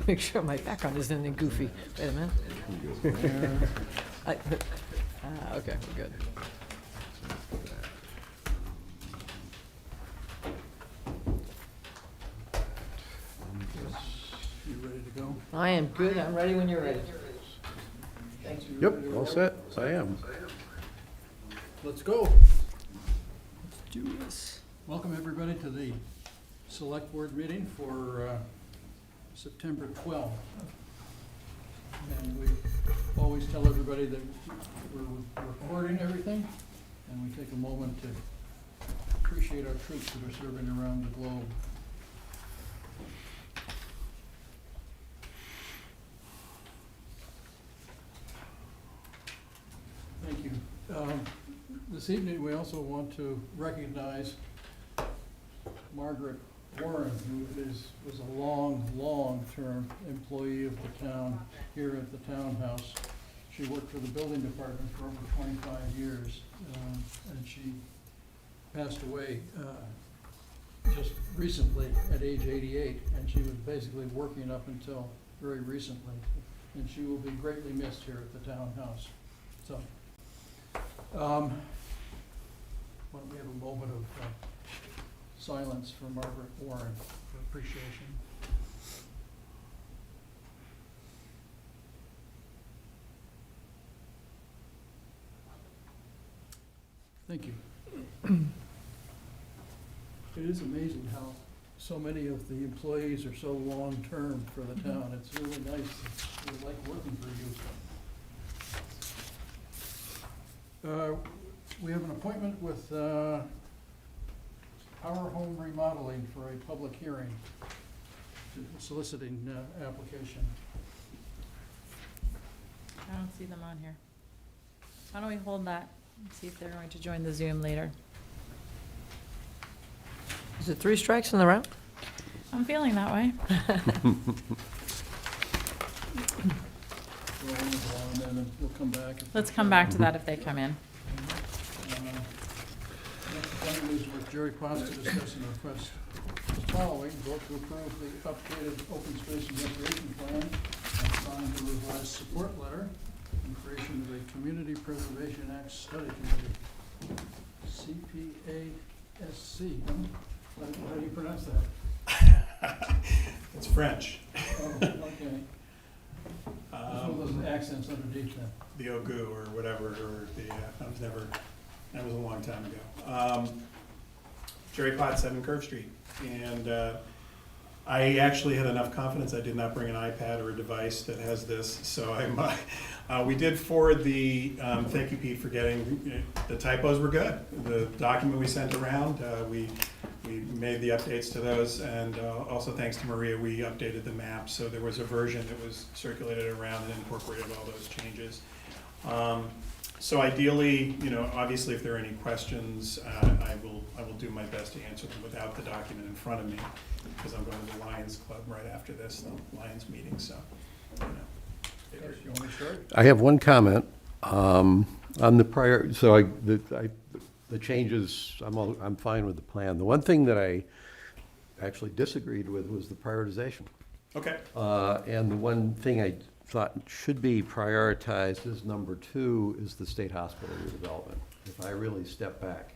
Make sure my background isn't anything goofy. Wait a minute. Okay, we're good. You ready to go? I am good. I'm ready when you're ready. Thank you. Yep, all set. I am. Let's go. Let's do this. Welcome, everybody, to the Select Board meeting for September 12th. And we always tell everybody that we're recording everything, and we take a moment to appreciate our troops that are serving around the globe. Thank you. This evening, we also want to recognize Margaret Warren, who was a long-term employee of the town here at the townhouse. She worked for the building department for over 25 years, and she passed away just recently at age 88, and she was basically working up until very recently, and she will be greatly missed here at the townhouse. So, why don't we have a moment of silence for Margaret Warren for appreciation. Thank you. It is amazing how so many of the employees are so long-term for the town. It's really nice. We like working for you. We have an appointment with Power Home Remodeling for a public hearing, soliciting application. I don't see them on here. Why don't we hold that and see if they're going to join the Zoom later? Is it 3 strikes in the round? I'm feeling that way. We'll go on and then we'll come back. Let's come back to that if they come in. Next appointment is with Jerry Potts to discuss an request following, vote to approve the updated open space and recreation plan and sign the revised support letter in creation of a Community Preservation Act Study Committee, CPASC. How do you pronounce that? It's French. Oh, okay. There's one of those accents underneath that. The Ogu or whatever, or the, that was a long time ago. Jerry Potts, 7 Curve Street. And I actually had enough confidence I did not bring an iPad or a device that has this. So we did forward the, thank you, Pete, for getting, the typos were good. The document we sent around, we made the updates to those, and also thanks to Maria, we updated the map. So there was a version that was circulated around and incorporated all those changes. So ideally, obviously, if there are any questions, I will do my best to answer them without the document in front of me, because I'm going to the Lions Club right after this, the Lions meeting. So, You want me to start? I have one comment on the prior, so the changes, I'm fine with the plan. The one thing that I actually disagreed with was the prioritization. okay. And the one thing I thought should be prioritized as number 2 is the state hospital redevelopment. If I really step back,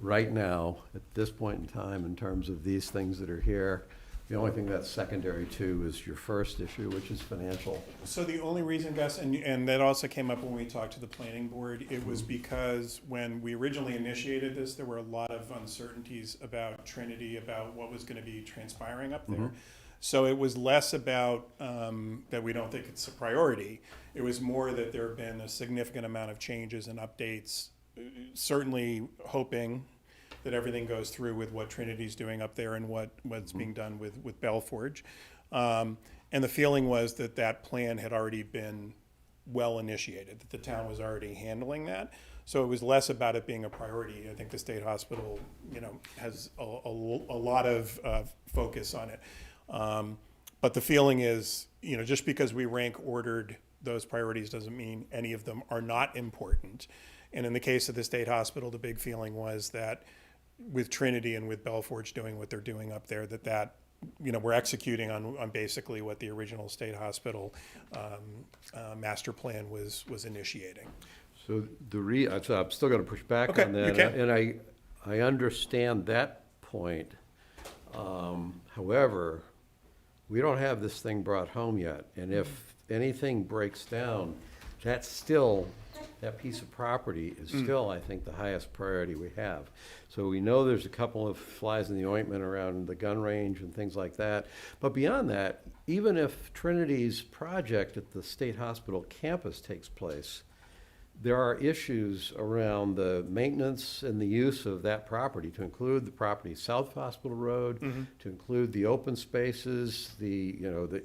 right now, at this point in time, in terms of these things that are here, the only thing that's secondary to is your first issue, which is financial. So the only reason, Gus, and that also came up when we talked to the planning board, it was because when we originally initiated this, there were a lot of uncertainties about Trinity, about what was going to be transpiring up there. So it was less about that we don't think it's a priority. It was more that there have been a significant amount of changes and updates, certainly hoping that everything goes through with what Trinity's doing up there and what's being done with Belforge. And the feeling was that plan had already been well initiated, that the town was already handling that. So it was less about it being a priority. I think the state hospital, has a lot of focus on it. But the feeling is, just because we rank ordered those priorities doesn't mean any of them are not important. And in the case of the state hospital, the big feeling was that with Trinity and with Belforge doing what they're doing up there, that we're executing on basically what the original state hospital master plan was initiating. So so I'm still gonna push back Okay, on you that, can. and I understand that point. However, we don't have this thing brought home yet, and if anything breaks down, that piece of property is still, I think, the highest priority we have. So we know there's a couple of flies in the ointment around the gun range and things like that. But beyond that, even if Trinity's project at the State Hospital campus takes place, there are issues around the maintenance and the use of that property, to include the property south of Hospital Road, to include the open spaces, the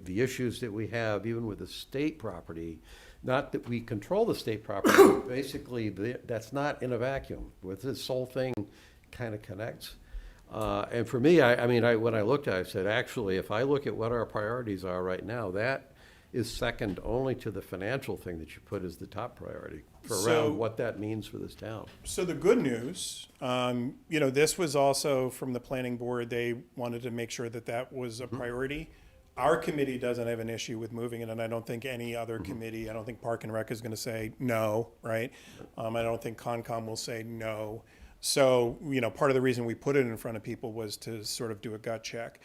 issues that we have even with the state property. Not that we control the state property, but basically, that's not in a vacuum. With this whole thing kind of connects. And for me, when I looked at it, I said, actually, if I look at what our priorities are right now, that is second only to the financial thing that you put as the top priority for So- around what that means for this town. So the good news, this was also from the planning board, they wanted to make sure that that was a priority. Our committee doesn't have an issue with moving it, and I don't think any other committee, I don't think Park and Rec is gonna say no, right? I don't think Concom will say no. So, part of the reason we put it in front of people was to sort of do a gut check.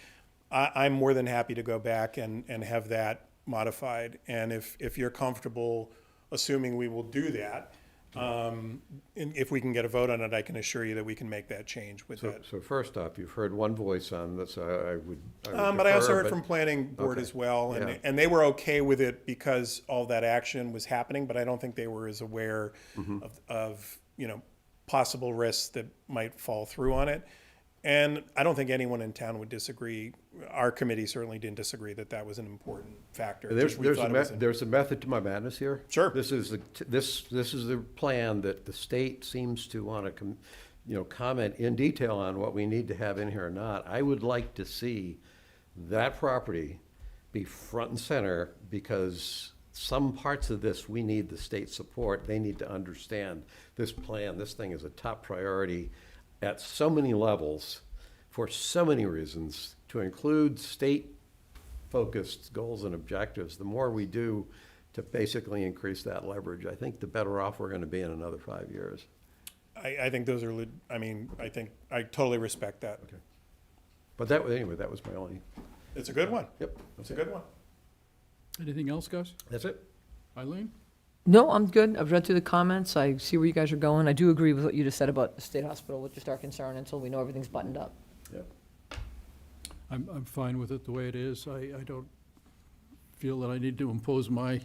I'm more than happy to go back and have that modified, and if you're comfortable, assuming we will do that, and if we can get a vote on it, I can assure you that we can make that change with that. So first off, you've heard one voice on this, I would But I also defer, heard from planning board okay. as well, Yeah. and they were okay with it because all that action was happening, but I don't think they were as aware of possible risks that might fall through on it. And I don't think anyone in town would disagree. Our committee certainly didn't disagree that that was an important factor. Just we thought it was There's a method to my madness here. Sure. This is the plan that the state seems to want to, comment in detail on what we need to have in here or not. I would like to see that property be front and center, because some parts of this, we need the state support. They need to understand this plan. This thing is a top priority at so many levels, for so many reasons, to include state-focused goals and objectives. The more we do to basically increase that leverage, I think the better off we're gonna be in another 5 years. I think those are, I think, I totally respect that. Okay. But that was my only, It's a good one. yep. It's a good one. Anything else, Gus? That's it. Eileen? No, I'm good. I've read through the comments. I see where you guys are going. I do agree with what you just said about the state hospital, which is our concern until we know everything's buttoned up. Yep. I'm fine with it the way it is. I don't feel that I need to impose my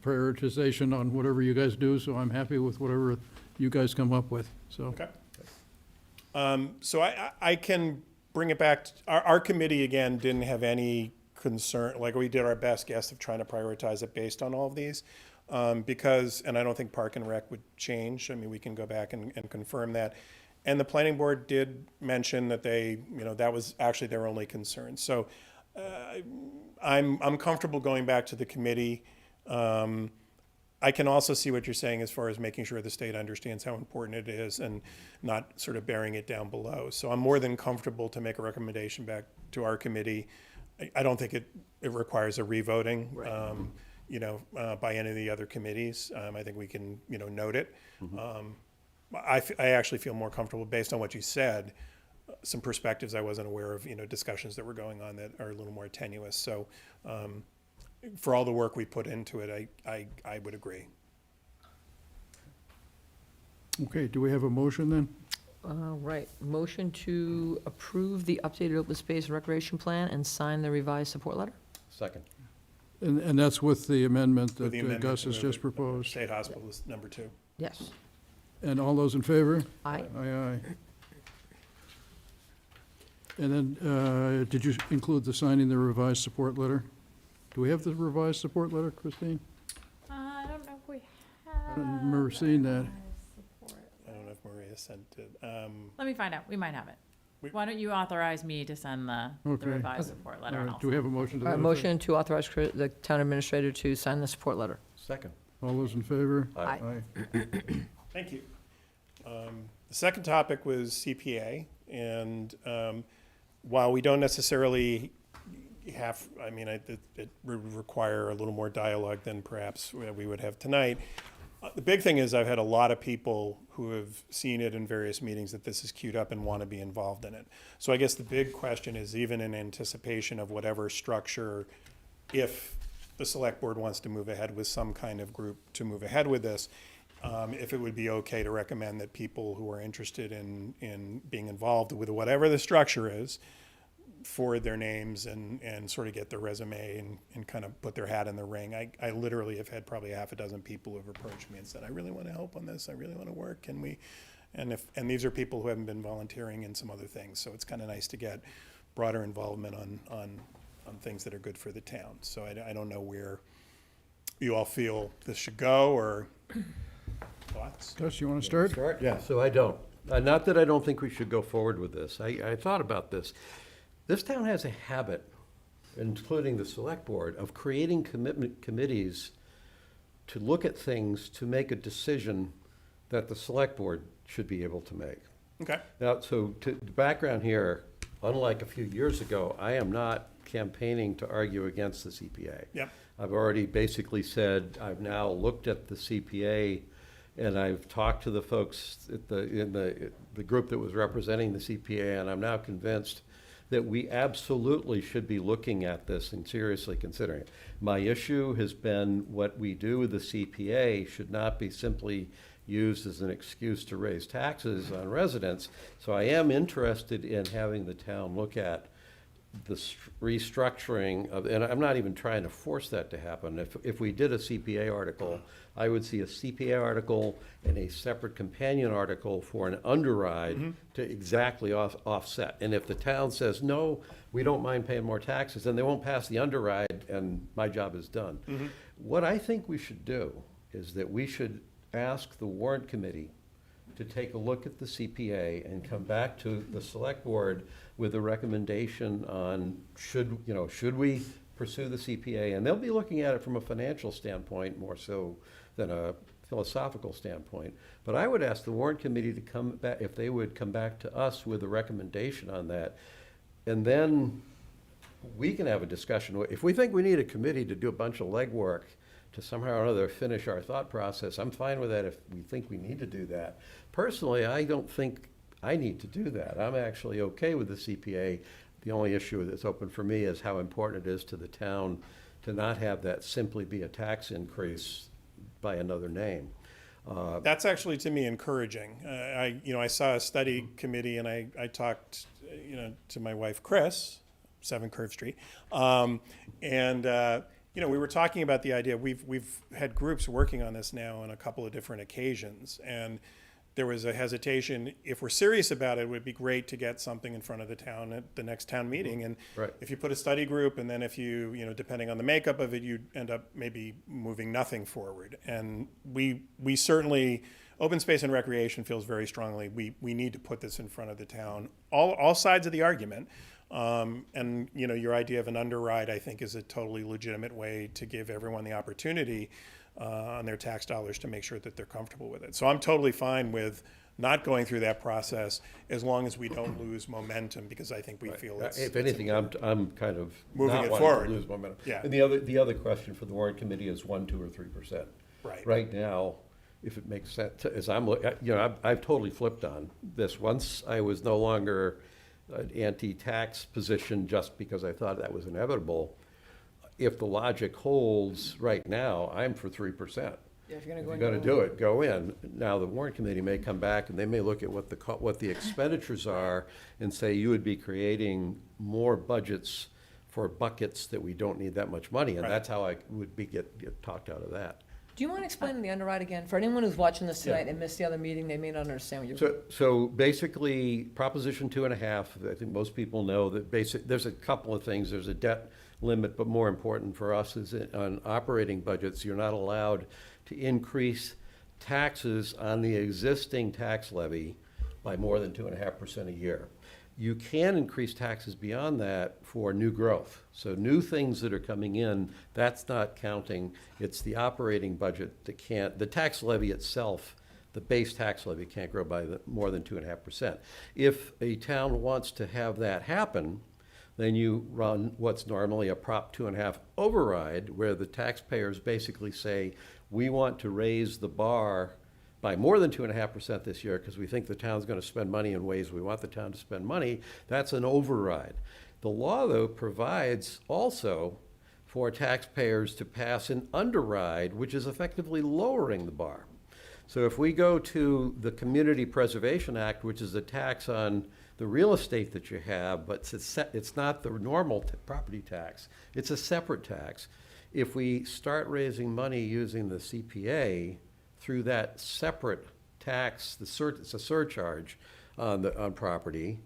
prioritization on whatever you guys do, so I'm happy with whatever you guys come up with, so. Okay. So I can bring it back, our committee, again, didn't have any concern, like, we did our best guess of trying to prioritize it based on all of these. Because, and I don't think Park and Rec would change, we can go back and confirm that. And the planning board did mention that they, that was actually their only concern. So I'm comfortable going back to the committee. I can also see what you're saying as far as making sure the state understands how important it is and not sort of bearing it down below. So I'm more than comfortable to make a recommendation back to our committee. I don't think it requires a revoting, by any of the other committees. I think we can, note it. I actually feel more comfortable based on what you said, some perspectives I wasn't aware of, discussions that were going on that are a little more tenuous. So for all the work we put into it, I would agree. Okay, do we have a motion then? Right. Motion to approve the updated open space and recreation plan and sign the revised support letter? Second. And that's with the amendment With that the amendment Gus to has move just it, proposed. State Hospital is number 2. Yes. And all those in favor? Aye. Aye, aye. And then, did you include the signing the revised support letter? Do we have the revised support letter, Christine? I don't know if we have. I don't remember seeing that. support. I don't know if Maria sent it. Let me find out. We might have it. We- Why don't you authorize me to send the Okay. revised support letter? All and right, I'll do we have a motion to that? effect? Motion to authorize the town administrator to sign the support letter. Second. All those in favor? Aye. Thank you. The second topic was CPA, and while we don't necessarily have, I mean, it would require a little more dialogue than perhaps we would have tonight. The big thing is I've had a lot of people who have seen it in various meetings that this is queued up and want to be involved in it. So I guess the big question is, even in anticipation of whatever structure, if the select board wants to move ahead with some kind of group to move ahead with this, if it would be okay to recommend that people who are interested in being involved with whatever the structure is, forward their names and sort of get their resume and kind of put their hat in the ring. I literally have had probably half a dozen people who have approached me and said, I really want to help on this. I really want to work. Can we? And these are people who haven't been volunteering in some other things. So it's kind of nice to get broader involvement on things that are good for the town. So I don't know where you all feel this should go, or thoughts? Gus, you want to start? Start? Yeah, so I don't. Not that I don't think we should go forward with this. I thought about this. This town has a habit, including the select board, of creating committees to look at things, to make a decision that the select board should be able to make. Okay. Now, so the background here, unlike a few years ago, I am not campaigning to argue against the CPA. Yep. I've already basically said, I've now looked at the CPA and I've talked to the folks in the group that was representing the CPA, and I'm now convinced that we absolutely should be looking at this and seriously considering it. My issue has been what we do with the CPA should not be simply used as an excuse to raise taxes on residents. So I am interested in having the town look at the restructuring of, and I'm not even trying to force that to happen. If we did a CPA article, I would see a CPA article and a separate companion article for an underride to exactly offset. And if the town says, no, we don't mind paying more taxes, then they won't pass the underride and my job is done. What I think we should do is that we should ask the warrant committee to take a look at the CPA and come back to the select board with a recommendation on should we pursue the CPA? And they'll be looking at it from a financial standpoint more so than a philosophical standpoint. But I would ask the warrant committee to come back, if they would come back to us with a recommendation on that. And then we can have a discussion. If we think we need a committee to do a bunch of legwork to somehow or another finish our thought process, I'm fine with that if we think we need to do that. Personally, I don't think I need to do that. I'm actually okay with the CPA. The only issue that's open for me is how important it is to the town to not have that simply be a tax increase by another name. That's actually, to me, encouraging. I saw a study committee, and I talked, to my wife, Chris, 7 Curve Street, we were talking about the idea. We've had groups working on this now on a couple of different occasions, and there was a hesitation. If we're serious about it, it would be great to get something in front of the town at the next town meeting. And Right. if you put a study group, and then if you depending on the makeup of it, you end up maybe moving nothing forward. And we certainly, open space and recreation feels very strongly, we need to put this in front of the town, all sides of the argument. And your idea of an underride, I think, is a totally legitimate way to give everyone the opportunity on their tax dollars to make sure that they're comfortable with it. So I'm totally fine with not going through that process as long as we don't lose momentum, because I think we feel it's. If anything, I'm kind of Moving not it wanting forward. to lose momentum. Yeah. And the other question for the warrant committee is 1%, 2%, or 3%. Right. Right now, if it makes sense, as I've totally flipped on this. Once I was no longer an anti-tax position just because I thought that was inevitable. If the logic holds right now, I'm for 3%. Yeah, if you're If gonna you're go gonna into do it, go in. Now, the warrant committee may come back and they may look at what the expenditures are and say you would be creating more budgets for buckets that we don't need that much money. And Right. that's how I would get talked out of that. Do you mind explaining the underride again? For anyone who's watching this tonight and missed the other meeting, they may not understand what you're. So basically, Proposition 2.5, I think most people know that there's a couple of things. There's a debt limit, but more important for us is on operating budgets, you're not allowed to increase taxes on the existing tax levy by more than 2.5% a year. You can increase taxes beyond that for new growth. So new things that are coming in, that's not counting. It's the operating budget that can't, the tax levy itself, the base tax levy can't grow by more than 2.5%. If a town wants to have that happen, then you run what's normally a Prop 2.5 override, where the taxpayers basically say, we want to raise the bar by more than 2.5% this year because we think the town's going to spend money in ways we want the town to spend money. That's an override. The law, though, provides also for taxpayers to pass an underride, which is effectively lowering the bar. So if we go to the Community Preservation Act, which is a tax on the real estate that you have, but it's not the normal property tax. It's a separate tax. If we start raising money using the CPA through that separate tax, it's a surcharge on property,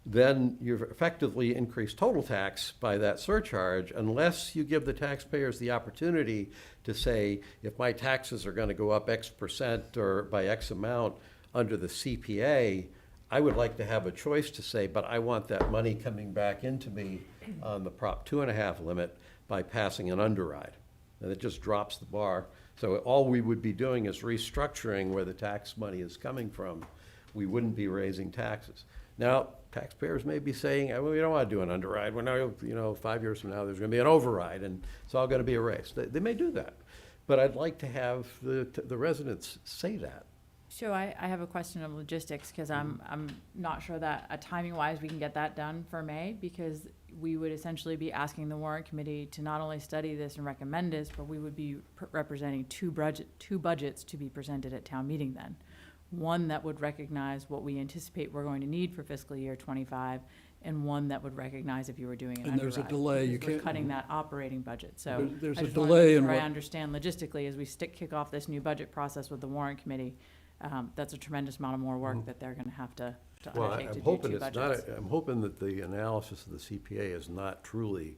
then you've effectively increased total tax by that surcharge unless you give the taxpayers the opportunity to say, if my taxes are going to go up X percent or by X amount under the CPA, I would like to have a choice to say, but I want that money coming back into me on the Prop 2.5 limit by passing an underride. And it just drops the bar. So all we would be doing is restructuring where the tax money is coming from. We wouldn't be raising taxes. Now, taxpayers may be saying, well, we don't want to do an underride. We're now, 5 years from now, there's going to be an override, and it's all going to be erased. They may do that. But I'd like to have the residents say that. So I have a question of logistics, because I'm not sure that timing-wise we can get that done for May, because we would essentially be asking the warrant committee to not only study this and recommend this, but we would be representing two budgets to be presented at town meeting then. One that would recognize what we anticipate we're going to need for fiscal year '25, and one that would recognize if you were doing an underride. And there's a delay, you because we're can't. cutting that operating budget, so. There's I a just wanna delay make in sure I what, understand logistically, as we kick off this new budget process with the warrant committee, that's a tremendous amount of more work that they're gonna have to Well, undertake to I'm do hoping two it's not, budgets. I'm hoping that the analysis of the CPA is not truly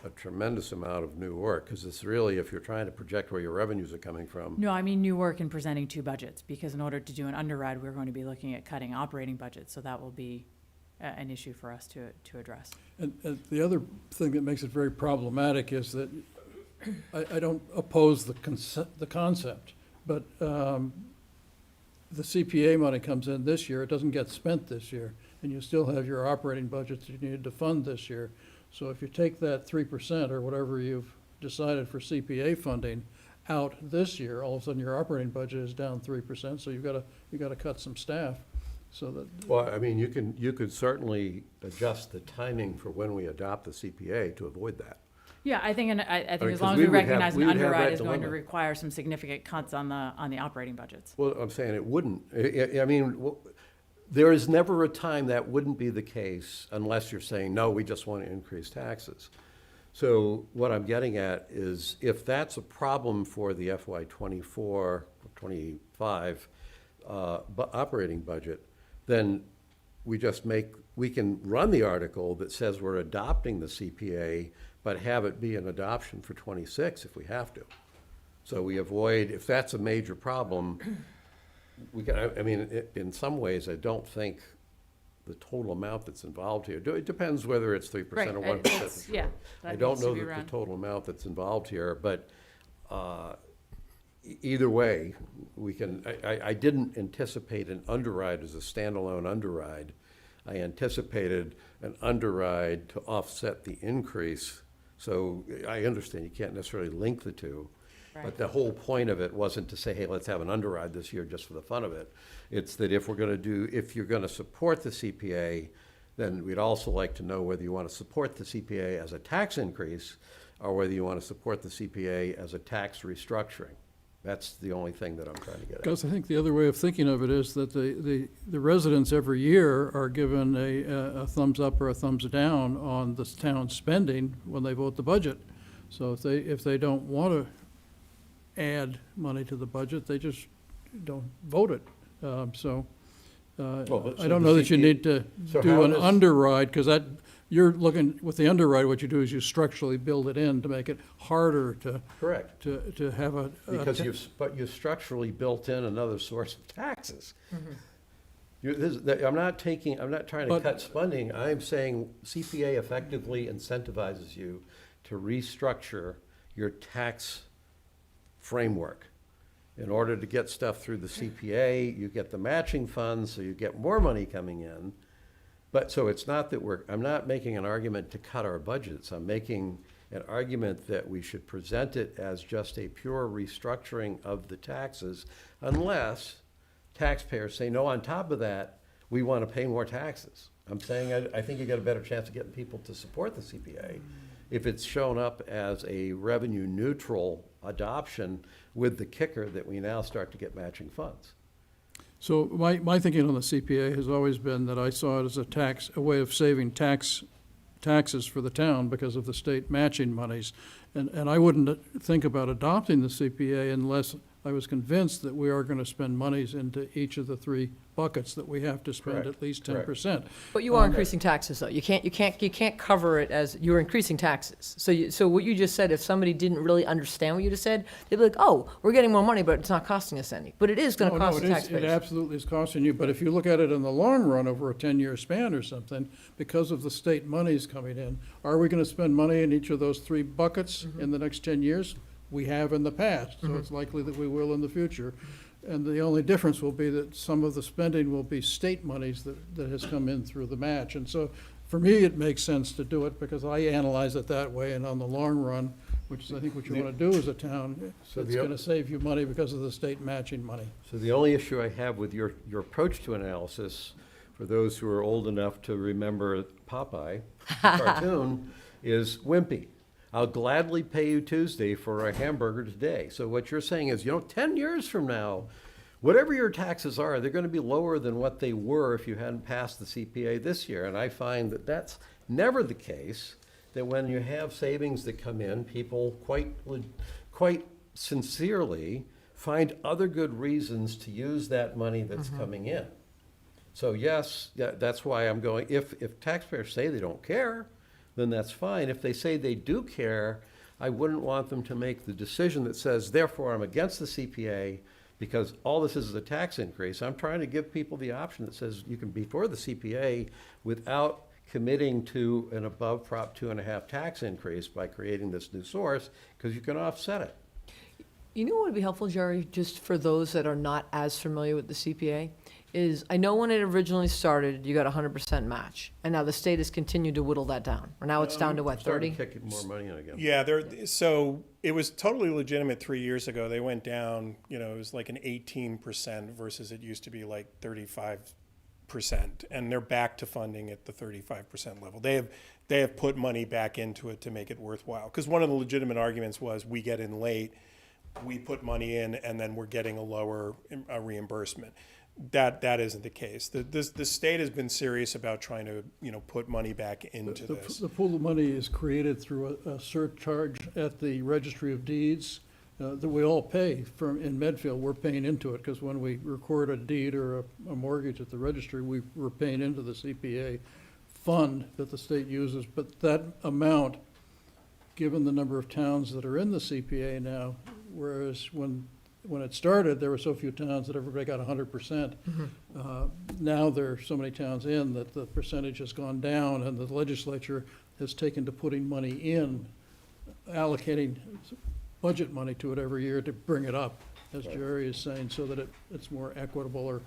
a tremendous amount of new work, because it's really, if you're trying to project where your revenues are coming from. No, I mean new work in presenting two budgets, because in order to do an underride, we're going to be looking at cutting operating budgets, so that will be an issue for us to address. and the other thing that makes it very problematic is that I don't oppose the concept, but the CPA money comes in this year, it doesn't get spent this year, and you still have your operating budgets you needed to fund this year. So if you take that 3% or whatever you've decided for CPA funding out this year, all of a sudden your operating budget is down 3%, so you've got to cut some staff, so that. Well, I mean, you could certainly adjust the timing for when we adopt the CPA to avoid that. Yeah, I think, I think mean, as 'cause long as we we would have- recognize we an would have underride that is going to dilemma. require some significant cuts on the operating budgets. Well, I'm saying it wouldn't. I mean, there is never a time that wouldn't be the case unless you're saying, no, we just want to increase taxes. So what I'm getting at is, if that's a problem for the FY '24, '25 operating budget, then we can run the article that says we're adopting the CPA, but have it be an adoption for '26 if we have to. So we avoid, if that's a major problem, I mean, in some ways, I don't think the total amount that's involved here, it depends whether it's 3% or 1%. Yeah. I that don't needs to know be that the run. total amount that's involved here, but either way, I didn't anticipate an underride as a standalone underride. I anticipated an underride to offset the increase. So I understand you can't necessarily link the two. Right. But the whole point of it wasn't to say, hey, let's have an underride this year just for the fun of it. It's that if you're gonna support the CPA, then we'd also like to know whether you want to support the CPA as a tax increase or whether you want to support the CPA as a tax restructuring. That's the only thing that I'm trying to get at. Gus, I think the other way of thinking of it is that the residents every year are given a thumbs up or a thumbs down on the town's spending when they vote the budget. So if they don't want to add money to the budget, they just don't vote it. Well, but I so don't the know that you CPA need to so do how an does- underride, because you're looking, with the underride, what you do is you structurally build it in to make it harder Correct. to have a. Because you've structurally built in another source of taxes. I'm not trying to But- cut spending, I'm saying CPA effectively incentivizes you to restructure your tax framework. In order to get stuff through the CPA, you get the matching funds, so you get more money coming in. But, so it's not that I'm not making an argument to cut our budgets. I'm making an argument that we should present it as just a pure restructuring of the taxes, unless taxpayers say, no, on top of that, we want to pay more taxes. I'm saying I think you got a better chance of getting people to support the CPA if it's shown up as a revenue neutral adoption with the kicker that we now start to get matching funds. So my thinking on the CPA has always been that I saw it as a way of saving taxes for the town because of the state matching monies. And I wouldn't think about adopting the CPA unless I was convinced that we are going to spend monies into each of the three buckets that we have to spend Correct. at least Correct. 10%. But you are increasing taxes, though. You can't cover it as, you're increasing taxes. So what you just said, if somebody didn't really understand what you just said, they'd be like, oh, we're getting more money, but it's not costing us any. But it is gonna cost the It taxpayers. absolutely is costing you, but if you look at it in the long run over a 10-year span or something, because of the state monies coming in, are we gonna spend money in each of those three buckets in the next 10 years? We have in the past, so it's likely that we will in the future. And the only difference will be that some of the spending will be state monies that has come in through the match. And so, for me, it makes sense to do it because I analyze it that way, and on the long run, which is I think what you want to do as a town, So it's the- gonna save you money because of the state matching money. So the only issue I have with your approach to analysis, for those who are old enough to remember Popeye, the cartoon, is wimpy. I'll gladly pay you Tuesday for a hamburger today. So what you're saying is, 10 years from now, whatever your taxes are, they're going to be lower than what they were if you hadn't passed the CPA this year. And I find that that's never the case, that when you have savings that come in, people quite sincerely find other good reasons to use that money that's coming in. So yes, that's why I'm going, if taxpayers say they don't care, then that's fine. If they say they do care, I wouldn't want them to make the decision that says, therefore, I'm against the CPA because all this is a tax increase. I'm trying to give people the option that says you can be for the CPA without committing to an above Prop 2.5 tax increase by creating this new source, because you can offset it. You know what would be helpful, Jerry, just for those that are not as familiar with the CPA, is I know when it originally started, you got 100% match, and now the state has continued to whittle that down. Or now it's down to what, Starting 30? to kick more money in again. Yeah, so it was totally legitimate 3 years ago. They went down, it was like an 18% versus it used to be like 35%. And they're back to funding at the 35% level. They have put money back into it to make it worthwhile. Because one of the legitimate arguments was we get in late, we put money in, and then we're getting a lower reimbursement. That isn't the case. The state has been serious about trying to, put money back into this. The pool of money is created through a surcharge at the Registry of Deeds that we all pay in Medfield. We're paying into it because when we record a deed or a mortgage at the registry, we're paying into the CPA fund that the state uses. But that amount, given the number of towns that are in the CPA now, whereas when it started, there were so few towns that everybody got 100%. Now there are so many towns in that the percentage has gone down, and the legislature has taken to putting money in, allocating budget money to it every year to bring it up, as Jerry is saying, so that it's more equitable.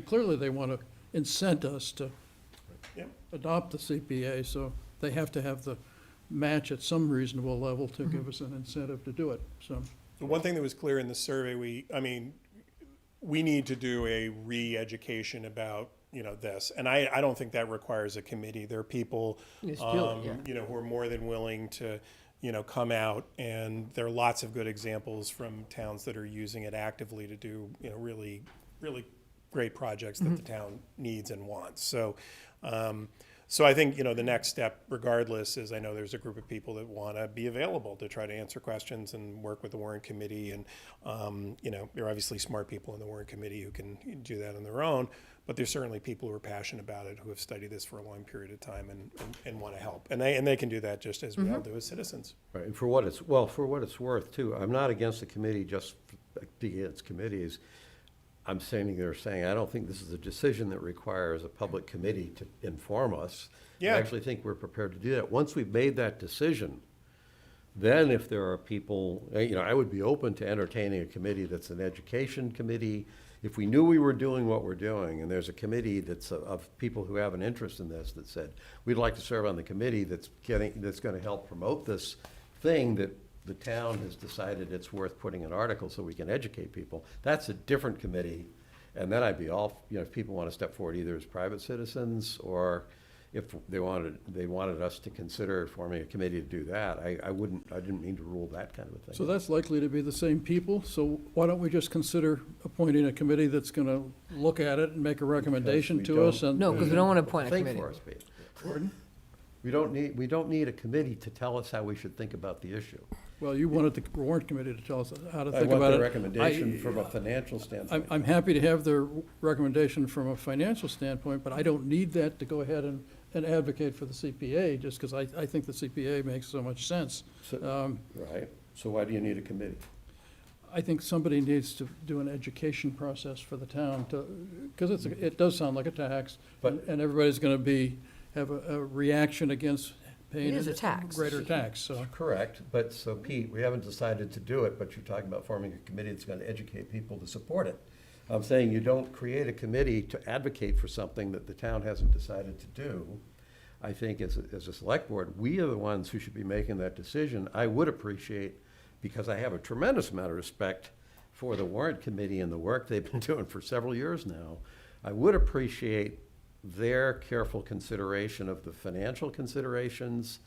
Clearly they want to incent us to adopt the CPA, so they have to have the match at some reasonable level to give us an incentive to do it, so. The one thing that was clear in the survey, we need to do a re-education about, this. And I don't think that requires a committee. There are people, Yes, do it, yeah. who are more than willing to, come out. And there are lots of good examples from towns that are using it actively to do, really, really great projects that the town needs and wants. So, so I think, the next step, regardless, is I know there's a group of people that want to be available to try to answer questions and work with the warrant committee. And, there are obviously smart people in the warrant committee who can do that on their own. But there's certainly people who are passionate about it, who have studied this for a long period of time and want to help. And they can do that just as we all do as citizens. Right, and for what it's worth too, I'm not against the committee just against committees. I'm standing there saying, I don't think this is a decision that requires a public committee to inform us. Yeah. I actually think we're prepared to do that. Once we've made that decision, Then if there are people, I would be open to entertaining a committee that's an education committee. If we knew we were doing what we're doing, and there's a committee that's of people who have an interest in this that said, we'd like to serve on the committee that's gonna help promote this thing that the town has decided it's worth putting an article so we can educate people, that's a different committee. And then I'd be all, if people want to step forward either as private citizens or if they wanted us to consider forming a committee to do that, I didn't mean to rule that kind of a thing. So that's likely to be the same people, so why don't we just consider appointing a committee that's gonna look at it and make a recommendation we to us don't- and. No, because we don't want to appoint a Think committee. for us, Pete. Pardon? We don't need a committee to tell us how we should think about the issue. Well, you wanted the warrant committee to tell us how to I think want about it. the recommendation from a financial standpoint. I'm happy to have their recommendation from a financial standpoint, but I don't need that to go ahead and advocate for the CPA, just because I think the CPA makes so much sense. Right, so why do you need a committee? I think somebody needs to do an education process for the town to, because it does sound like a tax, But- and everybody's gonna have a reaction against paying It is a tax. greater tax, so. Correct, but so Pete, we haven't decided to do it, but you're talking about forming a committee that's gonna educate people to support it. I'm saying you don't create a committee to advocate for something that the town hasn't decided to do. I think as a select board, we are the ones who should be making that decision. I would appreciate, because I have a tremendous amount of respect for the warrant committee and the work they've been doing for several years now, I would appreciate their careful consideration of the financial considerations,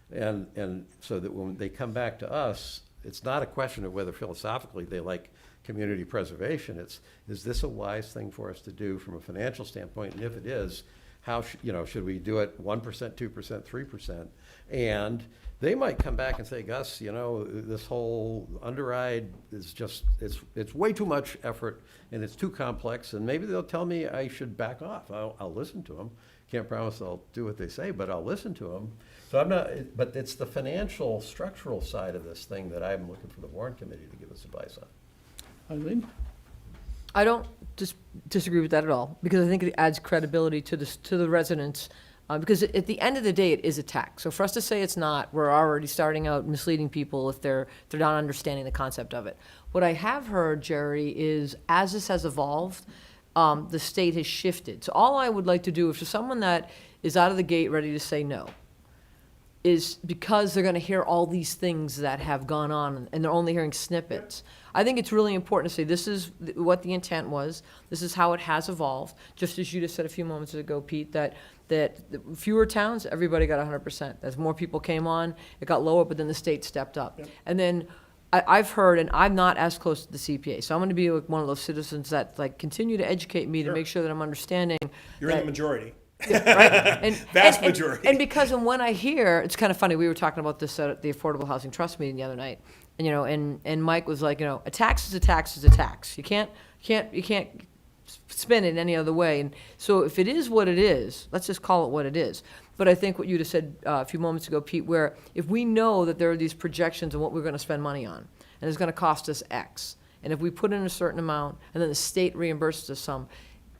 and so that when they come back to us, it's not a question of whether philosophically they like community preservation. Is this a wise thing for us to do from a financial standpoint? And if it is, how, should we do it 1%, 2%, 3%? And they might come back and say, Gus, this whole underride is just, it's way too much effort and it's too complex, and maybe they'll tell me I should back off. I'll listen to them. Can't promise I'll do what they say, but I'll listen to them. So but it's the financial, structural side of this thing that I'm looking for the warrant committee to give us advice on. Eileen? I don't disagree with that at all, because I think it adds credibility to the residents. Because at the end of the day, it is a tax. So for us to say it's not, we're already starting out misleading people if they're not understanding the concept of it. What I have heard, Jerry, is as this has evolved, the state has shifted. So all I would like to do, if there's someone that is out of the gate ready to say no, is because they're gonna hear all these things that have gone on, and they're only hearing snippets. I think it's really important to say, this is what the intent was, this is how it has evolved, just as you just said a few moments ago, Pete, that fewer towns, everybody got 100%. As more people came on, it got lower, but then the state stepped up. Yep. And then I've heard, and I'm not as close to the CPA, so I'm gonna be like one of those citizens that continue to educate me to Sure. make sure that I'm understanding. You're in that- the majority. Right? And, Vast and- majority. And because when I hear, it's kind of funny, we were talking about this at the Affordable Housing Trust meeting the other night, and and Mike was like, a tax is a tax is a tax. You can't spin it any other way. And so if it is what it is, let's just call it what it is. But I think what you just said a few moments ago, Pete, where if we know that there are these projections of what we're gonna spend money on, and it's gonna cost us X, and if we put in a certain amount, and then the state reimburses us some,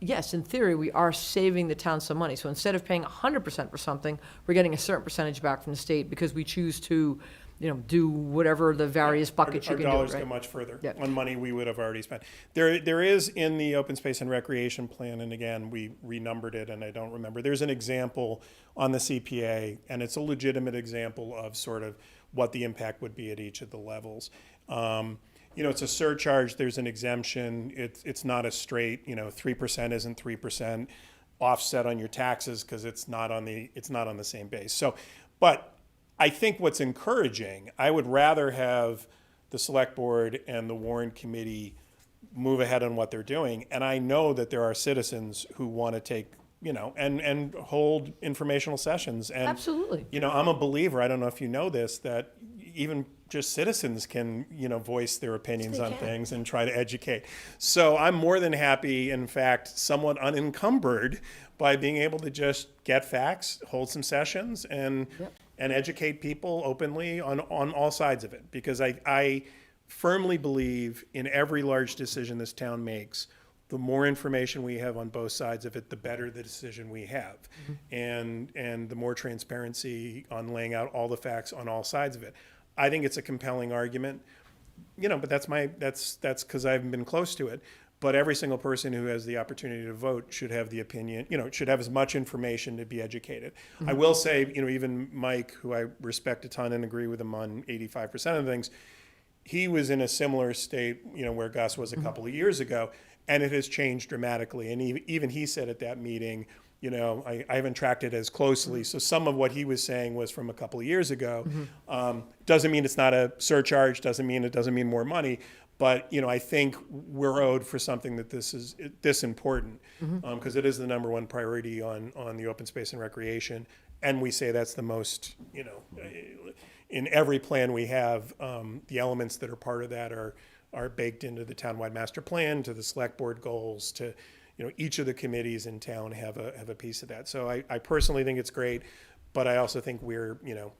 yes, in theory, we are saving the town some money. So instead of paying 100% for something, we're getting a certain percentage back from the state because we choose to, do whatever the various buckets you Our can do, dollars right? go much further Yep. on money we would have already spent. There is in the open space and recreation plan, and again, we renumbered it and I don't remember, there's an example on the CPA, and it's a legitimate example of sort of what the impact would be at each of the levels. It's a surcharge, there's an exemption, it's not a straight, 3% isn't 3% offset on your taxes because it's not on the same base. So, but I think what's encouraging, I would rather have the select board and the warrant committee move ahead on what they're doing. And I know that there are citizens who want to take, and hold informational sessions. And, Absolutely. I'm a believer, I don't know if you know this, that even just citizens can, voice their opinions on things and try to educate. So I'm more than happy, in fact, somewhat unencumbered by being able to just get facts, hold some sessions, and educate people openly on all sides of it. Because I firmly believe in every large decision this town makes, the more information we have on both sides of it, the better the decision we have. And the more transparency on laying out all the facts on all sides of it. I think it's a compelling argument, you know, but that's because I've been close to it. But every single person who has the opportunity to vote should have the opinion, you know, should have as much information to be educated. I will say, you know, even Mike, who I respect a ton and agree with him on 85% of things, he was in a similar state, you know, where Gus was a couple of years ago, and it has changed dramatically. And even he said at that meeting, you know, I haven't tracked it as closely, so some of what he was saying was from a couple of years ago. Doesn't mean it's not a surcharge, doesn't mean more money, but, you know, I think we're owed for something that is this important, because it is the number one priority on the open space and recreation, and we say that's the most, you know, in every plan we have, the elements that are part of that are baked into the townwide master plan, to the select board goals, to, you know, each of the committees in town have a piece of that. So I personally think it's great, but I also think we're, you know,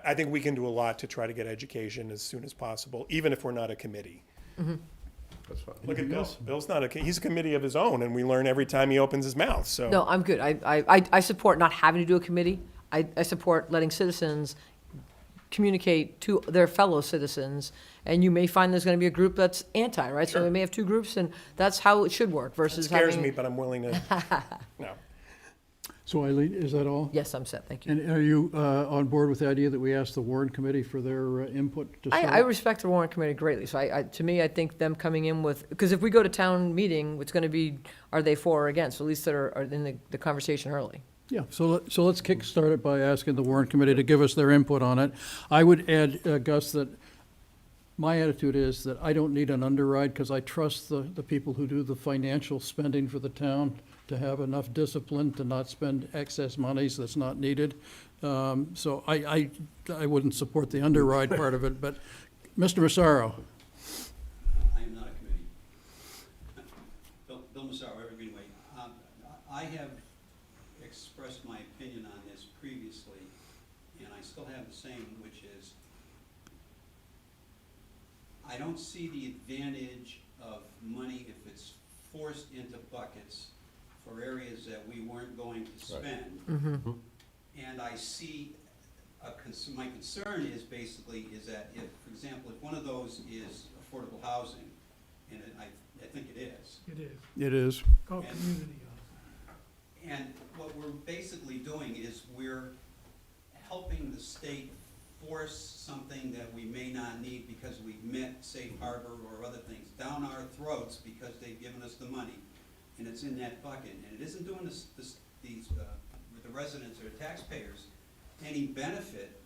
I think we can do a lot to try to get education as soon as possible, even if we're not a committee. That's fine. Look at Bill. Bill's not he's a committee of his own, and we learn every time he opens his mouth, so. No, I'm good. I support not having to do a committee. I support letting citizens communicate to their fellow citizens, and you may find there's gonna be a group that's anti, right? So Sure. we may have two groups, and that's how it should work It versus scares having. me, but I'm willing to, no. So Eileen, is that all? Yes, I'm set, thank you. And are you on board with the idea that we ask the warrant committee for their input to start? I respect the warrant committee greatly, so to me, I think them coming in with, because if we go to town meeting, it's gonna be, are they for or against? At least that are in the conversation early. Yeah, so let's kickstart it by asking the warrant committee to give us their input on it. I would add, Gus, that my attitude is that I don't need an underride, because I trust the people who do the financial spending for the town to have enough discipline to not spend excess monies that's not needed. So I wouldn't support the underride part of it, but Mr. Massaro. I am not a committee. Bill Massaro, Evergreen Way. I have expressed my opinion on this previously, and I still have the same, which is I don't see the advantage of money if it's forced into buckets for areas that we weren't going to spend. And I see my concern is basically is that if, for example, if one of those is affordable housing, and I think it is. It is, It is. called And- community And what we're basically doing is we're helping the state force something that we may not need because we've met safe harbor or other things down our throats because they've given us the money, and it's in that bucket. And it isn't doing the residents or taxpayers any benefit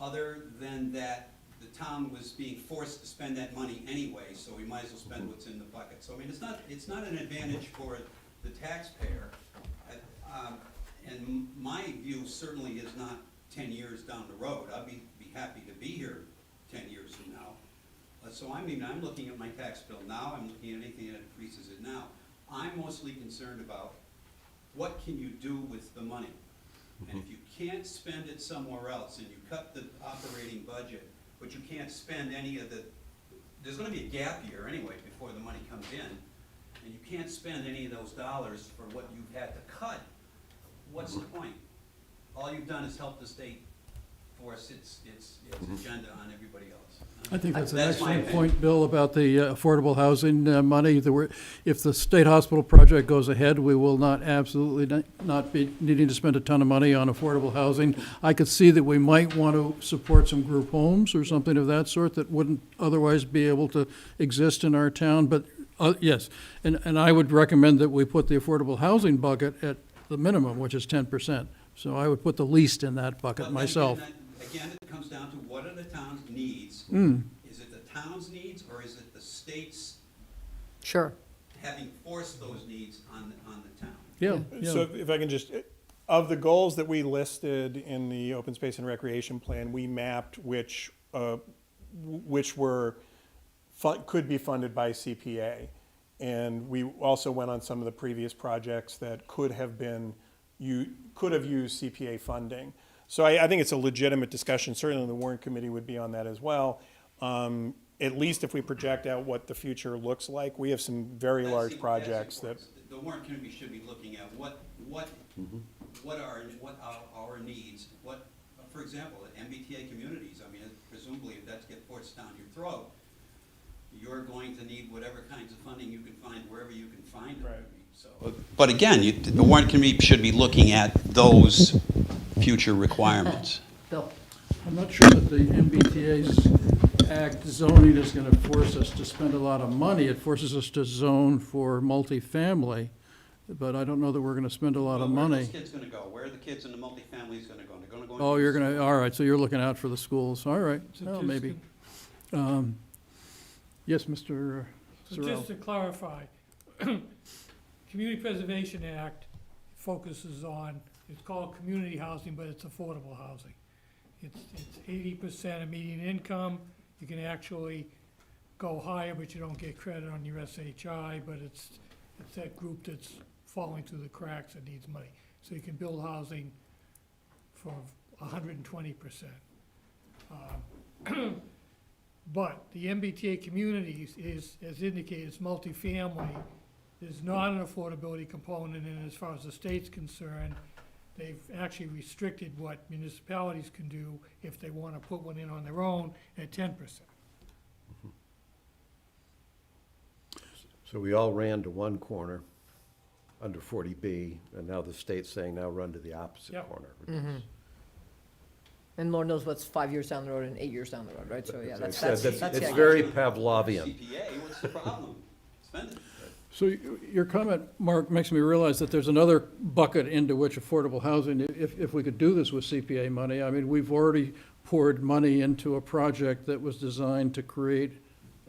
other than that the town was being forced to spend that money anyway, so we might as well spend what's in the bucket. So I mean, it's not an advantage for the taxpayer. And my view certainly is not 10 years down the road. I'd be happy to be here 10 years from now. So I mean, I'm looking at my tax bill now, I'm looking at anything that increases it now. I'm mostly concerned about what can you do with the money? And if you can't spend it somewhere else and you cut the operating budget, but you can't spend any of there's gonna be a gap year anyway before the money comes in, and you can't spend any of those dollars for what you've had to cut, what's the point? All you've done is help the state force its agenda on everybody else. I think that's an That's my excellent opinion. point, Bill, about the affordable housing money. If the state hospital project goes ahead, we will absolutely not be needing to spend a ton of money on affordable housing. I could see that we might want to support some group homes or something of that sort that wouldn't otherwise be able to exist in our town, but yes. And I would recommend that we put the affordable housing bucket at the minimum, which is 10%. So I would put the least in that bucket But then myself. Again, it comes down to what are the town's needs? Is it the town's needs, or is it the state's Sure. having forced those needs on the town? Yeah, So yeah. if I can just, of the goals that we listed in the open space and recreation plan, we mapped which were, could be funded by CPA. And we also went on some of the previous projects that could have used CPA funding. So I think it's a legitimate discussion. Certainly the warrant committee would be on that as well. At least if we project out what the future looks like, we have some very That's large the- projects that, that's the warrant committee should be looking at what are our needs, for example, at MBTA communities, I mean, presumably if that's get forced down your throat, you're going to need whatever kinds of funding you can find wherever you can find it. Right. So, but again, the warrant committee should be looking at those future requirements. Bill? I'm not sure that the MBTA's Act zoning is gonna force us to spend a lot of money. It forces us to zone for multifamily, but I don't know that we're gonna spend a lot of Where are money. those kids gonna go? Where are the kids in the multifamilies gonna go? They're gonna go. Oh, into you're the gonna, school. all right, so you're looking out for the schools, all right, So well, just maybe. to- Yes, Mr. So just to clarify, Community Preservation Act focuses on, it's called community housing, but it's affordable housing. It's 80% of median income. You can actually go higher, but you don't get credit on your SHI, but it's that group that's falling through the cracks that needs money. So you can build housing for 120%. But the MBTA communities is, as indicated, it's multifamily. There's not an affordability component in it as far as the state's concerned. They've actually restricted what municipalities can do if they want to put one in on their own at 10%. So we all ran to one corner under 40B, and now the state's saying now run to the opposite Yep. corner. which is- And Lord knows what's 5 years down the road and 8 years down the road, right? So, yeah, As I that's, said, that's, that's- that's the it's idea. very Pavlovian. CPA, what's the problem? Spend it. So your comment, Mark, makes me realize that there's another bucket into which affordable housing, if we could do this with CPA money, I mean, we've already poured money into a project that was designed to create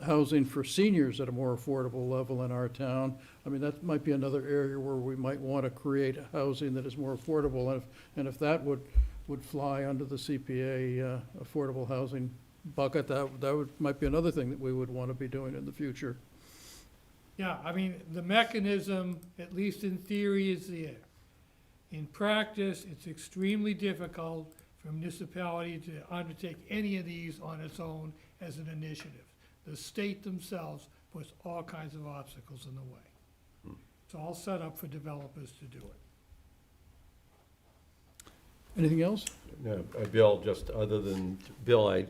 housing for seniors at a more affordable level in our town. I mean, that might be another area where we might want to create housing that is more affordable, and if that would fly under the CPA affordable housing bucket, might be another thing that we would want to be doing in the future. Yeah, I mean, the mechanism, at least in theory, is there. In practice, it's extremely difficult for a municipality to undertake any of these on its own as an initiative. The state themselves puts all kinds of obstacles in the way. It's all set up for developers to do it. Anything else? No, Bill, just other than, Bill, I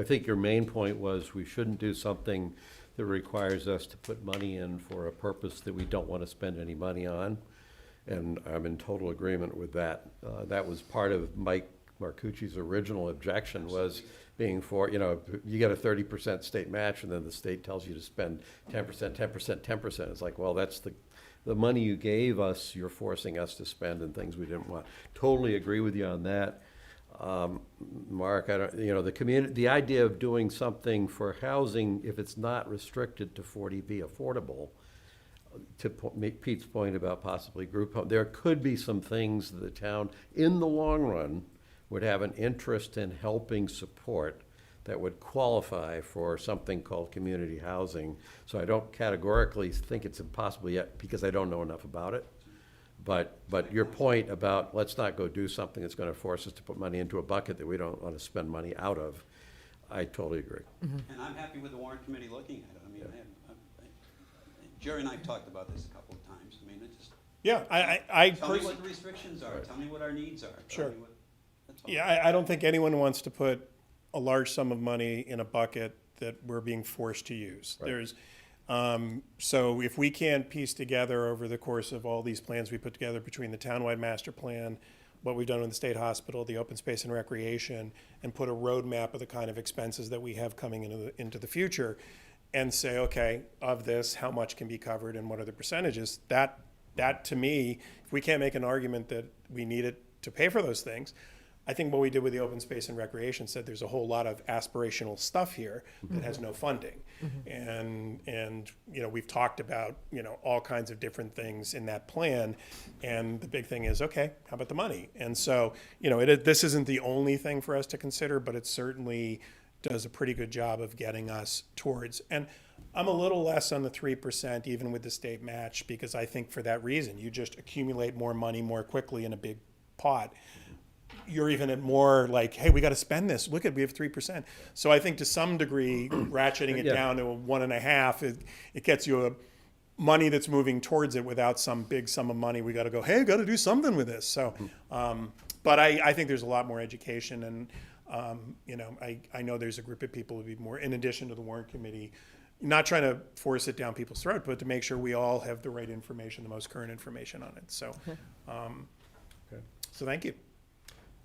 think your main point was we shouldn't do something that requires us to put money in for a purpose that we don't want to spend any money on. And I'm in total agreement with that. That was part of Mike Marcucci's original objection, was being for, you get a 30% state match and then the state tells you to spend 10%, 10%, 10%. It's like, well, that's the money you gave us, you're forcing us to spend in things we didn't want. Totally agree with you on that. Mark, I don't, the idea of doing something for housing, if it's not restricted to 40B affordable, to make Pete's point about possibly group home, there could be some things that the town, in the long run, would have an interest in helping support that would qualify for something called community housing. So I don't categorically think it's impossible yet, because I don't know enough about it. But your point about let's not go do something that's going to force us to put money into a bucket that we don't want to spend money out of, I totally agree. And I'm happy with the warrant committee looking at it. I mean, Jerry and I have talked about this a couple of times. I mean, it just, Yeah, I tell me personally, what the restrictions are, tell me what our needs are. Sure. Tell me what, that's all. yeah, I don't think anyone wants to put a large sum of money in a bucket that we're being forced to use. Right. There's, so if we can't piece together over the course of all these plans we put together between the townwide master plan, what we've done with the state hospital, the open space and recreation, and put a roadmap of the kind of expenses that we have coming into the future, and say, okay, of this, how much can be covered and what are the percentages? That to me, if we can't make an argument that we need it to pay for those things, I think what we did with the open space and recreation said there's a whole lot of aspirational stuff here that has no funding. And we've talked about, all kinds of different things in that plan. And the big thing is, okay, how about the money? And so, this isn't the only thing for us to consider, but it certainly does a pretty good job of getting us towards. And I'm a little less on the 3%, even with the state match, because I think for that reason, you just accumulate more money more quickly in a big pot. You're even at more like, hey, we got to spend this. Look we have 3%. So I think to some degree, ratcheting it Yeah. down to a 1.5, it gets you a money that's moving towards it without some big sum of money. We got to go, hey, got to do something with this. So But I think there's a lot more education, and, you know, I know there's a group of people who'd be more, in addition to the warrant committee, not trying to force it down people's throat, but to make sure we all have the right information, the most current information on it. So, Okay. so thank you.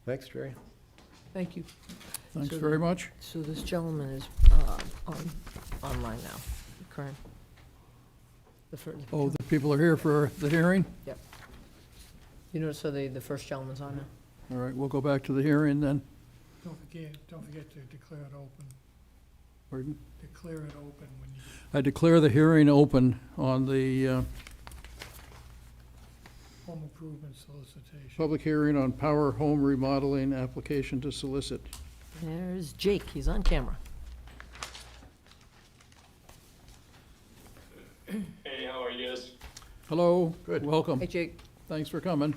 Thanks, Jerry. Thank you. Thanks So- very much. So this gentleman is online now, correct? The first, Oh, the people are here for the hearing? you notice how the first gentleman's on now? All right, we'll go back to the hearing then. Don't forget to declare it open. Pardon? Declare it open when you, I declare the hearing open on the home improvement solicitation. public hearing on power home remodeling application to solicit. There's Jake, he's on camera. Hey, how are you guys? Hello. Good. Welcome. Hey, Jake. Thanks for coming.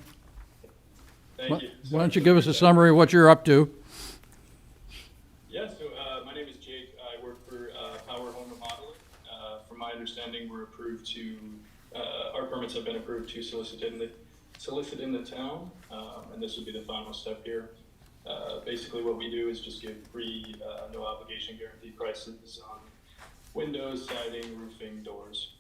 Thank you. Why don't you give us a summary of what you're up to? Yeah, so my name is Jake. I work for Power Home Remodeling. From my understanding, we're approved to, our permits have been approved to solicit in the town, and this would be the final step here. Basically, what we do is just give free, no obligation guaranteed prices on windows, siding, roofing, doors.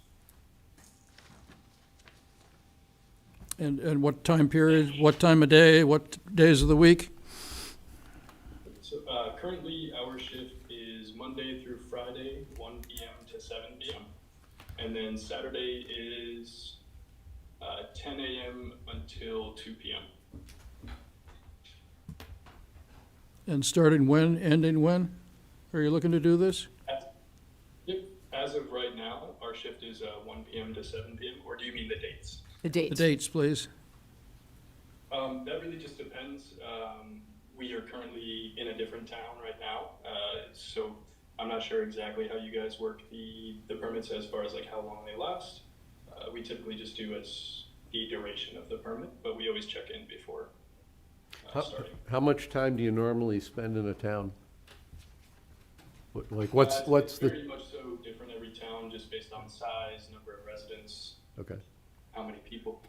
And what time period, what time of day, what days of the week? So currently, our shift is Monday through Friday, 1 p.m. to 7 p.m. And then Saturday is 10 a.m. until 2 p.m. And starting when, ending when? Are you looking to do this? Yep. As of right now, our shift is 1 p.m. to 7 p.m. Or do you mean the dates? The The dates. dates, please. That really just depends. We are currently in a different town right now, so I'm not sure exactly how you guys work the permits as far as like how long they last. We typically just do as the duration of the permit, but we always check in before starting. How much time do you normally spend in a town? Like, what's It's the, very much so different every town, just based on size, number of residents, okay. how many people.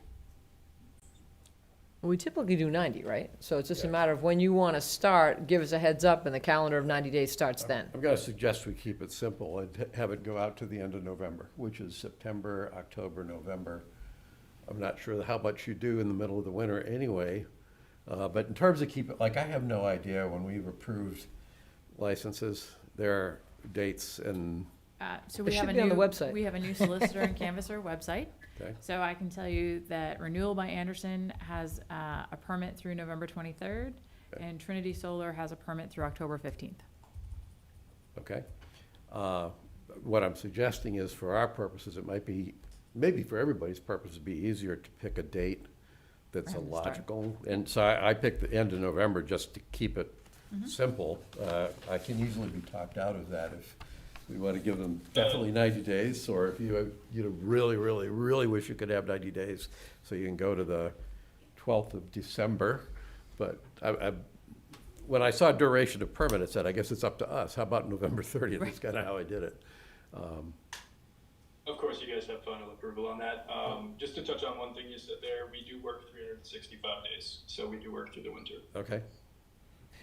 We typically do 90, right? So it's just a Yeah. matter of when you want to start, give us a heads up, and the calendar of 90 days starts then. I'm gonna suggest we keep it simple and have it go out to the end of November, which is September, October, November. I'm not sure how much you do in the middle of the winter anyway, but in terms of keep it, like, I have no idea when we've approved licenses, their dates and, So It we have should a be on the new, website. we have a new solicitor and canvasser website. okay, So I can tell you that Renewal by Anderson has a permit through November 23rd, Okay. and Trinity Solar has a permit through October 15th. okay. What I'm suggesting is, for our purposes, it might be, maybe for everybody's purpose, it'd be easier to pick a date that's From the start. illogical. And so I picked the end of November just to keep it simple. I can easily be talked out of that if we want to give them definitely 90 days, or if you really, really, really wish you could have 90 days, so you can go to the 12th of December. But when I saw duration of permit, it said, I guess it's up to us. How about November 30th? That's kind of how I did it. Of course, you guys have final approval on that. Just to touch on one thing you said there, we do work 365 days, so we do work through the winter. Okay?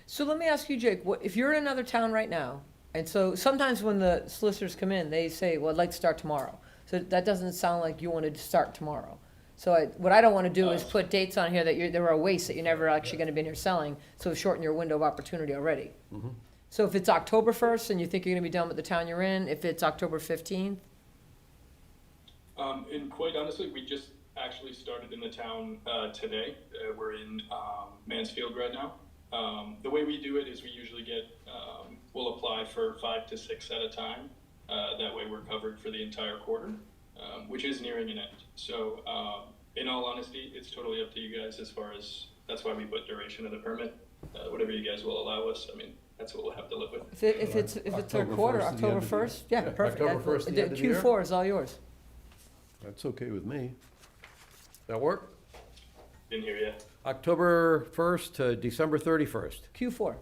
So let me ask you, Jake, if you're in another town right now, and so sometimes when the solicitors come in, they say, well, I'd like to start tomorrow. So that doesn't sound like you wanted to start tomorrow. So what I don't want to do is put dates on here that there are wastes that you're never actually going to be in here selling, so shorten your window of opportunity already. Mhm. So if it's October 1st and you think you're going to be done with the town you're in, if it's October 15th, And quite honestly, we just actually started in the town today. We're in Mansfield right now. The way we do it is we usually we'll apply for 5 to 6 at a time. That way we're covered for the entire quarter, which is nearing an end. So in all honesty, it's totally up to you guys as far as, that's why we put duration of the permit. Whatever you guys will allow us, I mean, that's what we'll have to live with. if it's third October quarter, 1st is the October end of the year. 1st, yeah, Yeah, perfect. October 1st, the end of the year. Q4 is all yours. That's okay with me. That work? Didn't hear ya. October 1st to December 31st, Q4.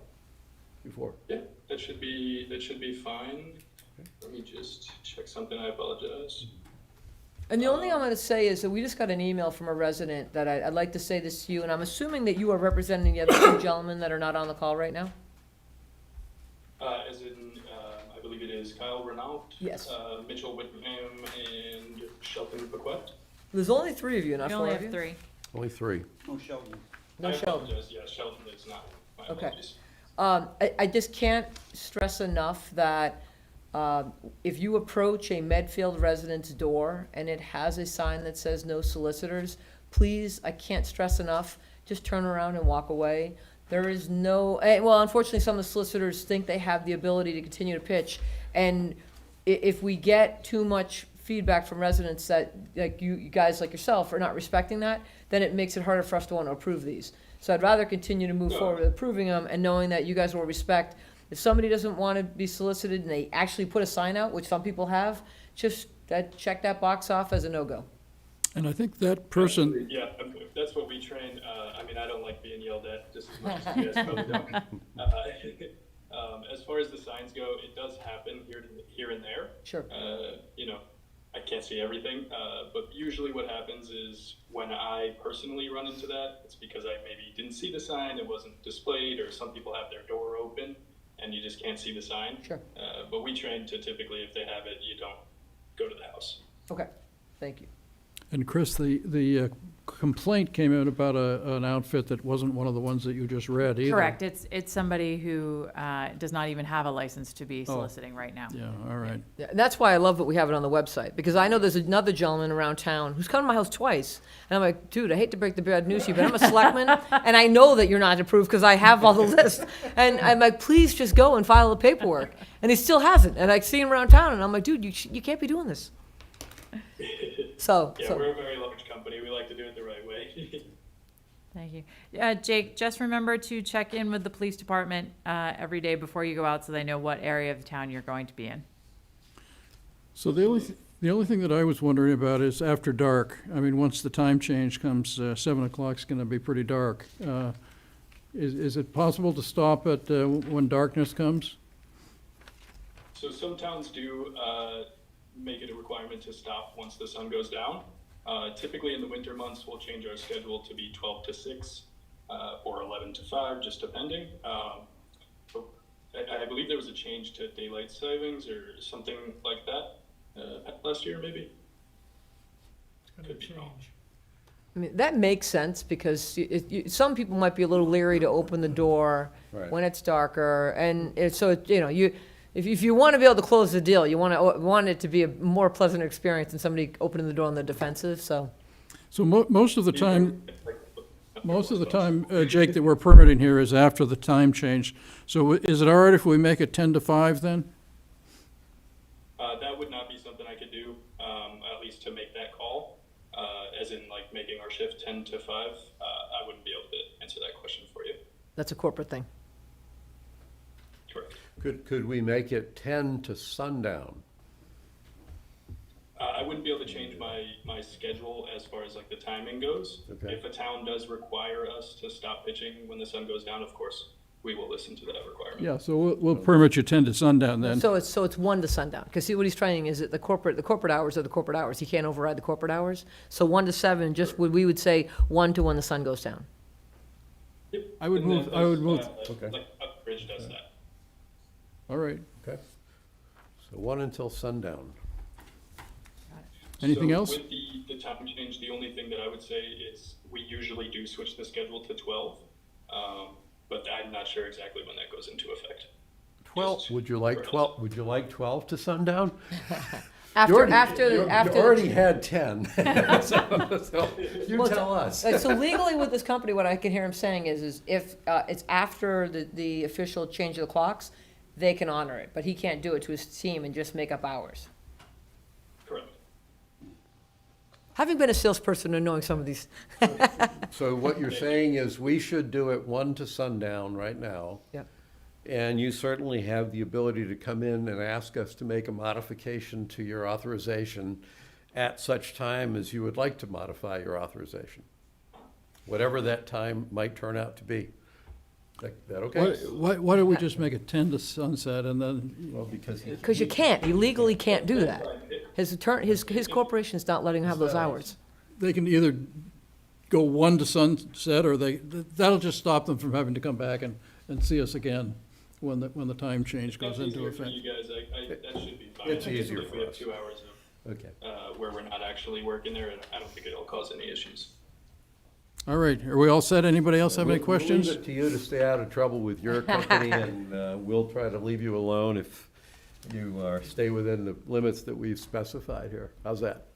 before. Yeah, that should be fine. Let me just check something, I apologize. And the only thing I'm gonna say is that we just got an email from a resident that I'd like to say this to you, and I'm assuming that you are representing the other two gentlemen that are not on the call right now? As in, I believe it is Kyle Renault. Yes. Mitchell Whittingham and Shelton Bequette. There's only three of you, not We four only of you? have three. Only three. No Sheldon. No I Sheldon. apologize, yeah, Shelton is not. My Okay. apologies. I just can't stress enough that if you approach a Medfield resident's door and it has a sign that says no solicitors, please, I can't stress enough, just turn around and walk away. There is no, well, unfortunately, some of the solicitors think they have the ability to continue to pitch. And if we get too much feedback from residents that, like you guys like yourself, are not respecting that, then it makes it harder for us to want to approve these. So I'd rather continue to move forward with approving them and knowing that you guys will respect. If somebody doesn't want to be solicited and they actually put a sign out, which some people have, just check that box off as a no-go. And I think that person, Yeah, that's what we train. I mean, I don't like being yelled at just as much as you guys probably don't. As far as the signs go, it does happen here and there. Sure. You know, I can't see everything, but usually what happens is when I personally run into that, it's because I maybe didn't see the sign, it wasn't displayed, or some people have their door open and you just can't see the sign. Sure. But we train to typically, if they have it, you don't go to the house. Okay, thank you. and Chris, the complaint came out about an outfit that wasn't one of the ones that you just read either. Correct. It's somebody who does not even have a license to be soliciting right now. Yeah, all right. Yeah, and that's why I love that we have it on the website, because I know there's another gentleman around town who's come to my house twice, and I'm like, dude, I hate to break the bad news to you, but I'm a selectman, and I know that you're not approved because I have all the list, and I'm like, please just go and file the paperwork, and he still hasn't, and I see him around town, and I'm like, dude, you can't be doing this. So, Yeah, so we're a very large company. We like to do it the right way. Thank you. Jake, just remember to check in with the police department every day before you go out so they know what area of the town you're going to be in. So the only thing that I was wondering about is after dark. I mean, once the time change comes, 7 o'clock's gonna be pretty dark. Is it possible to stop at when darkness comes? So some towns do make it a requirement to stop once the sun goes down. Typically in the winter months, we'll change our schedule to be 12 to 6 or 11 to 5, just depending. But I believe there was a change to daylight savings or something like that last year, maybe. It's gonna Could be wrong. change. I mean, that makes sense, because some people might be a little leery to open the door Right. when it's darker, and if you want to be able to close the deal, you want it to be a more pleasant experience than somebody opening the door on the defensive, so. So most of the time, Jake, that we're permitting here is after the time change. So is it all right if we make it 10 to 5 then? That would not be something I could do, at least to make that call, as in like making our shift 10 to 5. I wouldn't be able to answer that question for you. That's a corporate thing. Correct. Could we make it 10 to sundown? I wouldn't be able to change my schedule as far as like the timing goes. Okay. If a town does require us to stop pitching when the sun goes down, of course, we will listen to that requirement. Yeah, so we'll permit you 10 to sundown then. So it's 1 to sundown, because see, what he's trying is that the corporate hours are the corporate hours. He can't override the corporate hours. So 1 to 7, we would say 1 to when the sun goes down. Yep. I would And move- that I would does, move- Okay. Like Uxbridge does that. All right. Okay. So 1 until sundown. Anything So else? With the time change, the only thing that I would say is we usually do switch the schedule to 12, but I'm not sure exactly when that goes into effect. 12, would you like 12 to sundown? After You already had 10. So you Well, tell us. So legally with this company, what I can hear him saying is if it's after the official change of the clocks, they can honor it, but he can't do it to his team and just make up hours. Correct. Having been a salesperson and knowing some of these, So what you're saying is we should do it 1 to sundown right now. Yep. And you certainly have the ability to come in and ask us to make a modification to your authorization at such time as you would like to modify your authorization. Whatever that time might turn out to be. That okay? Why don't we just make it 10 to sunset and then, Well, because because you can't, you legally can't do that. His corporation's not letting him have those hours. They can either go 1 to sunset, or that'll just stop them from having to come back and see us again when the time change goes That's into easier for effect. you guys, that should be fine. It's I think easier if for we have us. 2 hours of, Okay. where we're not actually working there, I don't think it'll cause any issues. All right, are we all set? Anybody else have any questions? We'll leave it to you to stay out of trouble with your company, and we'll try to leave you alone if you stay within the limits that we've specified here. How's that?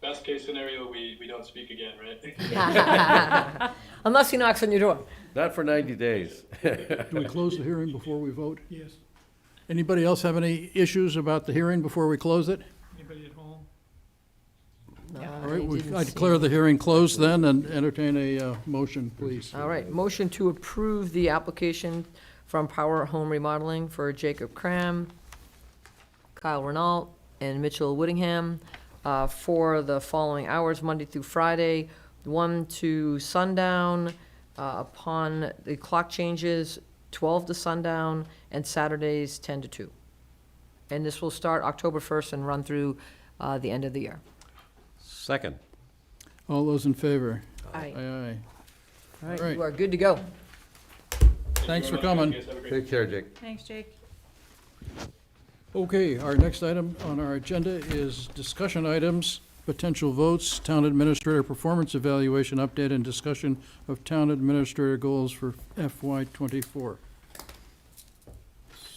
Best case scenario, we don't speak again, right? Unless he knocks on your door. Not for 90 days. Do we close the hearing before we vote? Yes. Anybody else have any issues about the hearing before we close it? Anybody at home? All right, I declare the hearing closed then, and entertain a motion, please. All right, motion to approve the application from Power Home Remodeling for Jacob Cram, Kyle Renault, and Mitchell Whittingham for the following hours, Monday through Friday, 1 to sundown, upon the clock changes, 12 to sundown, and Saturdays, 10 to 2. And this will start October 1st and run through the end of the year. Second. All those in favor? Aye. Aye, aye. All right, Right. you are good to go. Thanks for Thank you very much. coming. You guys have a great Take care, Jake. Thanks, Jake. Okay, our next item on our agenda is discussion items, potential votes, town administrator performance evaluation update, and discussion of town administrator goals for FY '24.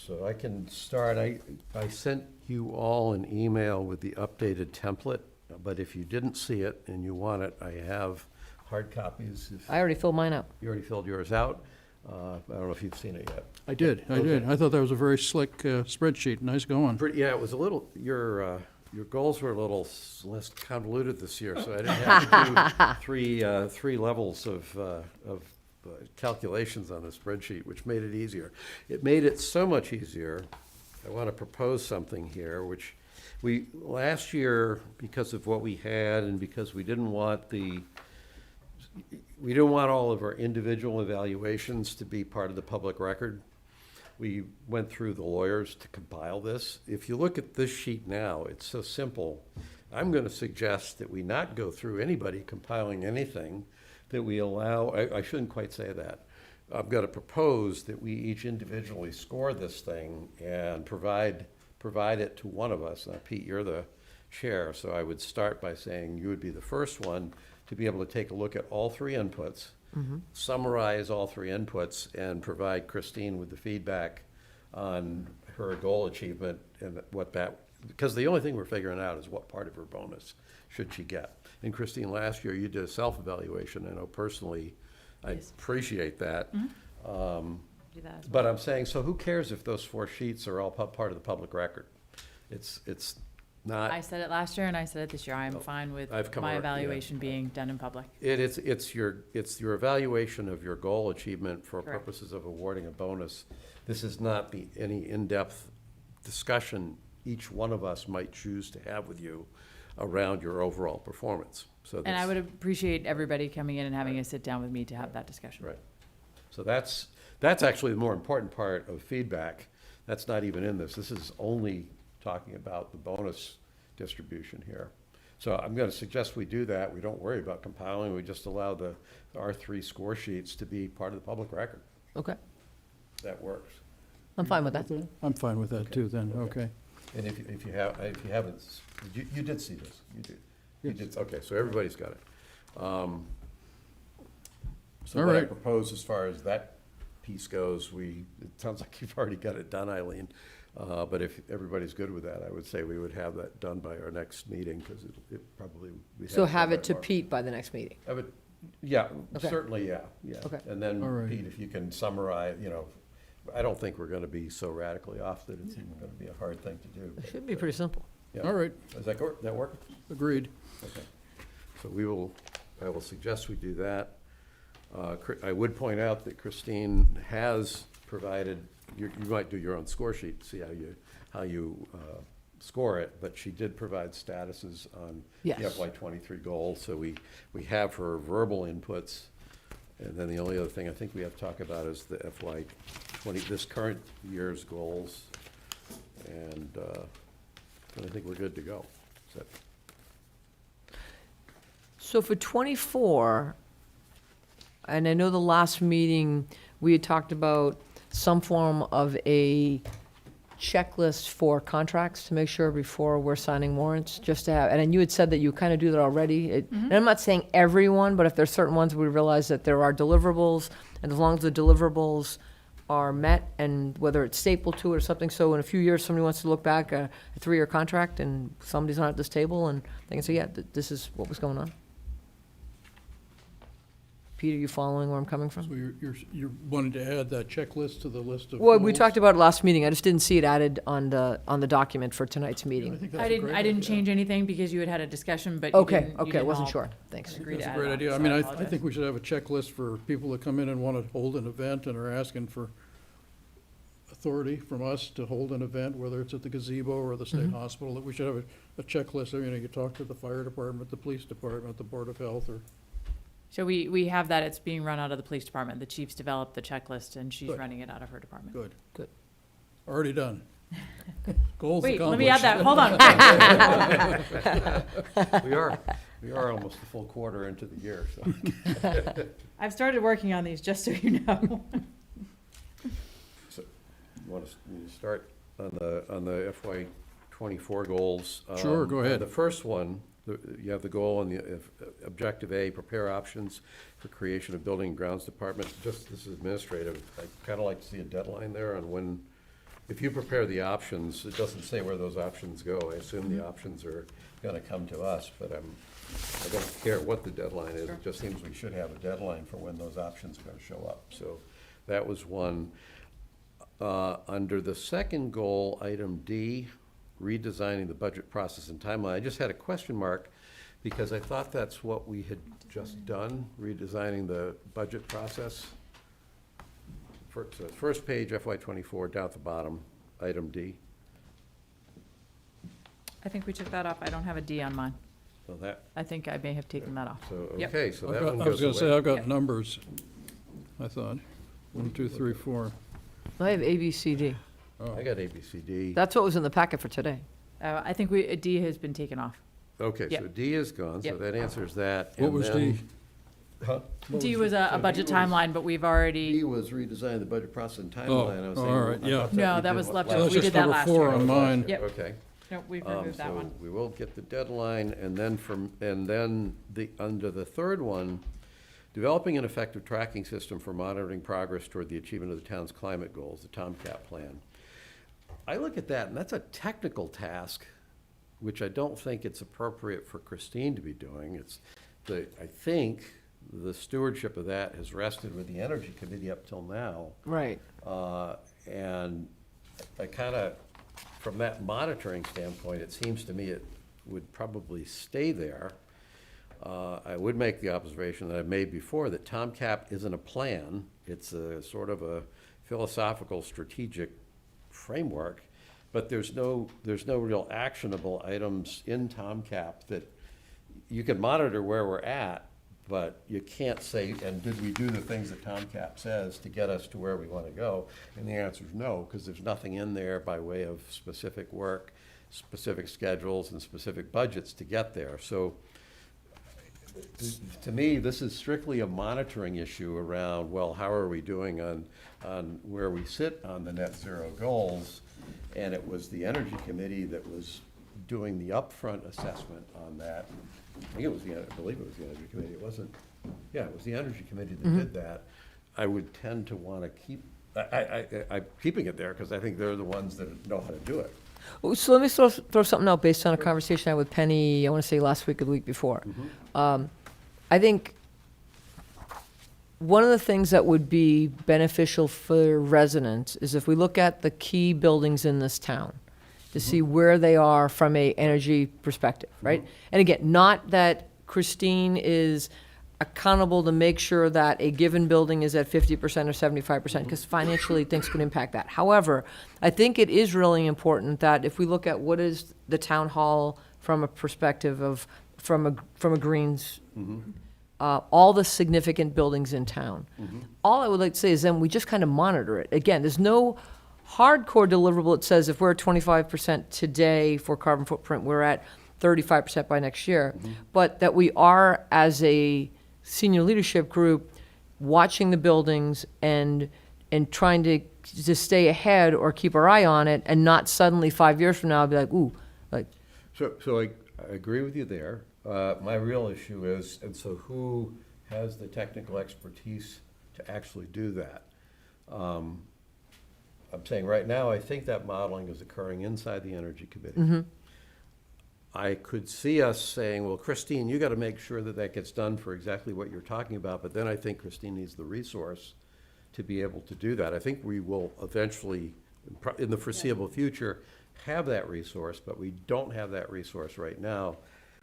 So I can start. I sent you all an email with the updated template, but if you didn't see it and you want it, I have hard copies. If I already filled mine out. you already filled yours out. I don't know if you've seen it yet. I did. Okay. I thought that was a very slick spreadsheet. Nice going. Yeah, it was a little, your goals were a little less convoluted this year, so I didn't have to do three levels of calculations on the spreadsheet, which made it easier. It made it so much easier. I want to propose something here, which last year, because of what we had and because we didn't want all of our individual evaluations to be part of the public record. We went through the lawyers to compile this. If you look at this sheet now, it's so simple. I'm going to suggest that we not go through anybody compiling anything, that we allow, I shouldn't quite say that. I'm going to propose that we each individually score this thing and provide it to one of us. Now, Pete, you're the chair, so I would start by saying you would be the first one to be able to take a look at all 3 inputs, summarize all 3 inputs, and provide Christine with the feedback on her goal achievement and because the only thing we're figuring out is what part of her bonus should she get. And Christine, last year you did a self-evaluation. I know personally, I Yes. appreciate that. Do that as well. But I'm saying, so who cares if those 4 sheets are all part of the public record? It's not. I said it last year and I said it this year. I'm fine with I've come my around, yeah. evaluation being done in public. It's your evaluation of your goal achievement for Correct. purposes of awarding a bonus. This is not any in-depth discussion each one of us might choose to have with you around your overall performance. So And I that's- would appreciate everybody coming in and having a sit down with me to have that discussion. Right. So that's actually the more important part of feedback. That's not even in this. This is only talking about the bonus distribution here. So I'm going to suggest we do that. We don't worry about compiling. We just allow our 3 score sheets to be part of the public record. Okay, That works. I'm fine with that. I'm fine with that too then, okay. And if you haven't, you did see this. You did. You Yes. did. Okay, so everybody's got it. So All what I right. propose as far as that piece goes, it sounds like you've already got it done, Eileen. But if everybody's good with that, I would say we would have that done by our next meeting, because it probably. we'd So done have by it to tomorrow. Pete by the next meeting. Yeah, Okay. certainly, yeah. Okay. And then, All right. Pete, if you can summarize, I don't think we're gonna be so radically off that it's even gonna be a hard thing to do. It should be pretty simple. Yeah. All right, Does that work? agreed. Okay. So I will suggest we do that. I would point out that Christine has provided, you might do your own score sheet, to see how you score it, but she did provide statuses on the Yes. FY '23 goals, so we have her verbal inputs. And then the only other thing I think we have to talk about is the FY '20, this current year's goals. And then I think we're good to go. So, So for '24, and I know the last meeting, we had talked about some form of a checklist for contracts to make sure before we're signing warrants, just to have, and then you had said that you kind of do that already. And I'm not saying everyone, but if there's certain ones, we realize that there are deliverables, and as long as the deliverables are met, and whether it's stapled to it or something, so in a few years, somebody wants to look back at a 3-year contract, and somebody's not at this table, and they can say, yeah, this is what was going on. Peter, you following where I'm coming from? So you're wanting to add that checklist to the list of Well, we goals? talked about it last meeting, I just didn't see it added on the document for tonight's I meeting. think that's I a didn't, great I didn't idea. change anything because you had had a discussion, but you Okay, didn't, you okay, I didn't wasn't all sure, thanks. agree to That's a add great it on, idea. I so mean, I apologize. think we should have a checklist for people that come in and want to hold an event and are asking for authority from us to hold an event, whether it's at the gazebo or the state hospital, that we should have a checklist. I mean, you talk to the fire department, the police department, the board of health, or, So we have that, it's being run out of the police department. The chief's developed the checklist and she's Good. running it out of her department. good. Good. Already done. Goals Wait, let accomplished. me add that, hold on. we are almost a full quarter into the year, so. I've started working on these, just so you know. So, you want to start on the FY '24 goals? Sure, go ahead. The first one, you have the goal on the objective A, prepare options for creation of building and grounds department. Just, this is administrative. I'd kind of like to see a deadline there on when, if you prepare the options, it doesn't say where those options go. I assume the options are going to come to us, but I don't care what the deadline is. Sure. It just seems we should have a deadline for when those options are going to show up. So that was one. Under the second goal, item D, redesigning the budget process and timeline, I just had a question mark because I thought that's what we had just done, redesigning the budget process. First page, FY '24, down at the bottom, item D. I think we took that off. I don't have a D on mine. So that, I think I may have taken that off. so, Yep. okay, so I've that got- one I was goes gonna say, I've away. got numbers, I thought. 1, 2, 3, 4. I have A, B, C, D. Oh. I got A, B, C, D. That's what was in the packet for today. I think D has been taken off. Okay, so Yep. D is gone, so Yep. that answers that. What and was then- D? Huh? D was a budget D was- timeline, but we've already, D was redesign the budget process and Oh, timeline. I was all saying, right, I yeah. thought No, we that did was what left last over. That's We just did that number last 4 year. on mine. Yep. Okay. no, we've removed that So one. we will get the deadline, and then under the third one, developing an effective tracking system for monitoring progress toward the achievement of the town's climate goals, the TOMCAP plan. I look at that, and that's a technical task, which I don't think it's appropriate for Christine to be doing. I think the stewardship of that has rested with the Energy Committee up till now. Right. And I kind of, from that monitoring standpoint, it seems to me it would probably stay there. I would make the observation that I've made before, that TOMCAP isn't a plan. It's a sort of a philosophical, strategic framework, but there's no real actionable items in TOMCAP that you can monitor where we're at, but you can't say, and did we do the things that TOMCAP says to get us to where we want to go? And the answer is no, because there's nothing in there by way of specific work, specific schedules, and specific budgets to get there. So to me, this is strictly a monitoring issue around, well, how are we doing on where we sit on the net zero goals? And it was the Energy Committee that was doing the upfront assessment on that. I believe it was the Energy Committee. It wasn't, yeah, it was the Energy Committee that did that. I would tend to want to keep, I'm keeping it there because I think they're the ones that know how to do it. So let me throw something out based on a conversation I had with Penny, I want to say last week or the week before. I think one of the things that would be beneficial for residents is if we look at the key buildings in this town to see where they are from a energy perspective, right? And again, not that Christine is accountable to make sure that a given building is at 50% or 75%, because financially things could impact that. However, I think it is really important that if we look at what is the town hall from a perspective of, from a Greens, all the significant buildings in town. All I would like to say is then we just kind of monitor it. Again, there's no hardcore deliverable, it says if we're at 25% today for carbon footprint, we're at 35% by next year. But that we are, as a senior leadership group, watching the buildings and trying to stay ahead or keep our eye on it, and not suddenly 5 years from now be like, ooh, like, So I agree with you there. My real issue is, and so who has the technical expertise to actually do that? I'm saying right now, I think that modeling is occurring inside the Energy Committee. I could see us saying, well, Christine, you got to make sure that that gets done for exactly what you're talking about, but then I think Christine needs the resource to be able to do that. I think we will eventually, in the foreseeable future, have that resource, but we don't have that resource right now.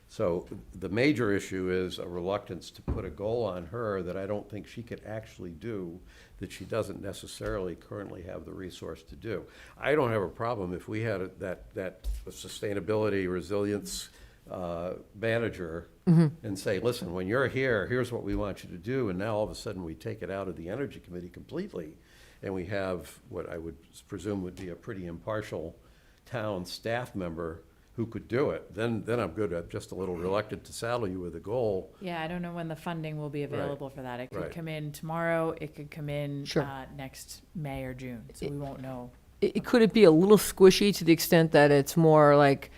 So the major issue is a reluctance to put a goal on her that I don't think she could actually do, that she doesn't necessarily currently have the resource to do. I don't have a problem if we had that sustainability resilience manager and say, listen, when you're here, here's what we want you to do, and now all of a sudden we take it out of the Energy Committee completely, and we have what I would presume would be a pretty impartial town staff member who could do it, then I'm good. I'm just a little reluctant to saddle you with a goal. Yeah, I don't know when the funding will be available for that. It could Right. come in tomorrow, it could come in Sure. Next May or June, so we won't know. could it be a little squishy to the extent that it's more like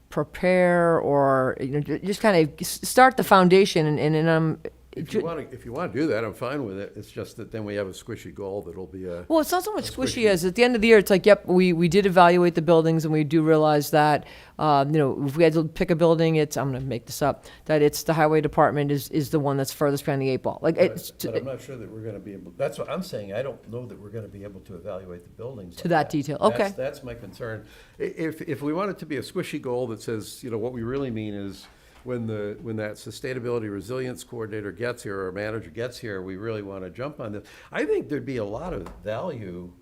prepare, or just kind of start the foundation, and If you want to do that, I'm fine with it. It's just that then we have a squishy goal that'll be a. well, it's not so much squishy squishy. as at the end of the year, it's like, yep, we did evaluate the buildings, and we do realize that, if we had to pick a building, I'm going to make this up, that it's the highway department is the one that's furthest behind the 8 ball. Like, it's But I'm not sure that we're going to be able, that's what I'm saying. I don't know that we're going to be able to evaluate the buildings To like that detail. Okay. That's my concern. If we want it to be a squishy goal that says, what we really mean is when that sustainability resilience coordinator gets here or manager gets here, we really want to jump on this. I think there'd be a lot of value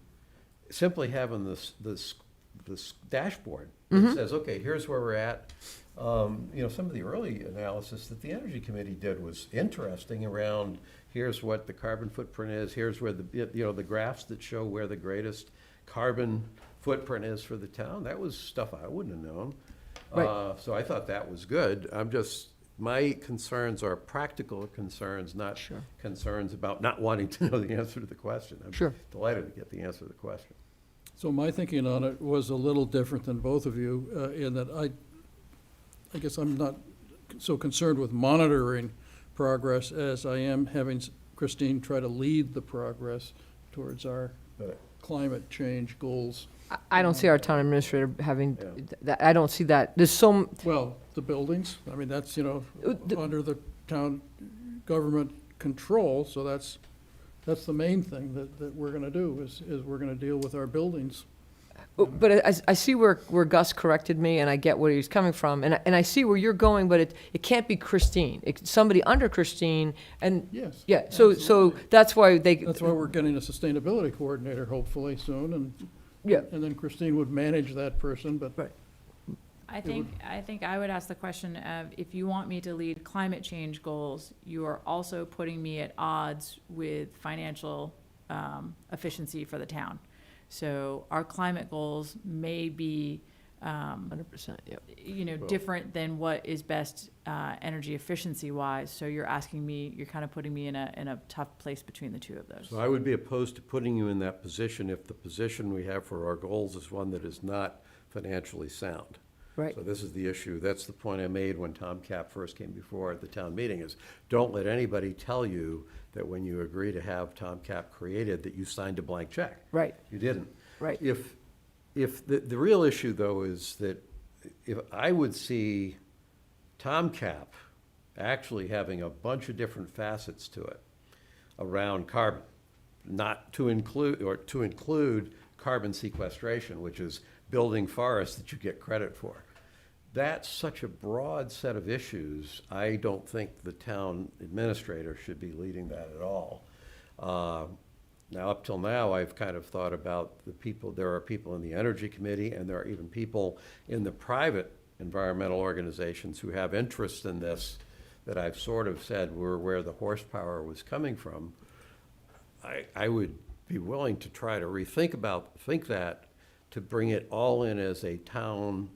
simply having this dashboard that says, okay, here's where we're at. Some of the early analysis that the Energy Committee did was interesting around here's what the carbon footprint is, here's where the graphs that show where the greatest carbon footprint is for the town. That was stuff I wouldn't have known. Right. So I thought that was good. My concerns are practical concerns, not Sure. concerns about not wanting to know the answer to the question. I'm Sure. delighted to get the answer to the question. So my thinking on it was a little different than both of you, in that I guess I'm not so concerned with monitoring progress as I am having Christine try to lead the progress towards our But climate change goals. I don't see our town administrator having, Yeah. that. I don't see that. There's so, Well, the buildings, I mean, that's, the- under the town government control, so that's the main thing that we're gonna do, is we're gonna deal with our buildings. but I see where Gus corrected me, and I get where he's coming from, and I see where you're going, but it can't be Christine. It's somebody under Christine, and, Yes. yeah, so absolutely. that's why they. That's why we're getting a sustainability coordinator hopefully soon, Yeah, and then Christine would manage that person, but right. I think I would ask the question of, if you want me to lead climate change goals, you are also putting me at odds with financial efficiency for the town. So our climate goals may be, 100%, yeah. different than what is best energy efficiency wise. So you're kind of putting me in a tough place between the two of those. So I would be opposed to putting you in that position if the position we have for our goals is one that is not financially sound. Right. So this is the issue. That's the point I made when Tom Cap first came before at the town meeting, is don't let anybody tell you that when you agree to have Tom Cap created, that you signed a blank check. Right, You didn't. right. If the real issue, though, is that if I would see Tom Cap actually having a bunch of different facets to it around carbon, not to include carbon sequestration, which is building forests that you get credit for. That's such a broad set of issues, I don't think the town administrator should be leading that at all. Now, up till now, I've kind of thought about there are people in the Energy Committee, and there are even people in the private environmental organizations who have interest in this, that I've sort of said were where the horsepower was coming from. I would be willing to try to think that, to bring it all in as a town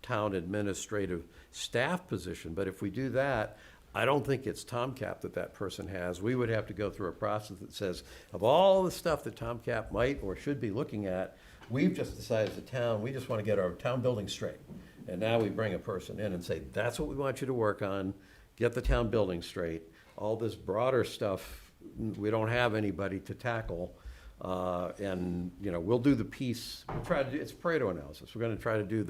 administrative staff position. But if we do that, I don't think it's TomCap that person has. We would have to go through a process that says, of all the stuff that TomCap might or should be looking at, we've just decided as a town, we just want to get our town building straight. And now we bring a person in and say, that's what we want you to work on, get the town building straight. All this broader stuff, we don't have anybody to tackle. And, we'll do the piece, we'll try to do, it's Pareto analysis. We're going to try to do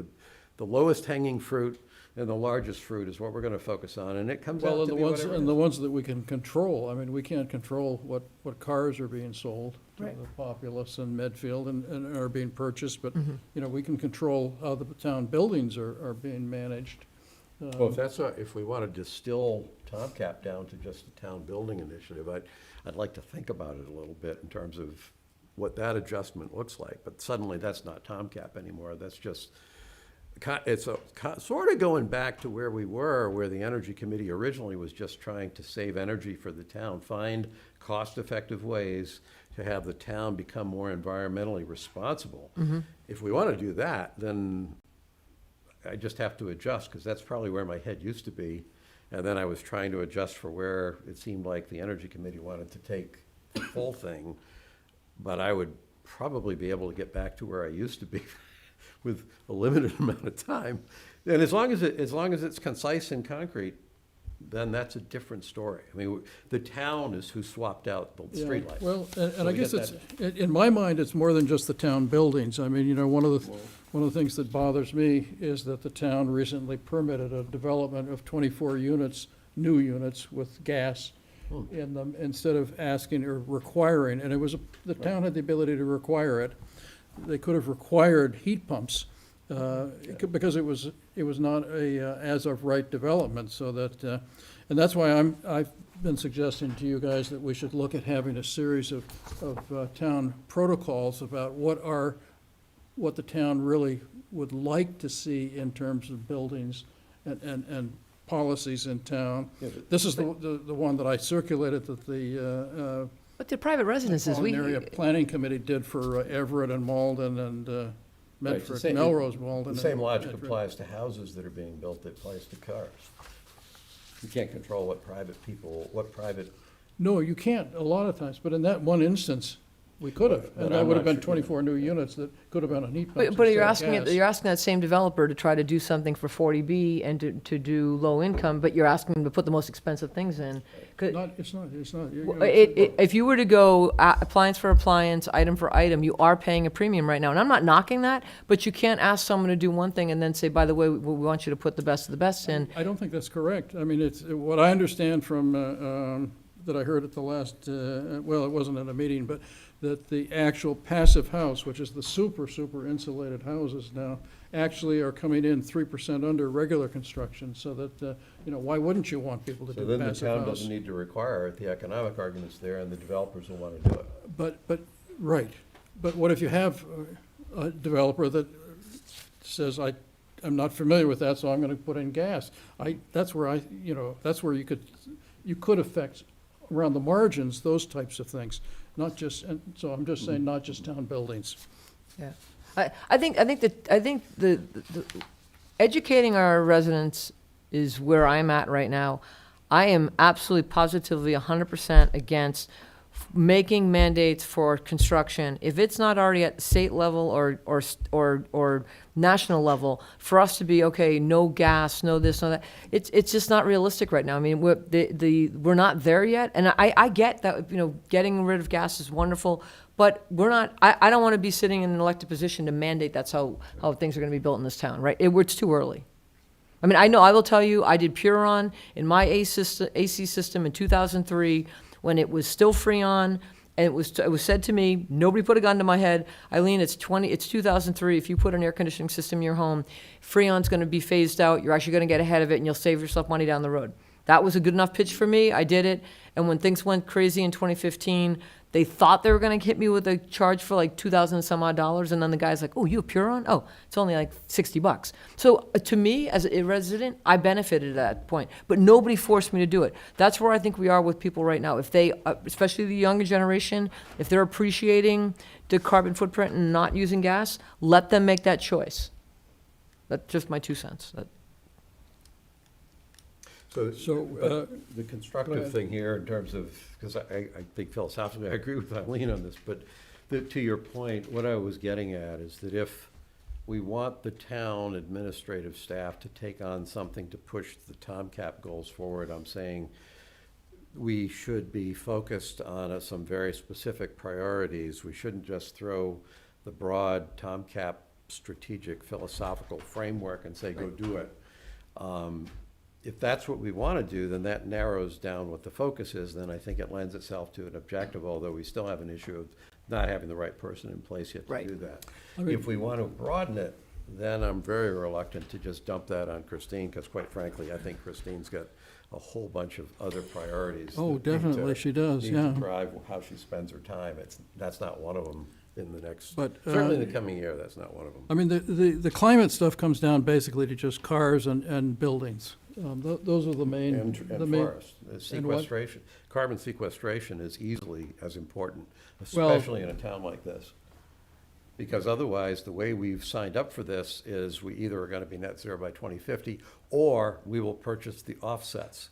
the lowest hanging fruit, and the largest fruit is what we're going to focus on, and it comes out to be whatever it And the is. ones that we can control, I mean, we can't control what cars are being sold to Right. the populace in Medfield and are being purchased, but, we can control how the town buildings are being managed. Well, if we want to distill TomCap down to just the town building initiative, I'd like to think about it a little bit in terms of what that adjustment looks like. But suddenly, that's not TomCap anymore. That's just, it's sort of going back to where we were, where the Energy Committee originally was just trying to save energy for the town, find cost-effective ways to have the town become more environmentally responsible. If we want to do that, then I just have to adjust, because that's probably where my head used to be. And then I was trying to adjust for where it seemed like the Energy Committee wanted to take the full thing. But I would probably be able to get back to where I used to be with a limited amount of time. And as long as it's concise and concrete, then that's a different story. I mean, the town is who swapped out the Yeah, streetlights. well, and So I we guess get in my mind, it's more than just the town buildings. I mean, one of the things that bothers me is that the town recently permitted a development of 24 units, new units with gas in them, instead of asking or requiring, and the town had the ability to require it. They could have required heat pumps, because it was not a as-of-right development, so that, and that's why I've been suggesting to you guys that we should look at having a series of town protocols about what the town really would like to see in terms of buildings and policies in town. Yeah, but- This is the one that I circulated that the But the private residences, Metropolitan Area Planning Committee did for Everett and Malden and Right, it's the Medford, same- Melrose, Malden. The same and logic Medford. applies to houses that are being built that applies to cars. You can't control what private, No, you can't, a lot of times, but in that one instance, we could have. But And that I'm would have not been sure- 24 new units that could have been on heat pumps but you're instead of gas. you're asking that same developer to try to do something for 40B and to do low income, but you're asking them to put the most expensive things in. 'Cause- It's not, you're Well, absolutely if you were to go appliance for appliance, item for item, you are paying a premium right now. And I'm not knocking that, but you can't ask someone to do one thing and then say, by the way, we want you to put the best of the best in. I don't think that's correct. I mean, it's, what I understand from, that I heard at the last, well, it wasn't at a meeting, but that the actual passive house, which is the super insulated houses now, actually are coming in 3% under regular construction, so that, why wouldn't you want people to so do then the passive town house? doesn't need to require it, the economic argument's there, and the developers will want to do it. Right. But what if you have a developer that says, I'm not familiar with that, so I'm gonna put in gas? That's where you could affect around the margins, those types of things, not just, and so I'm just saying, not just town buildings. Yeah. I think the educating our residents is where I'm at right now. I am absolutely positively 100% against making mandates for construction, if it's not already at state level or national level, for us to be, okay, no gas, no this, no that, it's just not realistic right now. I mean, we're not there yet, and I get that, getting rid of gas is wonderful, but we're not, I don't want to be sitting in an elected position to mandate that's how things are going to be built in this town, right? It's too early. I mean, I will tell you, I did Puron in my AC system in 2003, when it was still Freon, and it was said to me, nobody put a gun to my head, Eileen, it's 2003, if you put an air conditioning system in your home, Freon's gonna be phased out, you're actually gonna get ahead of it, and you'll save yourself money down the road. That was a good enough pitch for me, I did it, and when things went crazy in 2015, They thought they were gonna hit me with a charge for like 2,000 and some odd dollars, and then the guy's like, oh, you have Puron? Oh, it's only like $60. So to me, as a resident, I benefited at that point, but nobody forced me to do it. That's where I think we are with people right now. If they, especially the younger generation, if they're appreciating the carbon footprint and not using gas, let them make that choice. That's just my 2 cents. So, So, but the go constructive ahead. thing here in terms of, because I think philosophically, I agree with Eileen on this, but to your point, what I was getting at is that if we want the town administrative staff to take on something to push the TOMCAP goals forward, I'm saying we should be focused on some very specific priorities. We shouldn't just throw the broad TOMCAP strategic philosophical framework and say, go do it. If that's what we want to do, then that narrows down what the focus is, then I think it lends itself to an objective, although we still have an issue of not having the right person in place yet to Right. do that. I mean- If we want to broaden it, then I'm very reluctant to just dump that on Christine, because quite frankly, I think Christine's got a whole bunch of other priorities. Oh, that need to- definitely she does, need to yeah. drive how she spends her time. That's not one of them in the next, But, certainly in the coming year, that's not one of them. I mean, the climate stuff comes down basically to just cars and buildings. Those are the main. And the main- forest, and what? sequestration, carbon sequestration is easily as important, Well- especially in a town like this. Because otherwise, the way we've signed up for this is we either are gonna be net zero by 2050, or we will purchase the offsets.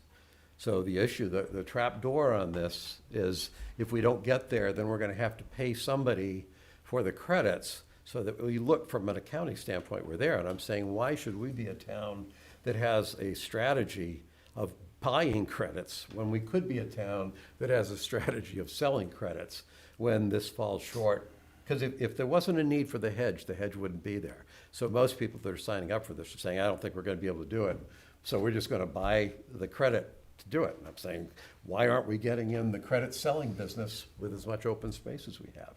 So the issue, the trap door on this is, if we don't get there, then we're gonna have to pay somebody for the credits, so that we look from an accounting standpoint, we're there. And I'm saying, why should we be a town that has a strategy of buying credits when we could be a town that has a strategy of selling credits when this falls short? Because if there wasn't a need for the hedge wouldn't be there. So most people that are signing up for this are saying, I don't think we're gonna be able to do it, so we're just gonna buy the credit to do it. And I'm saying, why aren't we getting in the credit selling business with as much open space as we have?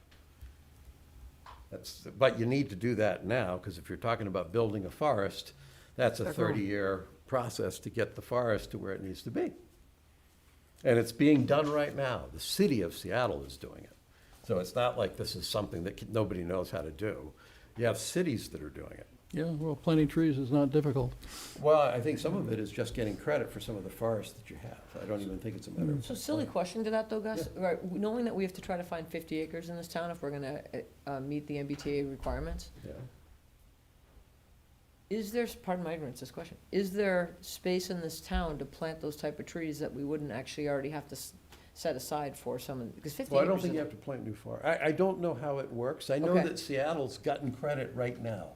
But you need to do that now, because if you're talking about building a forest, that's a 30-year process to get the forest to where it needs to be. And it's being done right now. The city of Seattle is doing it. So it's not like this is something that nobody knows how to do. You have cities that are doing it. Yeah, well, planting trees is not difficult. Well, I think some of it is just getting credit for some of the forests that you have. I don't even think it's a matter of. So silly question to that though, Gus, right, knowing that we have to try to find 50 acres in this town if we're gonna, meet the MBTA requirements, Yeah. is there, pardon my ignorance, this question, is there space in this town to plant those type of trees that we wouldn't actually already have to set aside for some, because 50 acres Well, I don't think is- you have to plant new forest. I don't know how it works. I know Okay. that Seattle's gotten credit right now.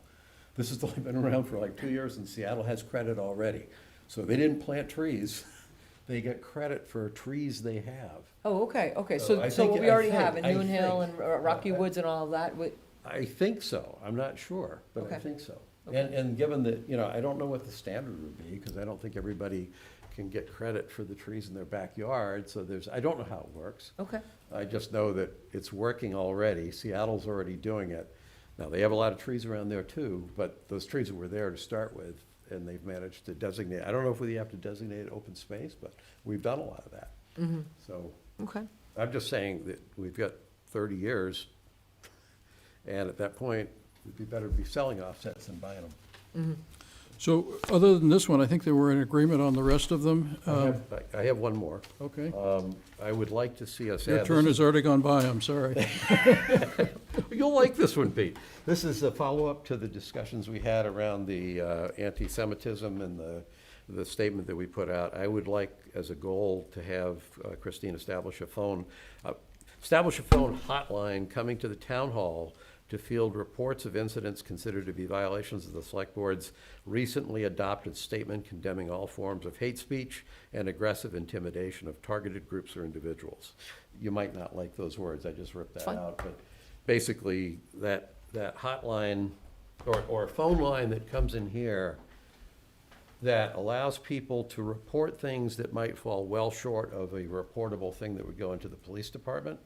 This has only been around for like 2 years, and Seattle has credit already. So they didn't plant trees. They get credit for trees they have. Oh, okay, okay, So so, I so think- what we I already think- have in I Noon Hill think- and Rocky Woods and all of that, I think so. I'm not sure, but I Okay. think so. Okay. And given that, I don't know what the standard would be, because I don't think everybody can get credit for the trees in their backyard. So I don't know how it works. okay, I just know that it's working already. Seattle's already doing it. Now, they have a lot of trees around there too, but those trees were there to start with, and they've managed to designate, I don't know if we have to designate open space, but we've done a lot of that. mhm, So okay. I'm just saying that we've got 30 years, and at that point, it'd be better to be selling offsets than buying them. Mhm. So, other than this one, I think they were in agreement on the rest of them. I have one more. Okay. I would like to see us Your add. turn this has already gone by, I'm sorry. You'll like this one, Pete. This is a follow-up to the discussions we had around the anti-Semitism and the statement that we put out. I would like, as a goal, to have Christine establish a phone hotline coming to the town hall to field reports of incidents considered to be violations of the Select Board's recently adopted statement condemning all forms of hate speech and aggressive intimidation of targeted groups or individuals. You might not like those words, I just ripped that Fine. out, but basically, that hotline, or a phone line that comes in here that allows people to report things that might fall well short of a reportable thing that would go into the police department.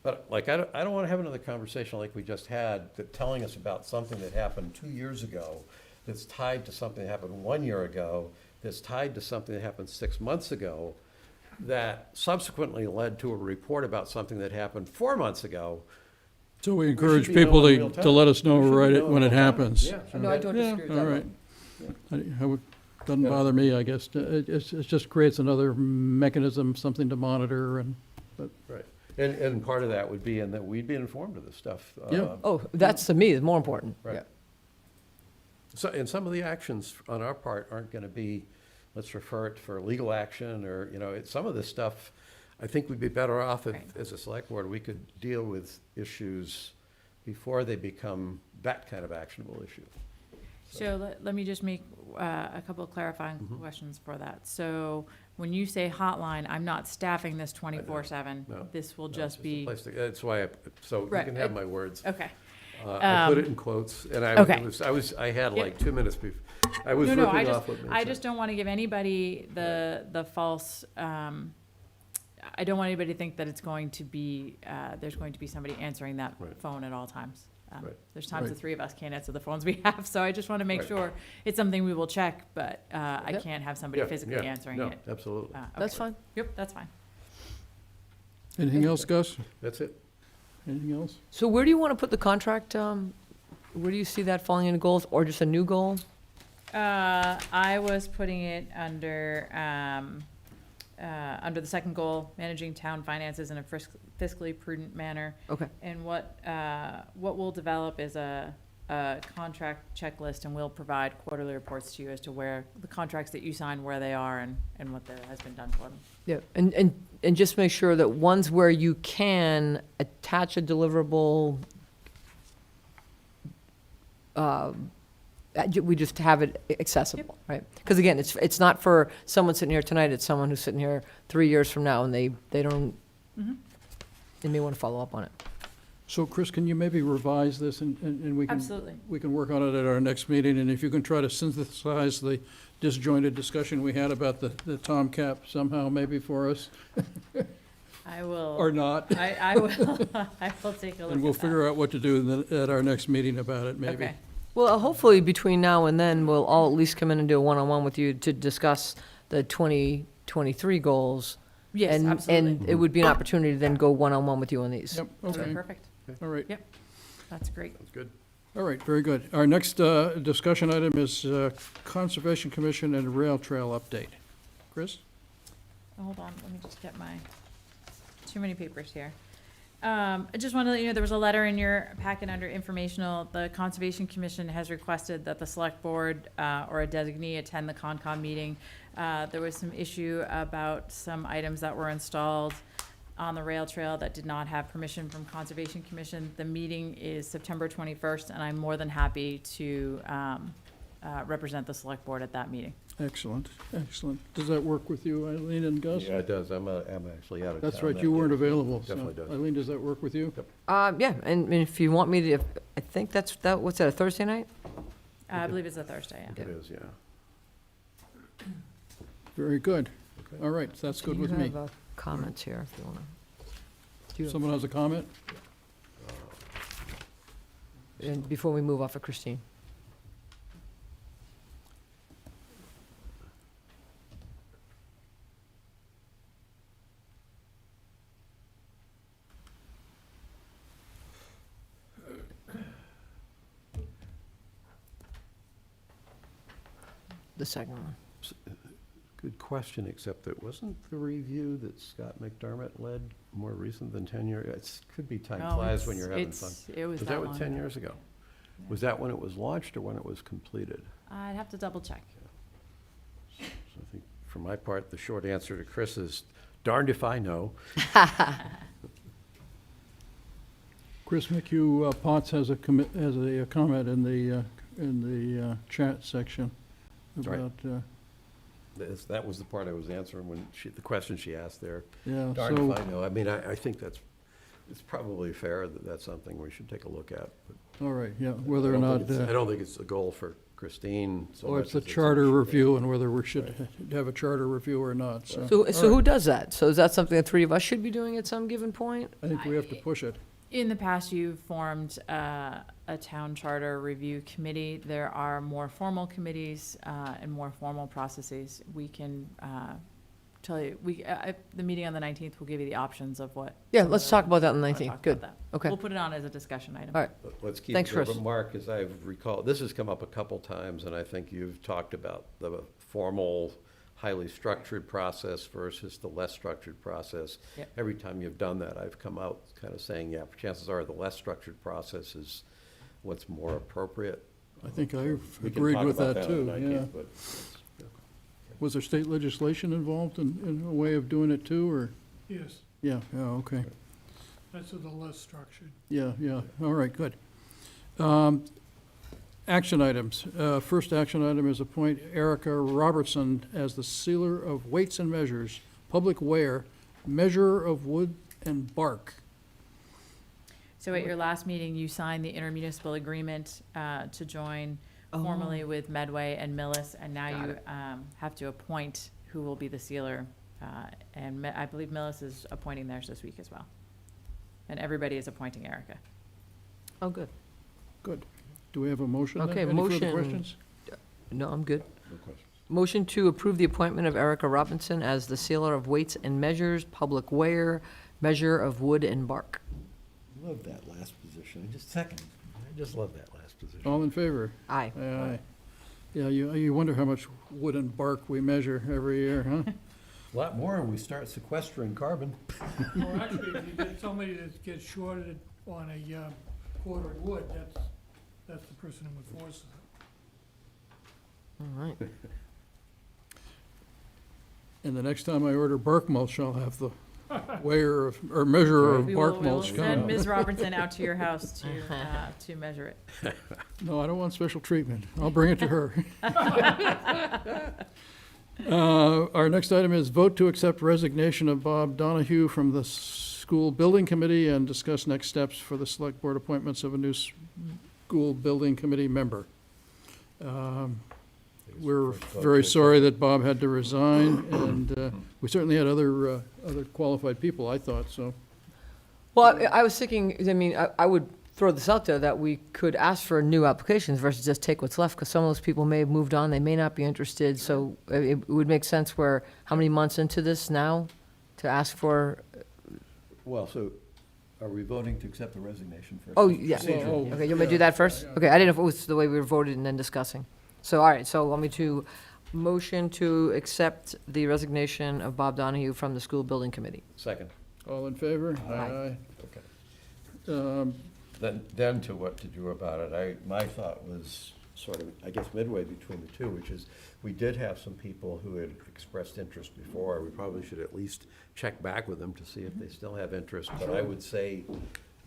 But like, I don't want to have another conversation like we just had, that telling us about something that happened 2 years ago, that's tied to something that happened 1 year ago, that's tied to something that happened 6 months ago. that subsequently led to a report about something that happened 4 months ago. So we should encourage be people knowing in real to time. let us know We should be right knowing when in it real time. happens. Yeah, sure. No, I don't disagree with All that. right. Doesn't bother me, I guess. It just creates another mechanism, something to monitor and, Right. And part of that would be in that we'd be informed of this stuff. Yeah. Oh, that's to me, is more important. Right. Yeah. So, and some of the actions on our part aren't going to be, let's refer it for legal action, or, some of this stuff, I think we'd be better off if, Right. as a select board, we could deal with issues before they become that kind of actionable issue. So let me just make a couple of clarifying Mhm. questions for that. So when you say hotline, I'm not staffing this 24/7. No. This will No, it's just a be, place to- That's why, so you Right. can have my words. okay. I put it Um, in quotes, and I okay. I had Yep. like 2 minutes before, I was No, I ripping just, off what made I sense. just don't want to give anybody the false, I don't want anybody to think that it's going to be, there's going to be somebody answering that Right. phone at all times. Right. There's times the Right. three of us can't answer the phones we have, so I just want to make Right. sure it's something we will check, but I Yep. can't have somebody Yeah, physically yeah, answering no, it. absolutely. That's Okay. fine. Yep, that's fine. anything else, Gus? That's it. Anything else? So where do you want to put the contract? Where do you see that falling into goals, or just a new goal? I was putting it under the second goal, managing town finances in a fiscally prudent manner. Okay. And what we'll develop is a contract checklist, and we'll provide quarterly reports to you as to where the contracts that you sign, where they are, and what there has been done for them. Yeah, and just make sure that ones where you can attach a deliverable, we just have it accessible, right? Because again, it's not for someone sitting here tonight, it's someone who's sitting here 3 years from now, and they don't, Mhm. they may want to follow up on it. So Chris, can you maybe revise this and we can, Absolutely. we can work on it at our next meeting? And if you can try to synthesize the disjointed discussion we had about the Tom Cap somehow maybe for us, I will. or not, I will. I will take a look. and we'll at that. figure out what to do at our next meeting about it, maybe. Okay. Well, hopefully between now and then, we'll all at least come in and do a one-on-one with you to discuss the 2023 goals. Yes, And absolutely. it would be an opportunity to then go one-on-one with you on these. Yep, Okay, okay, perfect. all right. That's great. That's good. All right, very good. Our next discussion item is Conservation Commission and Rail Trail update. Chris? Hold on, let me just get my, too many papers here. I just wanted to let you know, there was a letter in your packet under informational. The Conservation Commission has requested that the select board or a designee attend the Concom meeting. There was some issue about some items that were installed on the rail trail that did not have permission from Conservation Commission. The meeting is September 21st, and I'm more than happy to represent the select board at that meeting. Excellent, excellent. Does that work with you, Eileen and Gus? Yeah, it does. I'm actually out of town. That's right, that you weren't day. available, so. Definitely does. Eileen, does that work with you? Yeah, and if you want me to, I think what's that, a Thursday night? I believe it's a Thursday, yeah. It is, yeah. Very good. Okay. All right, that's good with You me. have comments here if you want to. Someone has a comment? And before we move off of Christine. The second one. Good question, except that wasn't the review that Scott McDermott led more recent than 10 years? It could be time No, flies it's- when you're having fun. It was Was that that long what, 10 ago. years ago? Yeah. Was that when it was launched or when it was completed? I'd have to double check. So I think, for my part, the short answer to Chris is darned if I know. Chris McHugh Potts has a comment in the chat section Right. about, That was the part I was answering when the question she asked there. yeah, Darned so, if I know. I mean, I think it's probably fair that that's something we should take a look at. but all right, yeah, I whether or don't not, think it's- I don't think it's a goal for Christine so or much it's a as a charter should. review and whether we should have a charter review or not, so. So all who right. does that? So is that something the three of us should be doing at some given point? I think we have to push it. In the past, you've formed a town charter review committee. There are more formal committees and more formal processes. We can tell you, the meeting on the 19th will give you the options of what. Yeah, some of let's the- talk about that on the wanna talk 19th. about Good. that. Okay. We'll put it on as a discussion item. All right. Let's keep Thanks, it there. Chris. But Mark, as I've recalled, this has come up a couple times, and I think you've talked about the formal, highly structured process versus the less structured process. Yep. Every time you've done that, I've come out kind of saying, yeah, chances are the less structured process is what's more appropriate. I think I We can agreed talk with about that on too, the 19th, yeah. but- Was there state legislation involved in a way of doing it too, or? Yes, Yeah, okay. that's with the less structured. Yeah, all right, good. Action items. First action item is appoint Erica Robertson as the sealer of weights and measures, public wear, measurer of wood and bark. So at your last meeting, you signed the intermunicipal agreement to join formally with Medway and Millis, and now Got you have to appoint who will be the sealer. And I believe Millis is appointing theirs this week as well. And everybody is appointing Erica. Oh, good. Good. Do we have a motion then? Okay, Any further motion. questions? No, I'm good. No question. Motion to approve the appointment of Erica Robinson as the sealer of weights and measures, public wear, measure of wood and bark. Love that last position. I just love that last position. All in favor? Aye. Aye. Yeah, you wonder how much wood and bark we measure every year, huh? A lot more when we start sequestering carbon. Or actually, if you get somebody that gets shorted on a quartered wood, that's the person who enforces it. All right. And the next time I order bark mulch, I'll have the weigher of, or measurer of We bark will mulch send come. Ms. Robertson out to your house to measure it. No, I don't want special treatment. I'll bring it to her. Our next item is vote to accept resignation of Bob Donahue from the School Building Committee and discuss next steps for the Select Board appointments of a new School Building Committee member. We're very sorry that Bob had to resign, and we certainly had other qualified people, I thought, so. Well, I was thinking, I mean, I would throw this out there, that we could ask for new applications versus just take what's left, because some of those people may have moved on, they may not be interested, so it would make sense where, how many months into this now, to ask for, Well, so are we voting to accept the resignation first? oh, yeah. Procedure. Okay, you want me to do that first? Okay, I didn't know if it was the way we were voted and then discussing. So, all right, so want me to motion to accept the resignation of Bob Donahue from the School Building Committee? Second. All in favor? Aye. Okay. Then to what to do about it, my thought was sort of, I guess, midway between the two, which is, we did have some people who had expressed interest before. We probably should at least check back with them to see if they still have interest. But I would say,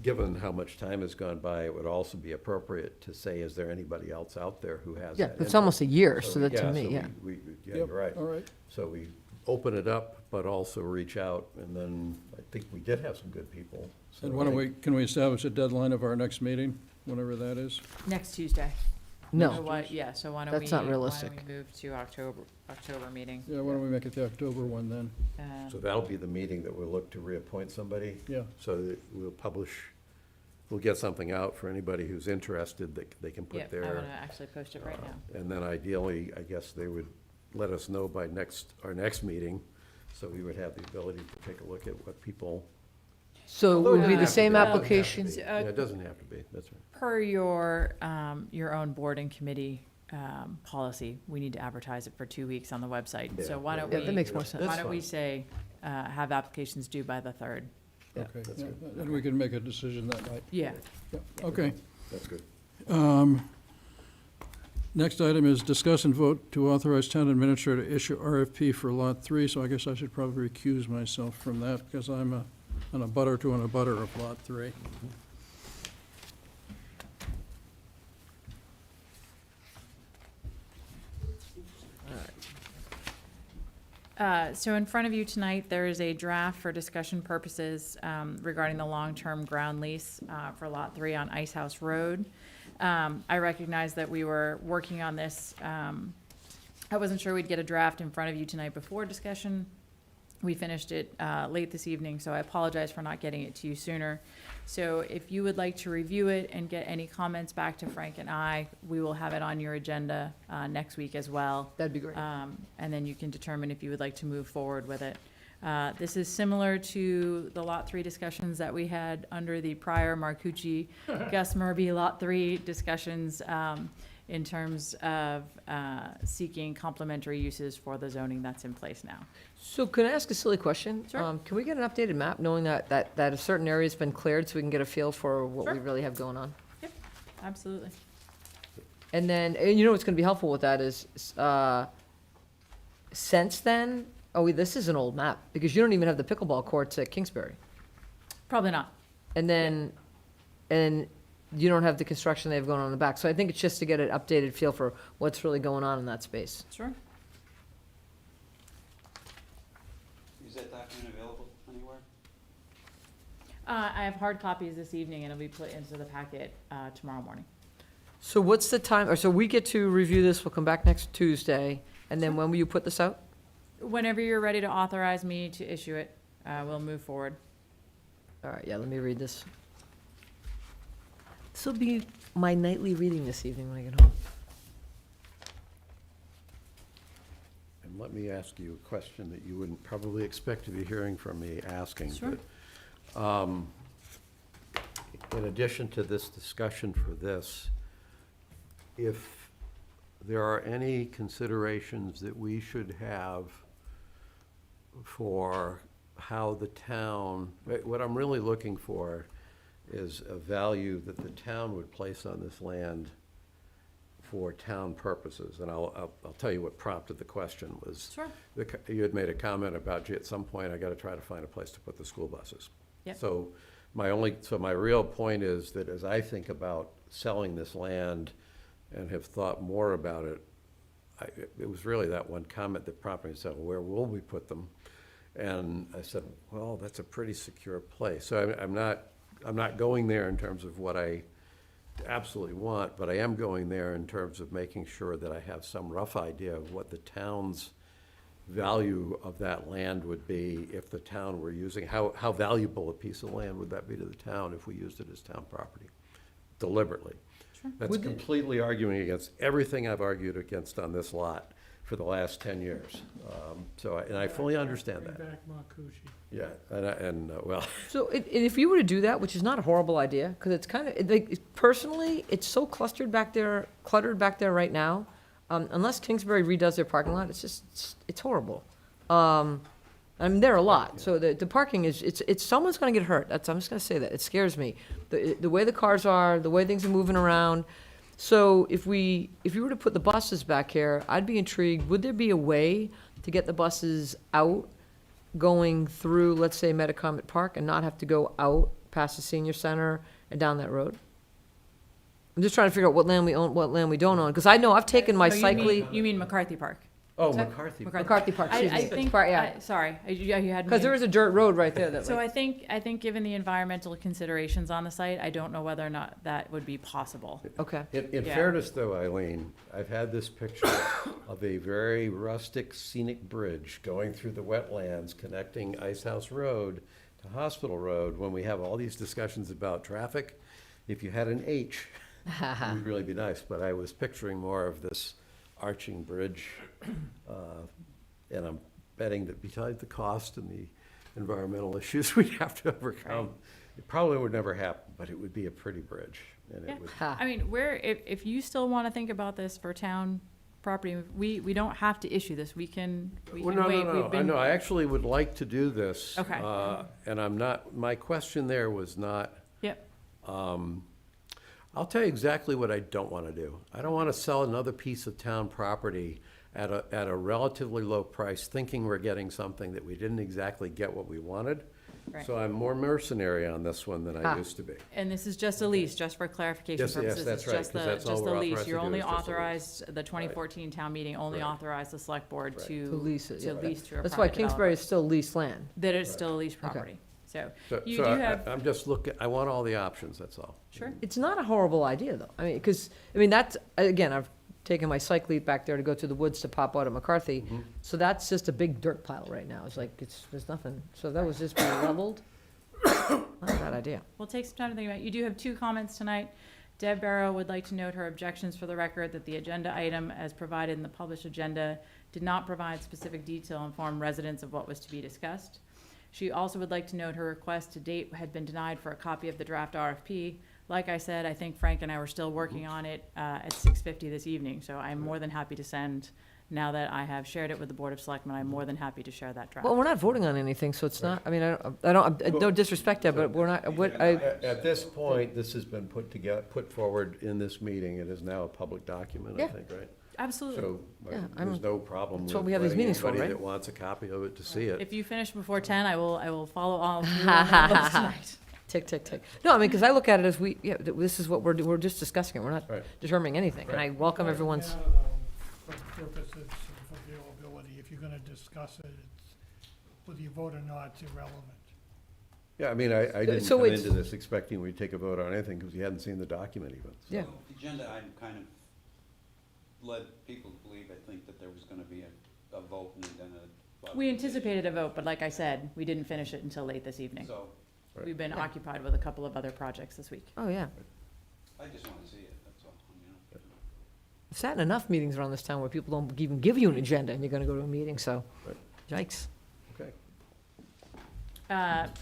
given how much time has gone by, it would also be appropriate to say, is there anybody else out there who has that Yeah, interest? it's almost a year, so that to me, so yeah. Yeah, Yep, you're right. all right. So we open it up, but also reach out, and then I think we did have some good people. So And I why don't think- can we establish a deadline of our next meeting, whenever that is? Next Tuesday. So No, why, yeah, so why don't we? That's not realistic. Why don't we move to October meeting? Yeah, why don't we make it the October one then? So that'll be the meeting that we'll look to reappoint somebody. Yeah, So that we'll get something out for anybody who's interested, that they can Yeah, put I'm their. gonna actually post it right now. And then ideally, I guess they would let us know by our next meeting, so we would have the ability to take a look at what people. so it would be Although it the doesn't same have to be. application? Yeah, it doesn't have to be, that's right. Per your own board and committee policy, we need to advertise it for 2 weeks on the website. Yeah, So why don't Yeah, we? that makes more sense. Why That's don't we fine. say, have applications due by the 3rd? Yeah. okay, That's yeah, good. and we can make a decision that night. Yeah. Yeah, okay. That's good. Next item is discuss and vote to authorize town administrator to issue RFP for Lot 3, so I guess I should probably recuse myself from that, because I'm an abutter to an abutter of Lot 3. So in front of you tonight, there is a draft for discussion purposes regarding the long-term ground lease for Lot 3 on Ice House Road. I recognize that we were working on this. I wasn't sure we'd get a draft in front of you tonight before discussion. We finished it late this evening, so I apologize for not getting it to you sooner. So if you would like to review it and get any comments back to Frank and I, we will have it on your agenda next week as well. That'd be great. And then you can determine if you would like to move forward with it. This is similar to the Lot 3 discussions that we had under the prior Marcucci, Gus Murby Lot 3 discussions in terms of seeking complementary uses for the zoning that's in place now. So can I ask a silly question? Sure. Can we get an updated map, knowing that a certain area's been cleared, so we can get a feel for what we Sure. really have going on? Absolutely. And then, and you know what's gonna be helpful with that is, since then, this is an old map, because you don't even have the pickleball courts at Kingsbury. Probably not. And then, and you don't have the construction they have going on in the back. So I think it's just to get an updated feel for what's really going on in that space. Sure. Is that document available anywhere? I have hard copies this evening, and it'll be put into the packet tomorrow morning. So what's the time, or so we get to review this, we'll come back next Tuesday, and then when will you put this out? Whenever you're ready to authorize me to issue it, we'll move forward. All right, yeah, let me read this. This will be my nightly reading this evening when I get home. And let me ask you a question that you wouldn't probably expect to be hearing from me asking. Sure. But, in addition to this discussion for this, if there are any considerations that we should have for how the town, what I'm really looking for is a value that the town would place on this land for town purposes. And I'll tell you what prompted the question was. Sure. You had made a comment about, gee, at some point, I gotta try to find a place to put the school buses. Yep. So my real point is that as I think about selling this land and have thought more about it, it was really that one comment that prompted me to say, well, where will we put them? And I said, well, that's a pretty secure place. So I'm not going there in terms of what I absolutely want, but I am going there in terms of making sure that I have some rough idea of what the town's value of that land would be if the town were using, how valuable a piece of land would that be to the town if we used it as town property deliberately. Sure. That's Would it- completely arguing against everything I've argued against on this lot for the last 10 years. And I fully understand Bring that. back Marcucci. Yeah, well, So and if you were to do that, which is not a horrible idea, because it's kind of, like, personally, it's so cluttered back there right now. Unless Kingsbury redoes their parking lot, it's horrible. I mean, there are a lot, so the parking is, it's, someone's gonna get hurt, I'm just gonna say that, it scares me. The way the cars are, the way things are moving around. So if you were to put the buses back here, I'd be intrigued, would there be a way to get the buses out, going through, let's say, Metacomet Park, and not have to go out past the senior center and down that road? I'm just trying to figure out what land we own, what land we don't own, because I know I've taken my No, cycling. You mean McCarthy Park? McCarthy. McCarthy Park, excuse me. I think, Park, yeah. sorry, you had me. Because there is a dirt road right there that, So like, I think given the environmental considerations on the site, I don't know whether or not that would be possible. okay. In Yeah. fairness, though, Eileen, I've had this picture of a very rustic scenic bridge going through the wetlands connecting Ice House Road to Hospital Road, when we have all these discussions about traffic. If you had an H, it would really be nice, but I was picturing more of this arching bridge. And I'm betting that besides the cost and the environmental issues we'd have to overcome, it probably would never happen, but it would be a pretty bridge. And Yeah. it would, I mean, if you still want to think about this for town property, we don't have to issue this. We can well, no, wait. no, We've no, I been- know, I actually would like to do this. Okay. And I'm not, my question there was not, Yep, I'll tell you exactly what I don't want to do. I don't want to sell another piece of town property at a relatively low price, thinking we're getting something that we didn't exactly get what we wanted. Right. So I'm more mercenary on this one than I used to be. and this is just a lease, just for clarification Yes, yes, purposes. that's It's right, just 'cause the- that's all just we're the lease. authorized to You're do only is just a lease. authorized, the 2014 town meeting only Right. authorized the select board Right. To lease it, yeah. lease to a That's why private Kingsbury is developer. still leased land. That is still a leased property. So you do have, I'm just looking, I want all the options, that's all. sure, It's not a horrible idea, though. I mean, because, that's, again, taking my cyclete back there to go to the woods to pop out at McCarthy. Mhm. So that's just a big dirt pile right now. It's like, there's nothing. So that was just being leveled. Not a bad idea. We'll take some time to think about it. You do have 2 comments tonight. Deb Barrow would like to note her objections for the record that the agenda item as provided in the published agenda did not provide specific detail and inform residents of what was to be discussed. She also would like to note her request to date had been denied for a copy of the draft RFP. Like I said, I think Frank and I were still working on it at 6:50 this evening, so I'm more than happy to send, now that I have shared it with the Board of Selectmen, I'm more than happy to share that draft. Well, we're not voting on anything, so it's not, I mean, I don't, no disrespect there, but we're not, At this point, this has been put forward in this meeting. It is now a public document, I Yeah. think, right? Absolutely. So Yeah, there's no problem that's with what we have these letting meetings for, anybody right? that wants a copy of it to see it. If you finish before 10, I will follow all through on those tonight. tick, tick, tick. No, I mean, because I look at it as this is what we're just discussing it. We're not Right. determining anything. And I welcome Right everyone's, now, though, for purposes of availability, if you're gonna discuss it, it's, whether you vote or not, it's irrelevant. Yeah, I mean, I didn't So come it's- into this expecting we'd take a vote on anything because we hadn't seen the document even. so. Yeah. The agenda item kind of led people to believe, I think, that there was gonna be a vote and then a. We anticipated a vote, but like I said, we didn't finish it until late this evening. So, Right. We've been Yeah. occupied with a couple of other projects this week. oh, yeah. I just wanna see it, that's all, you know. I've sat in enough meetings around this town where people don't even give you an agenda and you're going to go to a meeting, so Right. yikes. Okay.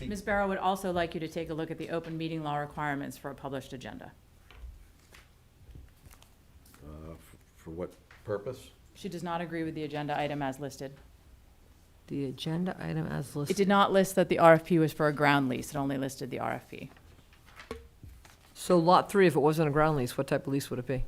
Ms. Barrow would also like you to take a look at the open meeting law requirements for a published agenda. For what purpose? She does not agree with the agenda item as listed. The agenda item as It listed. did not list that the RFP was for a ground lease. It only listed the RFP. So lot 3, if it wasn't a ground lease, what type of lease would it be?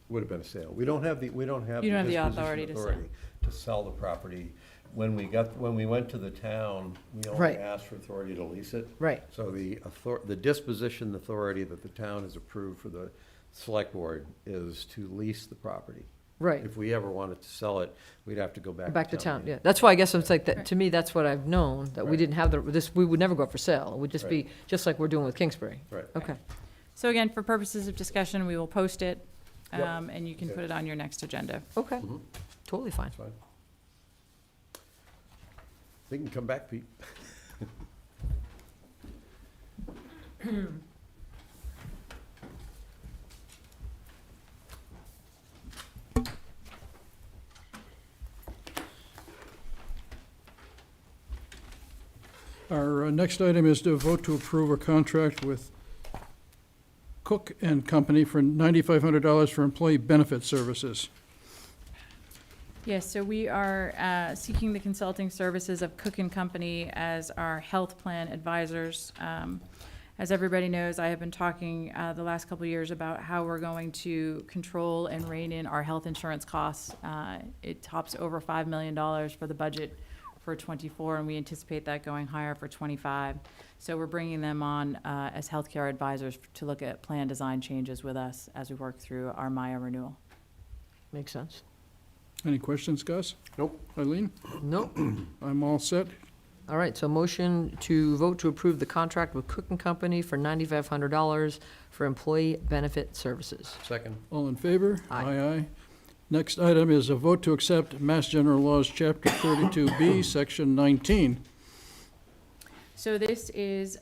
Would have been a sale. We don't have the You don't have the disposition authority to sell. to sell the property. When we went to the town, we only Right. asked for authority to lease it. Right. So the disposition authority that the town has approved for the select board is to lease the property. Right. If we ever wanted to sell it, we'd have to go back. Back to town, meeting. yeah. That's why I guess it's like, that. Right. To me, that's what I've known, that we Right. didn't have we would never go up for sale. It would just be, Right. just like we're doing with Kingsbury. Right. Okay. So again, for purposes of discussion, we will post it, Yep. and you can Okay. put it on your next agenda. Okay, Mhm. totally fine. That's fine. They can come back, Pete. Our next item is to vote to approve a contract with Cook and Company for $9,500 for employee benefit services. Yes, so we are seeking the consulting services of Cook and Company as our health plan advisors. As everybody knows, I have been talking the last couple of years about how we're going to control and rein in our health insurance costs. It tops over $5 million for the budget for '24, and we anticipate that going higher for '25. So we're bringing them on as healthcare advisors to look at plan design changes with us as we work through our Maya renewal. Makes sense. Any questions, Gus? Nope. Eileen? Nope. I'm all set. All right, so motion to vote to approve the contract with Cook and Company for $9,500 for employee benefit services. Second. All in favor? Aye. Aye. Next item is a vote to accept Mass General Laws, Chapter 32B, Section 19. So this is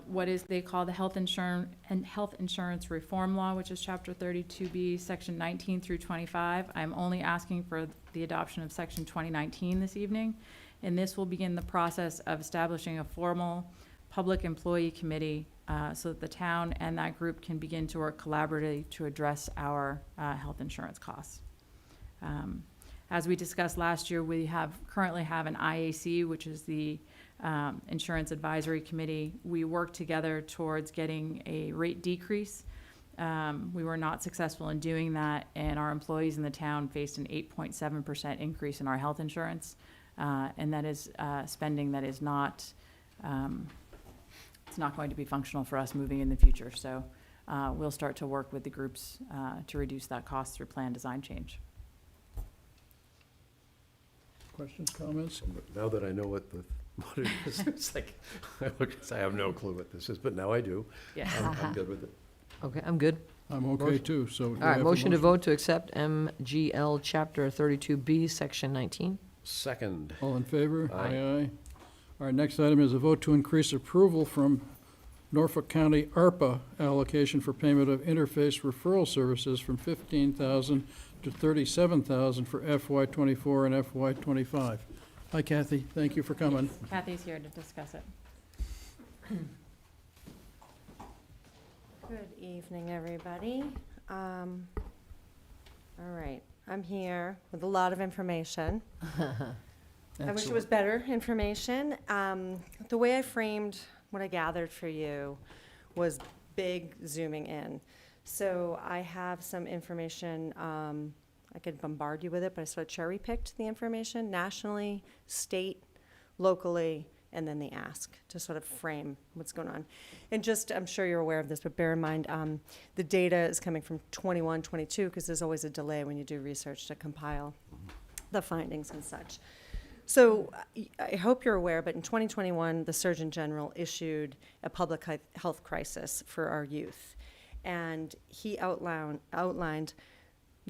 what is they call the health insurance reform law, which is Chapter 32B, Section 19 through 25. I'm only asking for the adoption of Section 2019 this evening, and this will begin the process of establishing a formal public employee committee so that the town and that group can begin to work collaboratively to address our health insurance costs. As we discussed last year, we currently have an IAC, which is the Insurance Advisory Committee. We worked together towards getting a rate decrease. We were not successful in doing that, and our employees in the town faced an 8.7% increase in our health insurance. And that is spending that is not, it's not going to be functional for us moving in the future. So we'll start to work with the groups to reduce that cost through plan design change. Questions, comments? Now that I know what it is, it's like, I have no clue what this is, but now I do. Yeah. I'm good with it. Okay, I'm good. I'm okay Motion. too, so. do All I right, have a motion to vote to accept MGL Chapter 32B, Section 19. Second. All in favor? Aye. Aye. All right, next item is a vote to increase approval from Norfolk County ARPA allocation for payment of interface referral services from $15,000 to $37,000 for FY '24 and FY '25. Hi Kathy, thank you for coming. Kathy's here to discuss it. Good evening, everybody. All right, I'm here with a lot of information. I wish it was better information. The way I framed what I gathered for you was big zooming in. So I have some information, I could bombard you with it, but I sort of cherry-picked the information nationally, state, locally, and then the ask to sort of frame what's going on. And just, I'm sure you're aware of this, but bear in mind, the data is coming from 21, 22, because there's always a delay when you do research to compile the findings and such. So I hope you're aware, but in 2021, the Surgeon General issued a public health crisis for our youth. And he outlined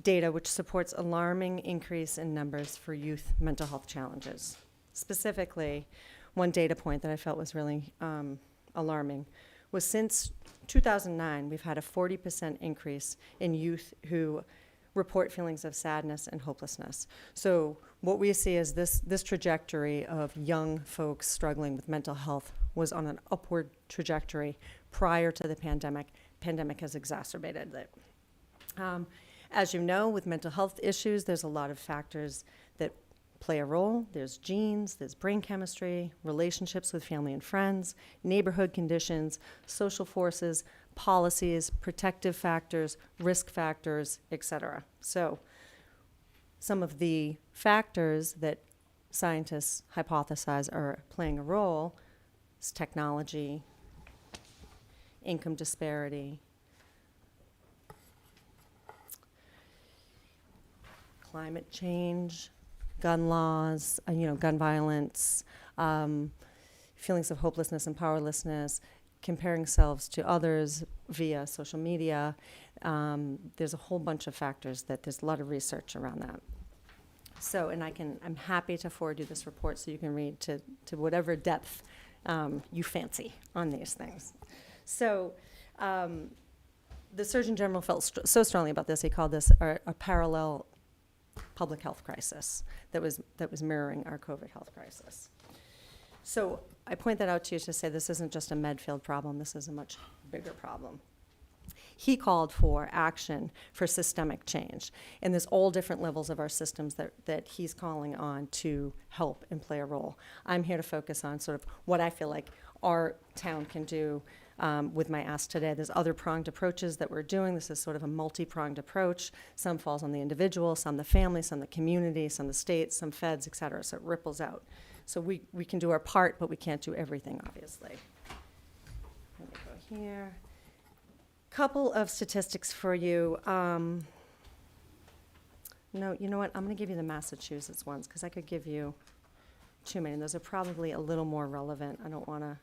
data which supports alarming increase in numbers for youth mental health challenges. Specifically, one data point that I felt was really alarming was since 2009, we've had a 40% increase in youth who report feelings of sadness and hopelessness. So what we see is this trajectory of young folks struggling with mental health was on an upward trajectory prior to the pandemic. Pandemic has exacerbated it. As you know, with mental health issues, there's a lot of factors that play a role. There's genes, there's brain chemistry, relationships with family and friends, neighborhood conditions, social forces, policies, protective factors, risk factors, etc. So some of the factors that scientists hypothesize are playing a role is technology, income disparity, climate change, gun laws, gun violence, feelings of hopelessness and powerlessness, comparing selves to others via social media. There's a whole bunch of factors that there's a lot of research around that. So, and I'm happy to forward you this report so you can read to whatever depth you fancy on these things. So, the Surgeon General felt so strongly about this, he called this a parallel public health crisis that was mirroring our COVID health crisis. So I point that out to you to say this isn't just a Medfield problem, this is a much bigger problem. He called for action for systemic change, and there's all different levels of our systems that he's calling on to help and play a role. I'm here to focus on sort of what I feel like our town can do with my ask today. There's other pronged approaches that we're doing. This is sort of a multi-pronged approach. Some falls on the individual, some the family, some the community, some the state, some feds, et cetera. So it ripples out. So we can do our part, but we can't do everything, obviously. Let me go here. Couple of statistics for you. No, you know what? I'm going to give you the Massachusetts ones because I could give you too many. Those are probably a little more relevant. I don't want to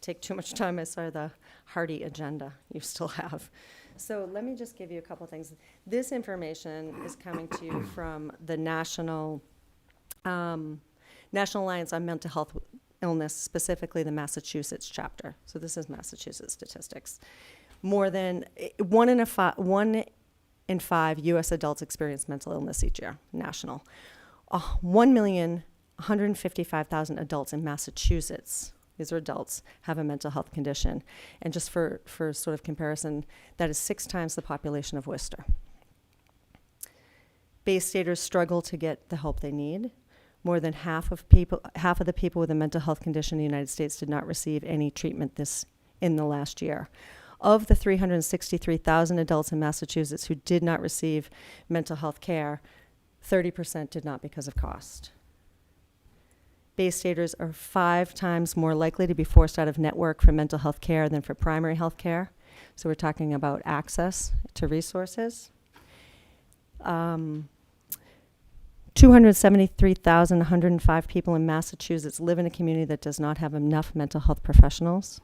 take too much time. I saw the hearty agenda you still have. So let me just give you a couple of things. This information is coming to you from the National Alliance on Mental Health Illness, specifically the Massachusetts chapter. So this is Massachusetts statistics. More than 1 in 5 U.S. adults experience mental illness each year, national. 1,155,000 adults in Massachusetts, these are adults, have a mental health condition. And just for sort of comparison, that is 6 times the population of Worcester. Bay Staters struggle to get the help they need. More than half of the people with a mental health condition in the United States did not receive any treatment in the last year. Of the 363,000 adults in Massachusetts who did not receive mental health care, 30% did not because of cost. Bay Staters are 5 times more likely to be forced out of network for mental health care than for primary health care. So we're talking about access to resources. 273,105 people in Massachusetts live in a community that does not have enough mental health professionals.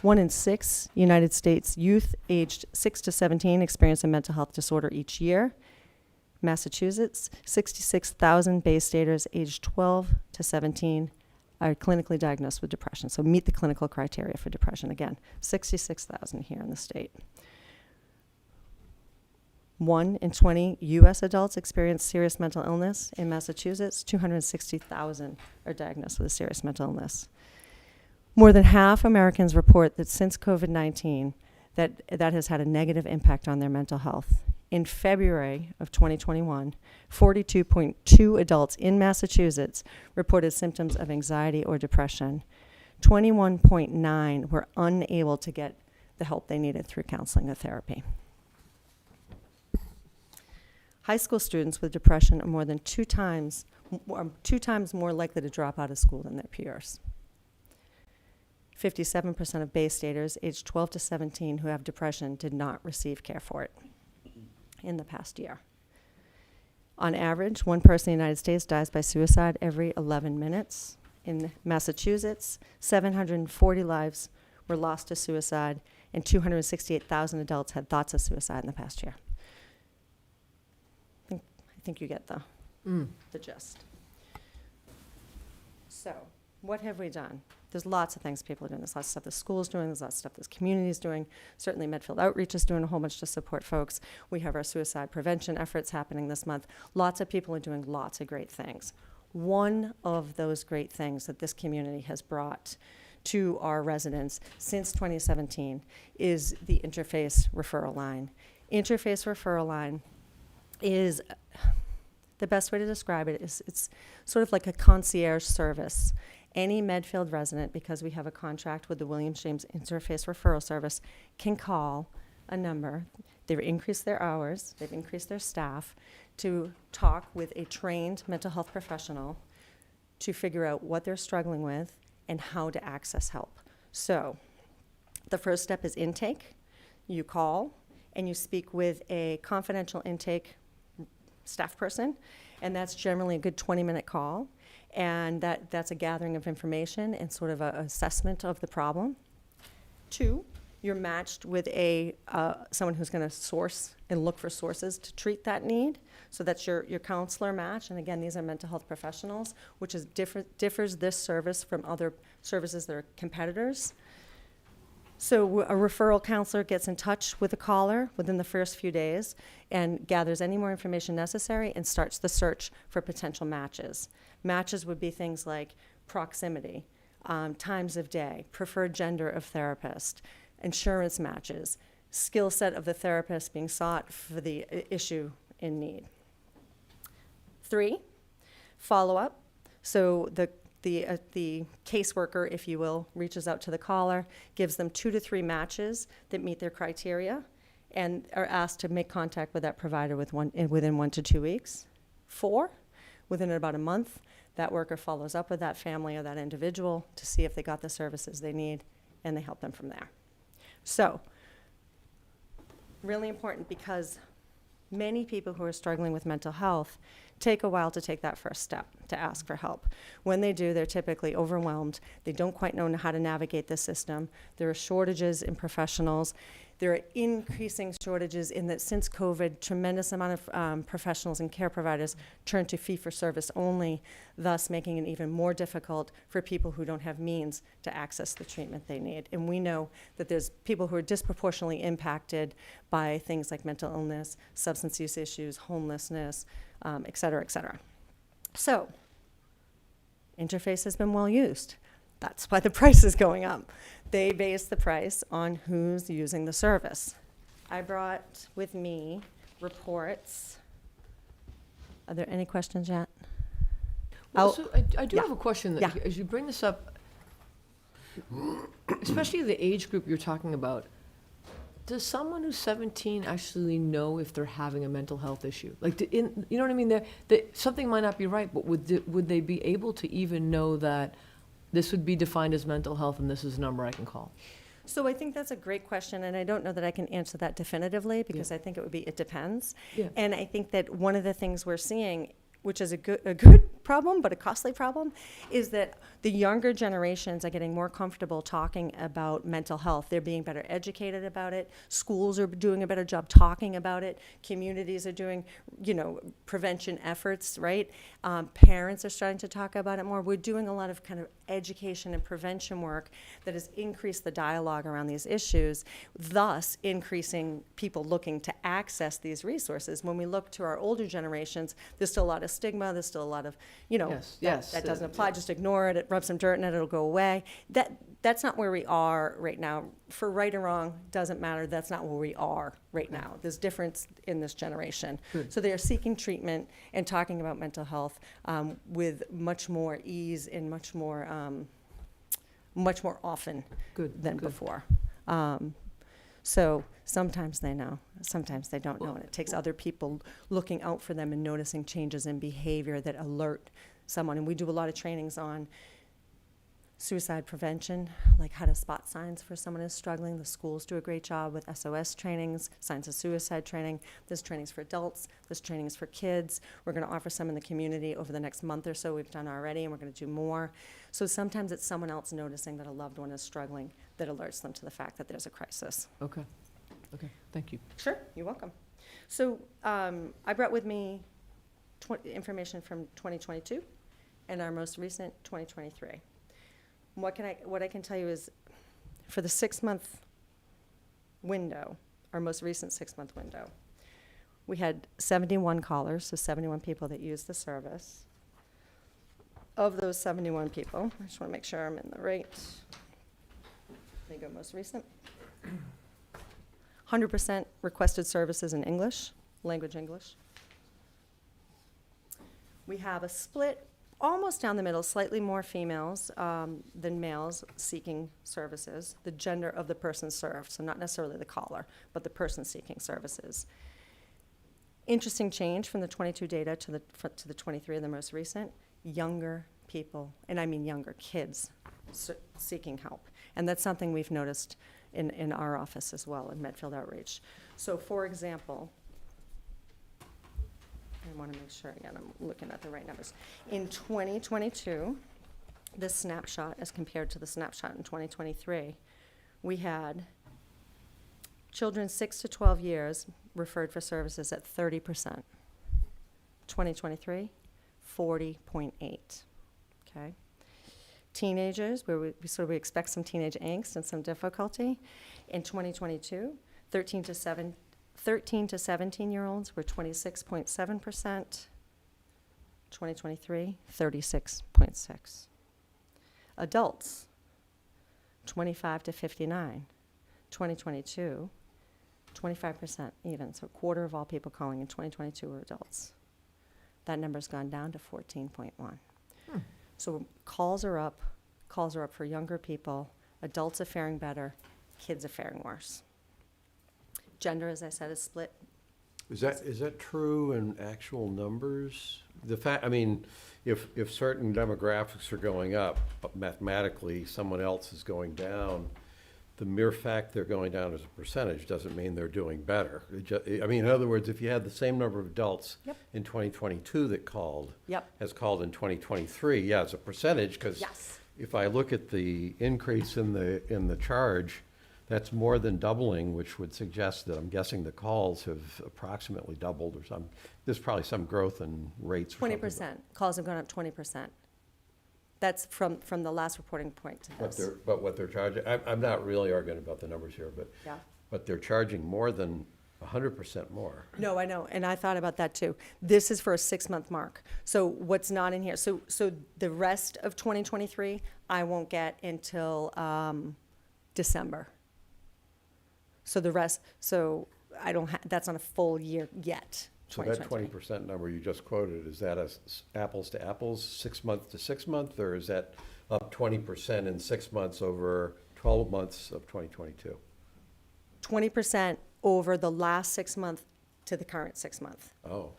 1 in 6 United States youth aged 6 to 17 experience a mental health disorder each year. Massachusetts, 66,000 Bay Staters aged 12 to 17 are clinically diagnosed with depression, so meet the clinical criteria for depression. Again, 66,000 here in the state. 1 in 20 U.S. adults experience serious mental illness. In Massachusetts, 260,000 are diagnosed with a serious mental illness. More than half Americans report that since COVID-19, that has had a negative impact on their mental health. In February of 2021, 42.2 adults in Massachusetts reported symptoms of anxiety or depression. 21.9 were unable to get the help they needed through counseling or therapy. High school students with depression are more than two times more likely to drop out of school than their peers. 57% of Bay Staters aged 12 to 17 who have depression did not receive care for it in the past year. On average, one person in the United States dies by suicide every 11 minutes. In Massachusetts, 740 lives were lost to suicide, and 268,000 adults had thoughts of suicide in the past year. I think you get the gist. So, what have we done? There's lots of things people are doing. There's lots of stuff the school's doing. There's lots of stuff the community's doing. Certainly Medfield Outreach is doing a whole bunch to support folks. We have our suicide prevention efforts happening this month. Lots of people are doing lots of great things. One of those great things that this community has brought to our residents since 2017 is the Interface Referral Line. Interface Referral Line is, the best way to describe it is it's sort of like a concierge service. Any Medfield resident, because we have a contract with the William James Interface Referral Service, can call a number. They've increased their hours, they've increased their staff to talk with a trained mental health professional to figure out what they're struggling with and how to access help. So the first step is intake. You call and you speak with a confidential intake staff person, and that's generally a good 20-minute call. And that's a gathering of information and sort of an assessment of the problem. 2, you're matched with someone who's going to source and look for sources to treat that need. So that's your counselor match. And again, these are mental health professionals, which is differs this service from other services that are competitors. So a referral counselor gets in touch with the caller within the first few days and gathers any more information necessary and starts the search for potential matches. Matches would be things like proximity, times of day, preferred gender of therapist, insurance matches, skill set of the therapist being sought for the issue in need. 3, follow-up. So the caseworker, if you will, reaches out to the caller, gives them 2 to 3 matches that meet their criteria, and are asked to make contact with that provider within 1 to 2 weeks. 4, within about a month, that worker follows up with that family or that individual to see if they got the services they need, and they help them from there. So, really important, because many people who are struggling with mental health take a while to take that first step, to ask for help. When they do, they're typically overwhelmed. They don't quite know how to navigate the system. There are shortages in professionals. There are increasing shortages in that since COVID, tremendous amount of professionals and care providers turn to fee-for-service only, thus making it even more difficult for people who don't have means to access the treatment they need. And we know that there's people who are disproportionately impacted by things like mental illness, substance use issues, homelessness, et cetera, et cetera. So, Interface has been well used. That's why the price is going up. They base the price on who's using the service. I brought with me reports. Are there any questions yet? Well, so I do yeah. have a question that, Yeah. as you bring this up, especially the age group you're talking about, does someone who's 17 actually know if they're having a mental health issue? Like, you know what I mean? Something might not be right, but would they be able to even know that this would be defined as mental health and this is a number I can call? So I think that's a great question, and I don't know that I can answer that definitively, because I think it depends. Yeah. And I think that one of the things we're seeing, which is a good problem, but a costly problem, is that the younger generations are getting more comfortable talking about mental health. They're being better educated about it. Schools are doing a better job talking about it. Communities are doing, prevention efforts, right? Parents are starting to talk about it more. We're doing a lot of kind of education and prevention work that has increased the dialogue around these issues, thus increasing people looking to access these resources. When we look to our older generations, there's still a lot of stigma, there's still a lot of, Yes, that doesn't apply, just ignore it, rub some dirt in it, it'll go away. That's not where we are right now. For right or wrong, doesn't matter, that's not where we are right now. There's difference in this generation. Good. So they are seeking treatment and talking about mental health with much more ease and much more often Good, than good. before. So sometimes they know, sometimes they don't know, and it takes other people looking out for them and noticing changes in behavior that alert someone. And we do a lot of trainings on suicide prevention, like how to spot signs for someone who's struggling. The schools do a great job with SOS trainings, signs of suicide training. There's trainings for adults, there's trainings for kids. We're going to offer some in the community over the next month or so. We've done already, and we're going to do more. So sometimes it's someone else noticing that a loved one is struggling that alerts them to the fact that there's a crisis. Okay, thank you. Sure, you're welcome. So I brought with me information from 2022 and our most recent 2023. What I can tell you is, for the 6-month window, our most recent 6-month window, we had 71 callers, so 71 people that used the service. Of those 71 people, I just want to make sure I'm in the right. There you go, most recent. 100% requested services in English, language English. We have a split almost down the middle, slightly more females than males seeking services, the gender of the person served, so not necessarily the caller, but the person seeking services. Interesting change from the 22 data to the 23 of the most recent, younger people, and I mean younger kids, seeking help. And that's something we've noticed in our office as well, in Medfield Outreach. So for example, I want to make sure, again, I'm looking at the right numbers. In 2022, this snapshot as compared to the snapshot in 2023, we had children 6 to 12 years referred for services at 30%. 2023, 40.8, okay? Teenagers, where we expect some teenage angst and some difficulty. In 2022, 13 to 17-year-olds were 26.7%. 2023, 36.6. Adults, 25 to 59. 2022, 25% even. So a quarter of all people calling in 2022 were adults. That number's gone down to 14.1. So calls are up for younger people. Adults are faring better. Kids are faring worse. Gender, as I said, is split. Is that true in actual numbers? The fact, I mean, if certain demographics are going up, but mathematically someone else is going down, the mere fact they're going down as a percentage doesn't mean they're doing better. I mean, in other words, if you had the same number of adults Yep. in 2022 that called, Yep. as called in 2023, yeah, as a percentage, because Yes. if I look at the increase in the charge, that's more than doubling, which would suggest that I'm guessing the calls have approximately doubled or some. There's probably some growth in rates. or something. 20%. Calls have gone up 20%. That's from the last reporting point to this. But what they're charging, I'm not really arguing about the numbers here, Yeah. but they're charging more than 100% more. No, I know, and I thought about that too. This is for a 6-month mark. So what's not in here, so the rest of 2023, I won't get until December. So the rest, so I don't that's not a full year yet. So that 2023. 20% number you just quoted, is that apples to apples, 6 month to 6 month, or is that up 20% in 6 months over 12 months of 2022? 20% over the last 6 month to the current 6 month. Oh.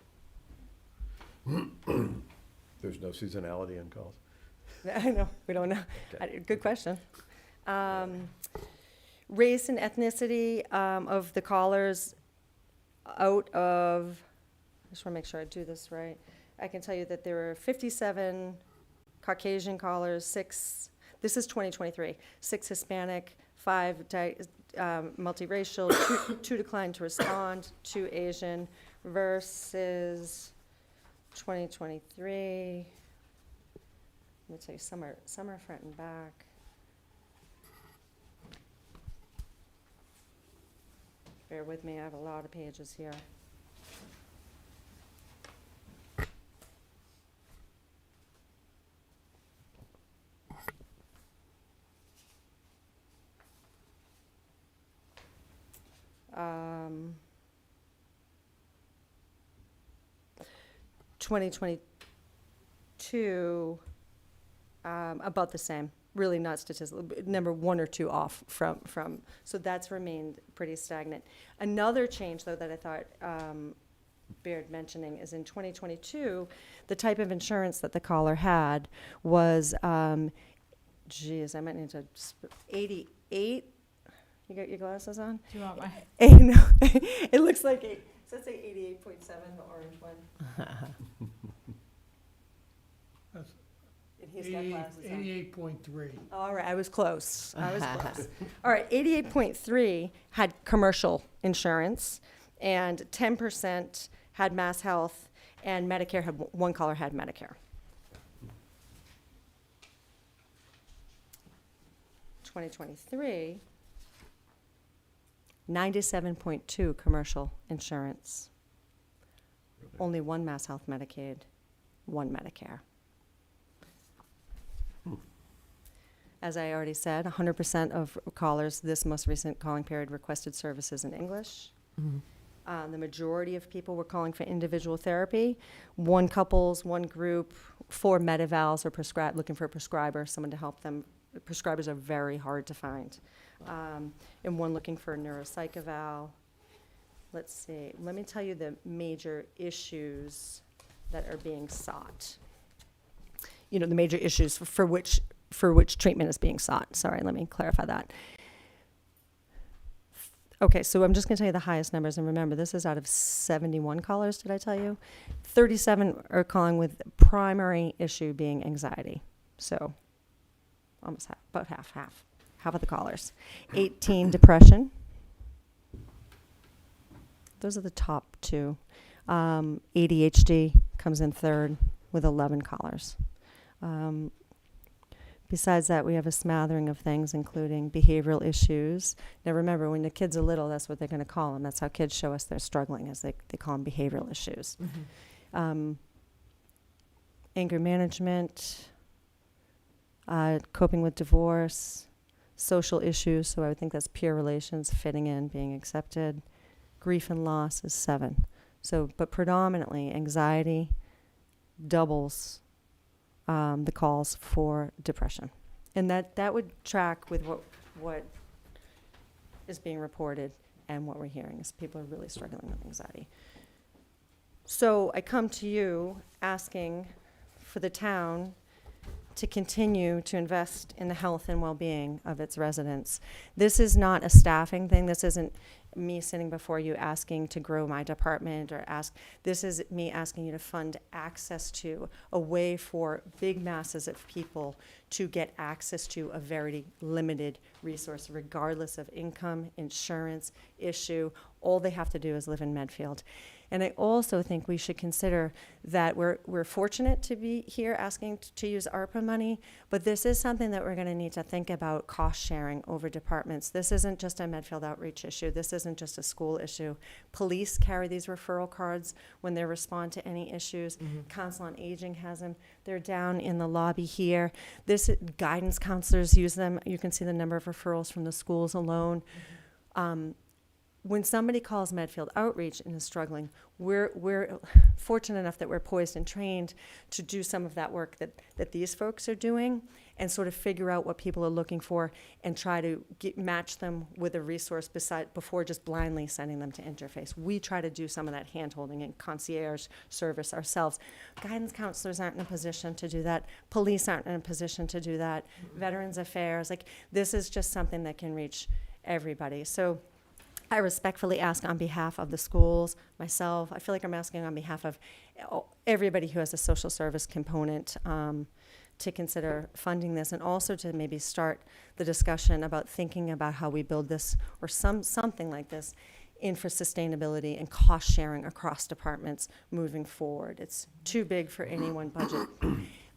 There's no seasonality in calls? I know, we don't know. Okay. Good question. Race and ethnicity of the callers out of, I just want to make sure I do this right. I can tell you that there were 57 Caucasian callers, this is 2023, 6 Hispanic, 5 multiracial, 2 declined to respond, 2 Asian, versus 2023. Let me tell you, some are front and back. Bear with me, I have a lot of pages here. Um, 2022, about the same, really not statistical, number 1 or 2 off from, so that's remained pretty stagnant. Another change, though, that I thought bared mentioning is in 2022, the type of insurance that the caller had was, geez, I might need to, 88, you got your glasses on? Do you want my? No, it looks like, does that say 88.7, the orange one? That's And he's got glasses on. 88.3. All right, I was close. I was close. All right, 88.3 had commercial insurance, and 10% had Mass Health, and Medicare had, one caller had Medicare. 2023, 97.2 commercial insurance. Only 1 Mass Health Medicaid, 1 Medicare. As I already said, 100% of callers this most recent calling period requested services in English. The majority of people were calling for individual therapy. 1 couples, 1 group, 4 medevals or looking for a prescriber, someone to help them. Prescribers are very hard to find. And 1 looking for a neuropsych eval. Let's see, let me tell you the major issues that are being sought. You know, the major issues for which treatment is being sought. Sorry, let me clarify that. Okay, so I'm just going to tell you the highest numbers, and remember, this is out of 71 callers, did I tell you? 37 are calling with primary issue being anxiety. So almost half, about half of the callers. 18, depression. Those are the top 2. ADHD comes in 3rd with 11 callers. Besides that, we have a smattering of things, including behavioral issues. Now remember, when the kids are little, that's what they're going to call them. That's how kids show us they're struggling, as they call them behavioral issues. Anger management, coping with divorce, social issues, so I would think that's peer relations, fitting in, being accepted. Grief and loss is 7. So, but predominantly anxiety doubles the calls for depression. And that would track with what is being reported and what we're hearing is people are really struggling with anxiety. So I come to you asking for the town to continue to invest in the health and well-being of its residents. This is not a staffing thing. This isn't me sitting before you asking to grow my department or this is me asking you to fund access to a way for big masses of people to get access to a very limited resource, regardless of income, insurance, issue. All they have to do is live in Medfield. And I also think we should consider that we're fortunate to be here asking to use ARPA money, but this is something that we're going to need to think about cost sharing over departments. This isn't just a Medfield outreach issue. This isn't just a school issue. Police carry these referral cards when they respond to any issues. Council on Aging has them. They're down in the lobby here. Guidance counselors use them. You can see the number of referrals from the schools alone. When somebody calls Medfield Outreach and is struggling, we're fortunate enough that we're poised and trained to do some of that work that these folks are doing and sort of figure out what people are looking for and try to match them with a resource before just blindly sending them to interface. We try to do some of that hand-holding and concierge service ourselves. Guidance counselors aren't in a position to do that. Police aren't in a position to do that. Veterans Affairs, this is just something that can reach everybody. So I respectfully ask on behalf of the schools, myself, I feel like I'm asking on behalf of everybody who has a social service component to consider funding this, and also to maybe start the discussion about thinking about how we build this, or something like this, in for sustainability and cost sharing across departments moving forward. It's too big for any one budget.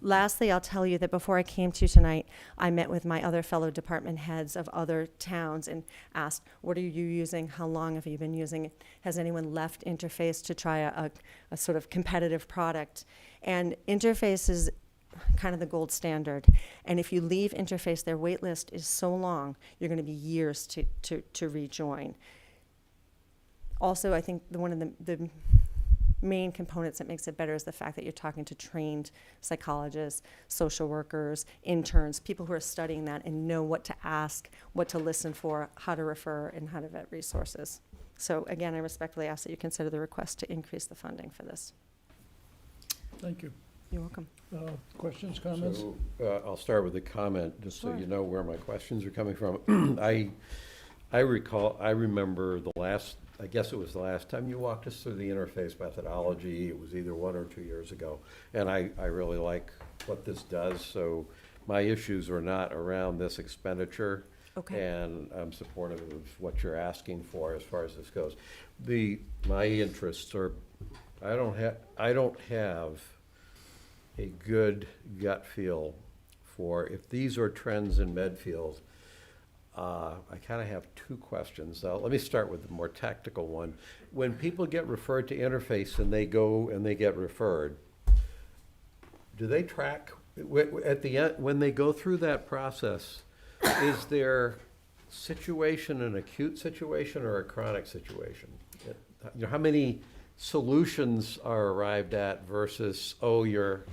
Lastly, I'll tell you that before I came to you tonight, I met with my other fellow department heads of other towns and asked, what are you using? How long have you been using it? Has anyone left Interface to try a sort of competitive product? And Interface is kind of the gold standard. And if you leave Interface, their wait list is so long, you're going to be years to rejoin. Also, I think one of the main components that makes it better is the fact that you're talking to trained psychologists, social workers, interns, people who are studying that and know what to ask, what to listen for, how to refer, and how to vet resources. So again, I respectfully ask that you consider the request to increase the funding for this. Thank you. You're welcome. Questions, comments? So, I'll start with a comment, just so Sure. you know where my questions are coming from. I remember I guess it was the last time you walked us through the interface methodology. It was either 1 or 2 years ago. And I really like what this does, so my issues are not around this expenditure. Okay. And I'm supportive of what you're asking for as far as this goes. My interests are, I don't have a good gut feel for, if these are trends in Medfield, I kind of have 2 questions. Let me start with the more tactical one. When people get referred to Interface and they go and they get referred, do they track, at the end, when they go through that process, is their situation an acute situation or a chronic situation? You know, how many solutions are arrived at versus, oh, you're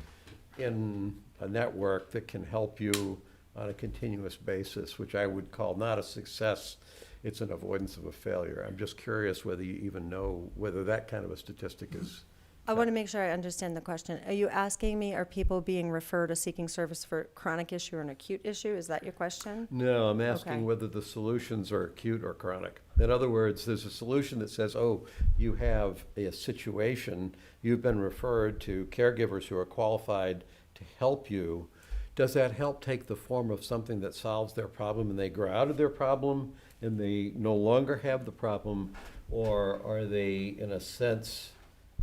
in a network that can help you on a continuous basis, which I would call not a success, it's an avoidance of a failure. I'm just curious whether you even know whether that kind of a statistic is. I want to make sure I understand the question. Are you asking me, are people being referred or seeking service for chronic issue or an acute issue? Is that your question? No, I'm asking Okay. whether the solutions are acute or chronic. In other words, there's a solution that says, oh, you have a situation, you've been referred to caregivers who are qualified to help you. Does that help take the form of something that solves their problem and they grow out of their problem and they no longer have the problem? Or are they, in a sense,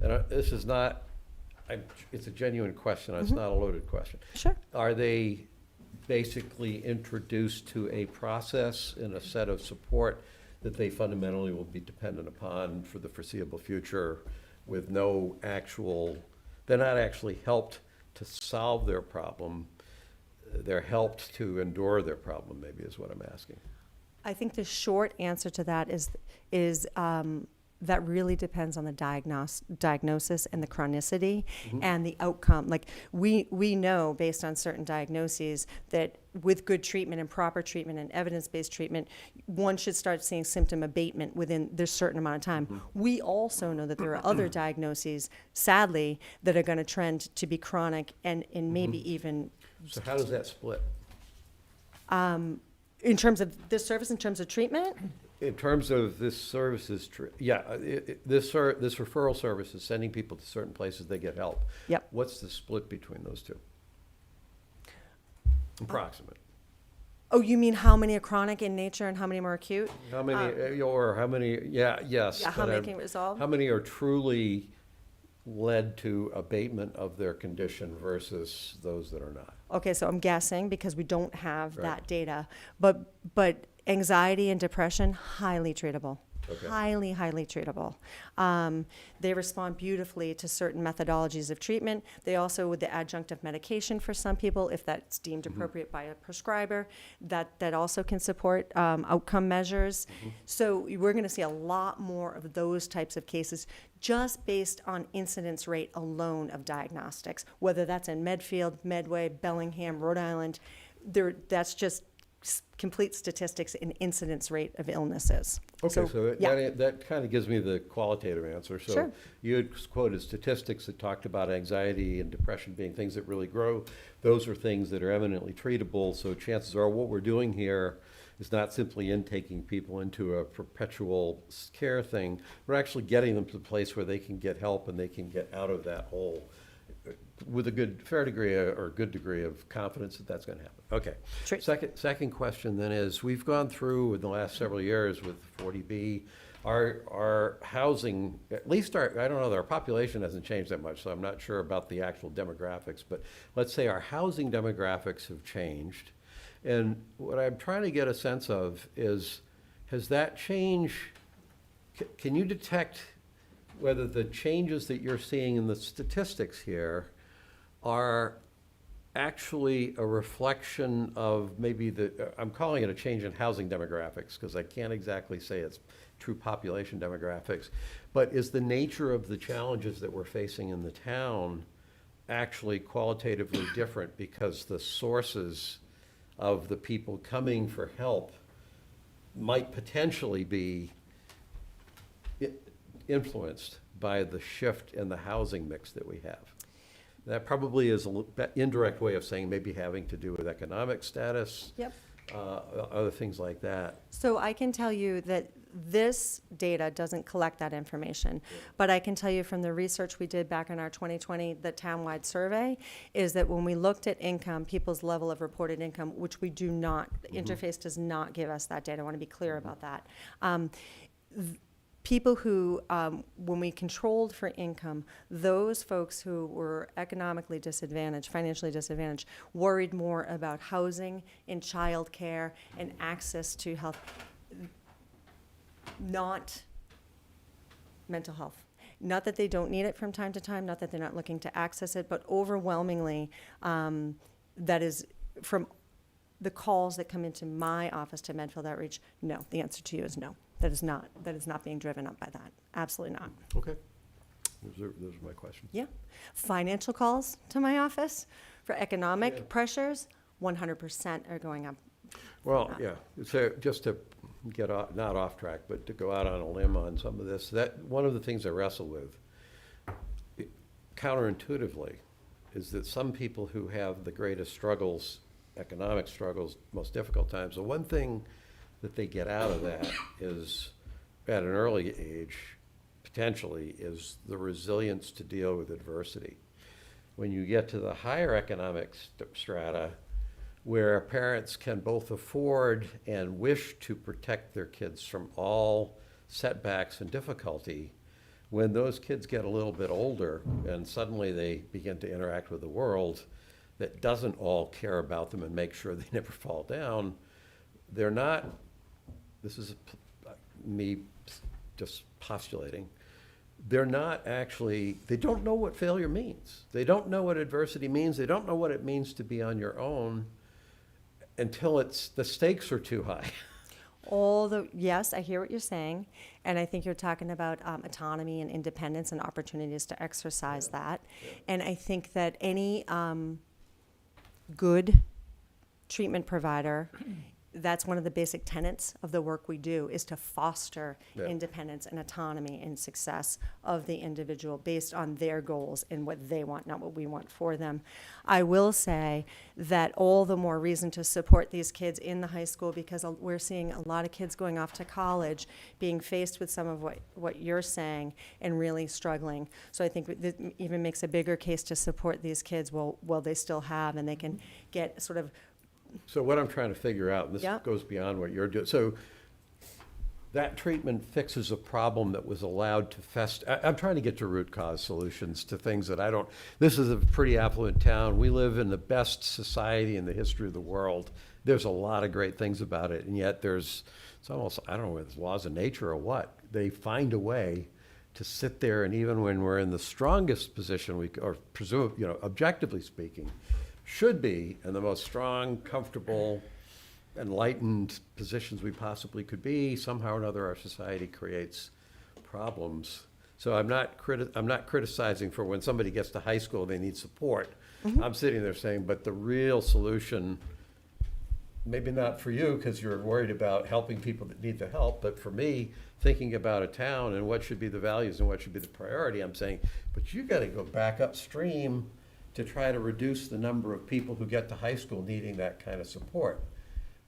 and this is not, it's a genuine question, it's not a loaded question. Sure. Are they basically introduced to a process and a set of support that they fundamentally will be dependent upon for the foreseeable future with no actual, they're not actually helped to solve their problem, they're helped to endure their problem, maybe is what I'm asking. I think the short answer to that is that really depends on the diagnosis and the chronicity and the outcome. Like we know based on certain diagnoses that with good treatment and proper treatment and evidence-based treatment, one should start seeing symptom abatement within this certain amount of time. We also know that there are other diagnoses, sadly, that are going to trend to be chronic and maybe even. So how does that split? In terms of this service, in terms of treatment? In terms of this services, this referral service is sending people to certain places, they get help. Yep. What's the split between those two? Approximate. Oh, you mean how many are chronic in nature and how many more acute? How many, or how many, yes. Yeah, how but many I'm- can resolve? How many are truly led to abatement of their condition versus those that are not? Okay, so I'm guessing because we don't have Right. that data, but anxiety and depression, highly treatable. Okay. Highly, highly treatable. They respond beautifully to certain methodologies of treatment. They also, with the adjunct of medication for some people, if that's deemed appropriate by a prescriber, that also can support outcome measures. So we're going to see a lot more of those types of cases just based on incidence rate alone of diagnostics, whether that's in Medfield, Medway, Bellingham, Rhode Island. That's just complete statistics in incidence rate of illnesses. Okay, so yeah. that kind of gives me the qualitative answer. So Sure. you had quoted statistics that talked about anxiety and depression being things that really grow. Those are things that are eminently treatable, so chances are what we're doing here is not simply intaking people into a perpetual care thing, but actually getting them to the place where they can get help and they can get out of that hole with a fair degree or good degree of confidence that that's going to happen. Okay. Sure. Second question then is, we've gone through in the last several years with 40B, our housing, at least I don't know, our population hasn't changed that much, so I'm not sure about the actual demographics, but let's say our housing demographics have changed. And what I'm trying to get a sense of is, has that change, can you detect whether the changes that you're seeing in the statistics here are actually a reflection of maybe I'm calling it a change in housing demographics, because I can't exactly say it's true population demographics, but is the nature of the challenges that we're facing in the town actually qualitatively different because the sources of the people coming for help might potentially be influenced by the shift in the housing mix that we have? That probably is an indirect way of saying maybe having to do with economic status. Yep. Other things like that. So I can tell you that this data doesn't collect that information, but I can tell you from the research we did back in our 2020, the townwide survey, is that when we looked at income, people's level of reported income, which we do not, the interface does not give us that data. I want to be clear about that. People who, when we controlled for income, those folks who were economically disadvantaged, financially disadvantaged, worried more about housing and childcare and access to health, not mental health. Not that they don't need it from time to time, not that they're not looking to access it, but overwhelmingly, that is from the calls that come into my office to Medfield Outreach, no. The answer to you is no. That is not being driven up by that. Absolutely not. Okay. Those are my questions. Yeah. Financial calls to my office for economic pressures, 100% are going up. Well, yeah, so just to get off, not off track, but to go out on a limb on some of this, that one of the things I wrestle with, counterintuitively, is that some people who have the greatest struggles, economic struggles, most difficult times, the one thing that they get out of that is, at an early age, potentially, is the resilience to deal with adversity. When you get to the higher economic strata, where parents can both afford and wish to protect their kids from all setbacks and difficulty, when those kids get a little bit older and suddenly they begin to interact with the world that doesn't all care about them and make sure they never fall down, they're not, this is me just postulating, they're not actually, they don't know what failure means. They don't know what adversity means. They don't know what it means to be on your own until the stakes are too high. Yes, I hear what you're saying, and I think you're talking about autonomy and independence and opportunities to exercise that. Yeah. And I think that any good treatment provider, that's one of the basic tenets of the work we do, is to foster independence and autonomy and success of the individual based on their goals and what they want, not what we want for them. I will say that all the more reason to support these kids in the high school, because we're seeing a lot of kids going off to college being faced with some of what you're saying and really struggling. So I think it even makes a bigger case to support these kids while they still have, and they can get sort of. So what I'm trying to figure out, and this goes beyond what you're doing, so that treatment fixes a problem that was allowed to fester. I'm trying to get to root cause solutions to things that I don't, this is a pretty affluent town. We live in the best society in the history of the world. There's a lot of great things about it, and yet it's almost, I don't know whether it's laws of nature or what. They find a way to sit there, and even when we're in the strongest position, or presume, objectively speaking, should be in the most strong, comfortable, enlightened positions we possibly could be, somehow or another our society creates problems. So I'm not criticizing for when somebody gets to high school, they need support. Mm-hmm. I'm sitting there saying, but the real solution, maybe not for you because you're worried about helping people that need the help, but for me, thinking about a town and what should be the values and what should be the priority, I'm saying, but you got to go back upstream to try to reduce the number of people who get to high school needing that kind of support.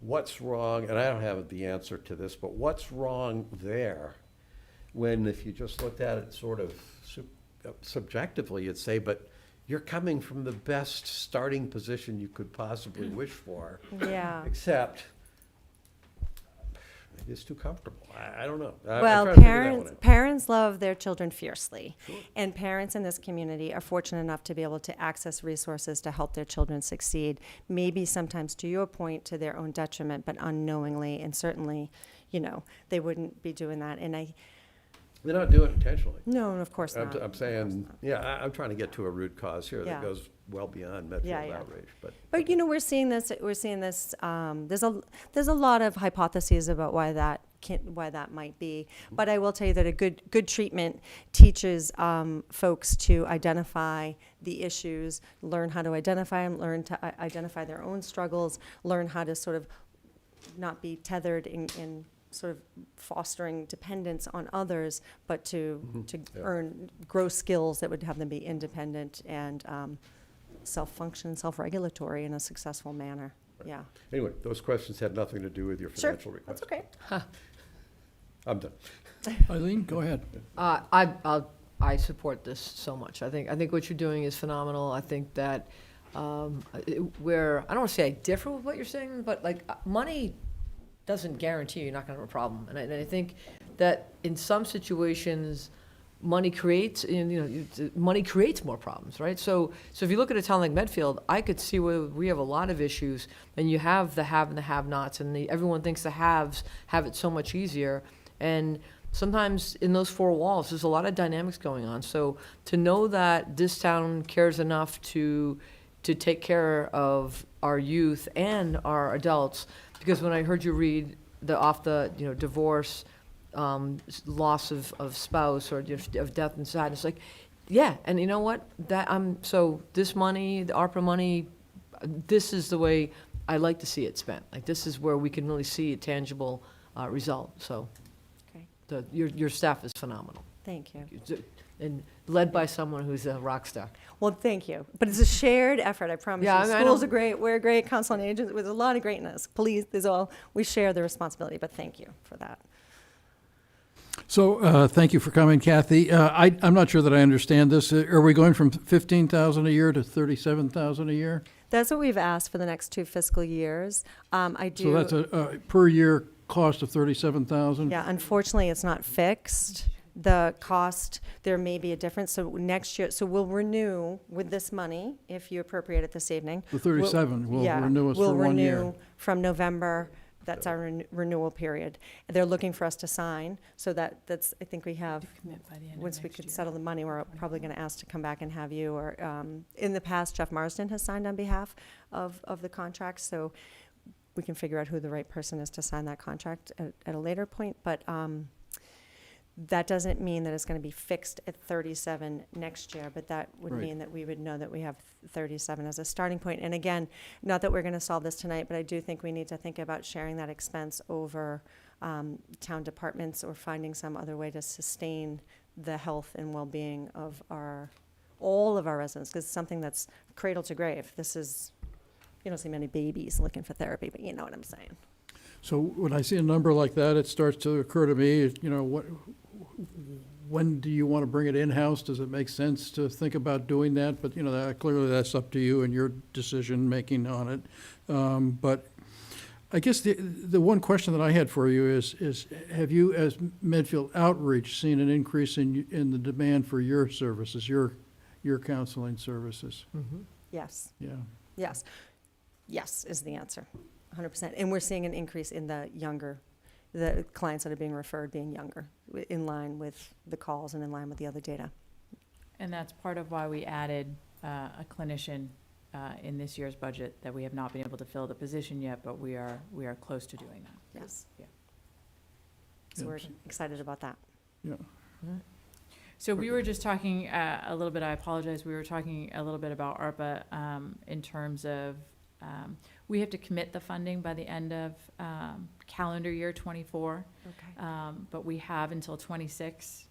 what's wrong, and I don't have the answer to this, but what's wrong there when if you just looked at it sort of subjectively, you'd say, but you're coming from the best starting position you could possibly wish for, Yeah. except maybe it's too comfortable. I don't know. I'm Well, trying to figure that one out. parents love their children fiercely. Sure. And parents in this community are fortunate enough to be able to access resources to help their children succeed. Maybe sometimes, to your point, to their own detriment, but unknowingly. And certainly, they wouldn't be doing that. And They're not doing it intentionally. no, of course I'm, not. I'm Of course saying, not. yeah, I'm trying to get to a root cause here Yeah. that goes well beyond Medfield Yeah, yeah. outrage, but. But we're seeing this. There's a lot of hypotheses about why that might be. But I will tell you that a good treatment teaches folks to identify the issues, learn how to identify them, learn to identify their own struggles, learn how to sort of not be tethered in sort of fostering dependence on others, but to Yeah. grow skills that would have them be independent and self-function, self-regulatory in a successful manner. Yeah. Anyway, those questions had nothing to do with your Sure, financial request. that's okay. I'm done. Eileen, go ahead. I support this so much. I think what you're doing is phenomenal. I think that I don't want to say I differ with what you're saying, but like money doesn't guarantee you're not going to have a problem. And I think that in some situations, money creates money creates more problems, right? So if you look at a town like Medfield, I could see where we have a lot of issues, and you have the have and the have-nots, and everyone thinks the haves have it so much easier. And sometimes in those four walls, there's a lot of dynamics going on. So to know that this town cares enough to take care of our youth and our adults, because when I heard you read divorce, loss of spouse, or of death and sadness, like, yeah, and you know what? So this money, the ARPA money, this is the way I like to see it spent. Like, this is where we can really see a tangible result. So Okay. your staff is phenomenal, Thank you. and led by someone who's a rock star. Well, thank you. But it's a shared effort, I promise Yeah, you. I Schools know. are great, we're great, council on agents, with a lot of greatness. Police, we share the responsibility, but thank you for that. So, thank you for coming, Kathy. I'm not sure that I understand this. Are we going from 15,000 a year to 37,000 a year? That's what we've asked for the next 2 fiscal years. So that's a per year cost of 37,000? Yeah, unfortunately, it's not fixed. The cost, there may be a difference. So next year, we'll renew with this money, if you appropriate it this evening. The 37 will Yeah, renew us for 1 year. We'll renew from November. That's our renewal period. They're looking for us to sign, so that's, I think we have, Commit by the end of once we next could year. settle the money, we're probably going to ask to come back and have you, or, in the past, Jeff Marsden has signed on behalf of the contract, so we can figure out who the right person is to sign that contract at a later point, but that doesn't mean that it's going to be fixed at 37 next year, but that would Right. mean that we would know that we have 37 as a starting point. And again, not that we're going to solve this tonight, but I do think we need to think about sharing that expense over town departments, or finding some other way to sustain the health and well-being of all of our residents, because it's something that's cradle to grave. This is, you don't see many babies looking for therapy, but you know what I'm saying. So when I see a number like that, it starts to occur to me, when do you want to bring it in-house? Does it make sense to think about doing that? But, clearly that's up to you and your decision-making on it. But I guess the one question that I had for you is have you, as Medfield Outreach, seen an increase in the demand for your services, your counseling services? Yes, Yeah. yes. Yes is the answer, 100%. And we're seeing an increase in the clients that are being referred being younger, in line with the calls and in line with the other data. And that's part of why we added a clinician in this year's budget, that we have not been able to fill the position yet, but we are close to doing that. Yes. Yeah. So we're Yes. excited about that. Yeah. So we were just talking a little bit, I apologize, we were talking a little bit about ARPA in terms of, we have to commit the funding by the end of calendar year '24. Okay. But we have until '26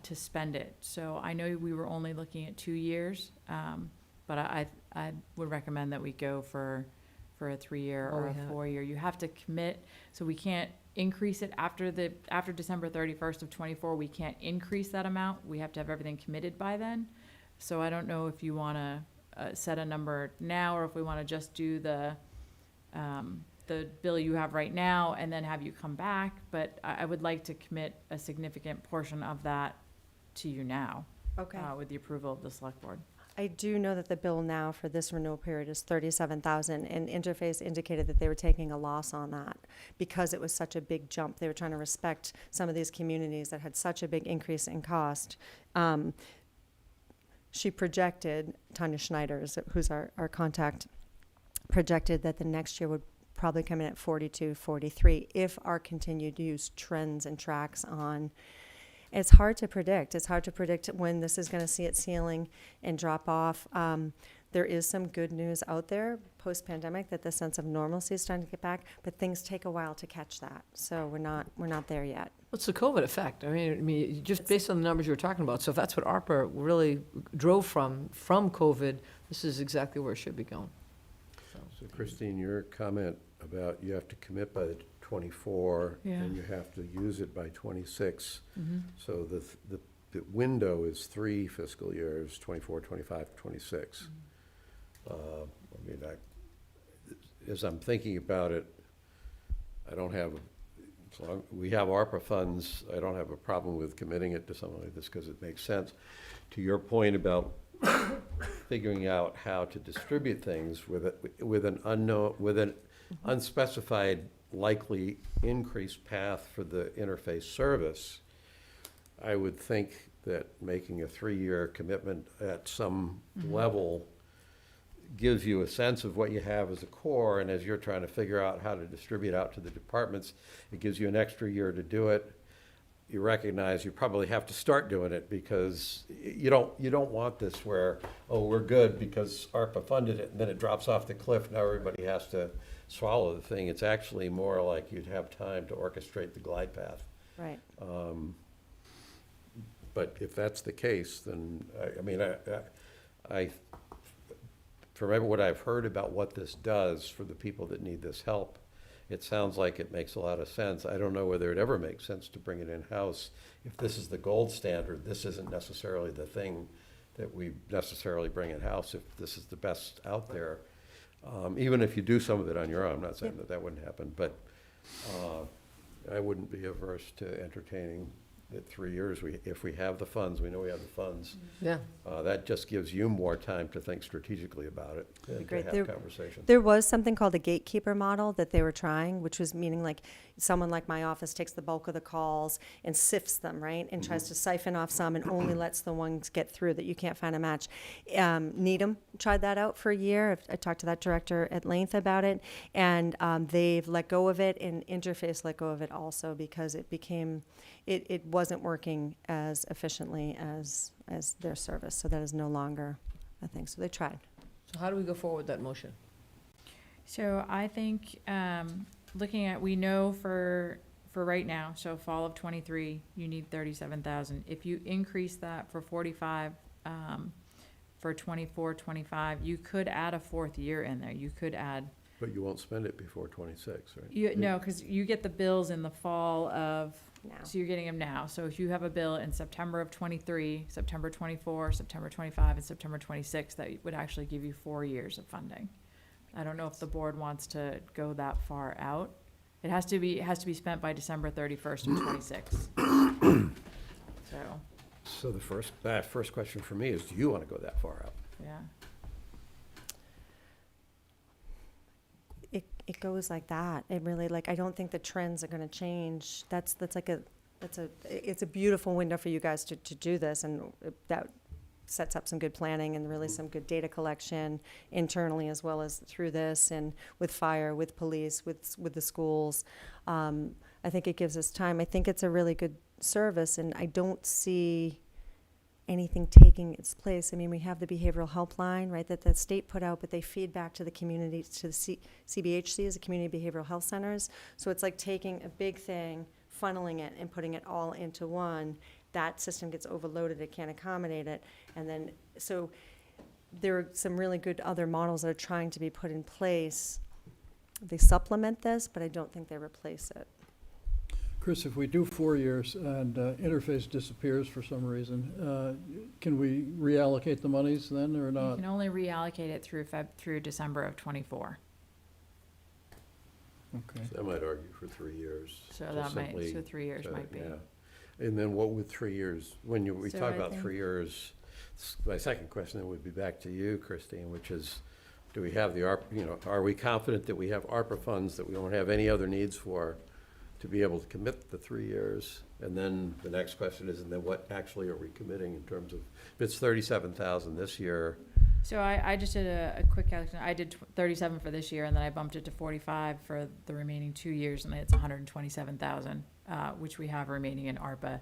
to spend it. So I know we were only looking at 2 years, but I would recommend that we go for for a 3-year Oh, or we a have it. 4-year. You have to commit, so we can't increase it after December 31st of '24. We can't increase that amount. We have to have everything committed by then. So I don't know if you want to set a number now, or if we want to just do the bill you have right now and then have you come back. But I would like to commit a significant portion of that to you now, Okay. with the approval of the select board. I do know that the bill now for this renewal period is 37,000, and Interface indicated that they were taking a loss on that because it was such a big jump. They were trying to respect some of these communities that had such a big increase in cost. She projected, Tanya Schneider, who's our contact, projected that the next year would probably come in at 42, 43 if our continued use trends and tracks on. It's hard to predict. It's hard to predict when this is going to see its ceiling and drop off. There is some good news out there post-pandemic that the sense of normalcy is starting to get back, but things take a while to catch that. So we're not there yet. What's the COVID effect? I mean, just based on the numbers you were talking about, so if that's what ARPA really drove from COVID, this is exactly where it should be going. So Christine, your comment about you have to commit by the 24 Yeah. and you have to use it by 26. Mm-hmm. So the window is 3 fiscal years, 24, 25, 26. I mean, as I'm thinking about it, I don't have, we have ARPA funds. I don't have a problem with committing it to something like this because it makes sense. To your point about figuring out how to distribute things with an unspecified likely increased path for the interface service, I would think that making a 3-year commitment at some level gives you a sense of what you have as a core, and as you're trying to figure out how to distribute out to the departments, it gives you an extra year to do it. You recognize you probably have to start doing it because you don't want this where, oh, we're good because ARPA funded it, and then it drops off the cliff, now everybody has to swallow the thing. It's actually more like you'd have time to orchestrate the glide path. Right. But if that's the case, then, I from what I've heard about what this does for the people that need this help, it sounds like it makes a lot of sense. I don't know whether it ever makes sense to bring it in-house. If this is the gold standard, this isn't necessarily the thing that we necessarily bring in-house if this is the best out there. Even if you do some of it on your own, I'm not saying that wouldn't happen, but I wouldn't be averse to entertaining it 3 years. If we have the funds, we know we have the funds. Yeah. That just gives you more time to think strategically about it and to Great. have conversations. There was something called a gatekeeper model that they were trying, which was meaning like someone like my office takes the bulk of the calls and sifts them, right? And tries to siphon off some and only lets the ones get through that you can't find a match. Needham tried that out for a year. I talked to that director at length about it, and they've let go of it, and Interface let go of it also because it became, it wasn't working as efficiently as their service. So that is no longer a thing. So they tried. So how do we go forward with that motion? So I think, looking at, we know for right now, so fall of '23, you need 37,000. If you increase that for 45, for 24, 25, you could add a 4th year in there. You could add, But you won't spend it before 26, right? no, because you get the bills in the fall of, Now. so you're getting them now. So if you have a bill in September of '23, September '24, September '25, and September '26, that would actually give you 4 years of funding. I don't know if the board wants to go that far out. It has to be spent by December 31st of '26. So, So the first question for me is, do you want to go that far out? yeah. It goes like that. It really, like, I don't think the trends are gonna change. It's a beautiful window for you guys to do this, and that sets up some good planning and really some good data collection internally as well as through this and with fire, with police, with the schools. I think it gives us time. I think it's a really good service, and I don't see anything taking its place. I mean, we have the behavioral helpline, right, that the state put out, but they feed back to the community, to the CBHCs, the community behavioral health centers. So it's like taking a big thing, funneling it, and putting it all into one. That system gets overloaded, it can't accommodate it. And then, so there are some really good other models that are trying to be put in place they supplement this, but I don't think they replace it. Chris, if we do 4 years and interface disappears for some reason, can we reallocate the monies then or You not? can only reallocate it through December of '24. Okay. I might argue for 3 years. So just that might, simply so 3 years to- might be. yeah. And then what would 3 years, when we So talk I about think- 3 years, my second question then would be back to you, Christine, which is, do we have the are we confident that we have ARPA funds that we don't have any other needs for to be able to commit the 3 years? And then the next question is, and then what actually are we committing in terms of, if it's 37,000 this year, So I just did a quick calculation. I did 37 for this year, and then I bumped it to 45 for the remaining 2 years, and it's 127,000, which we have remaining in ARPA.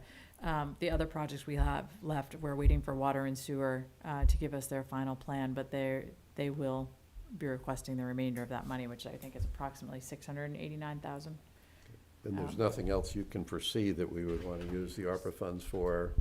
The other projects we have left, we're waiting for water and sewer to give us their final plan, but they will be requesting the remainder of that money, which I think is approximately 689,000. then there's nothing else you can foresee that we would want to use the ARPA funds for?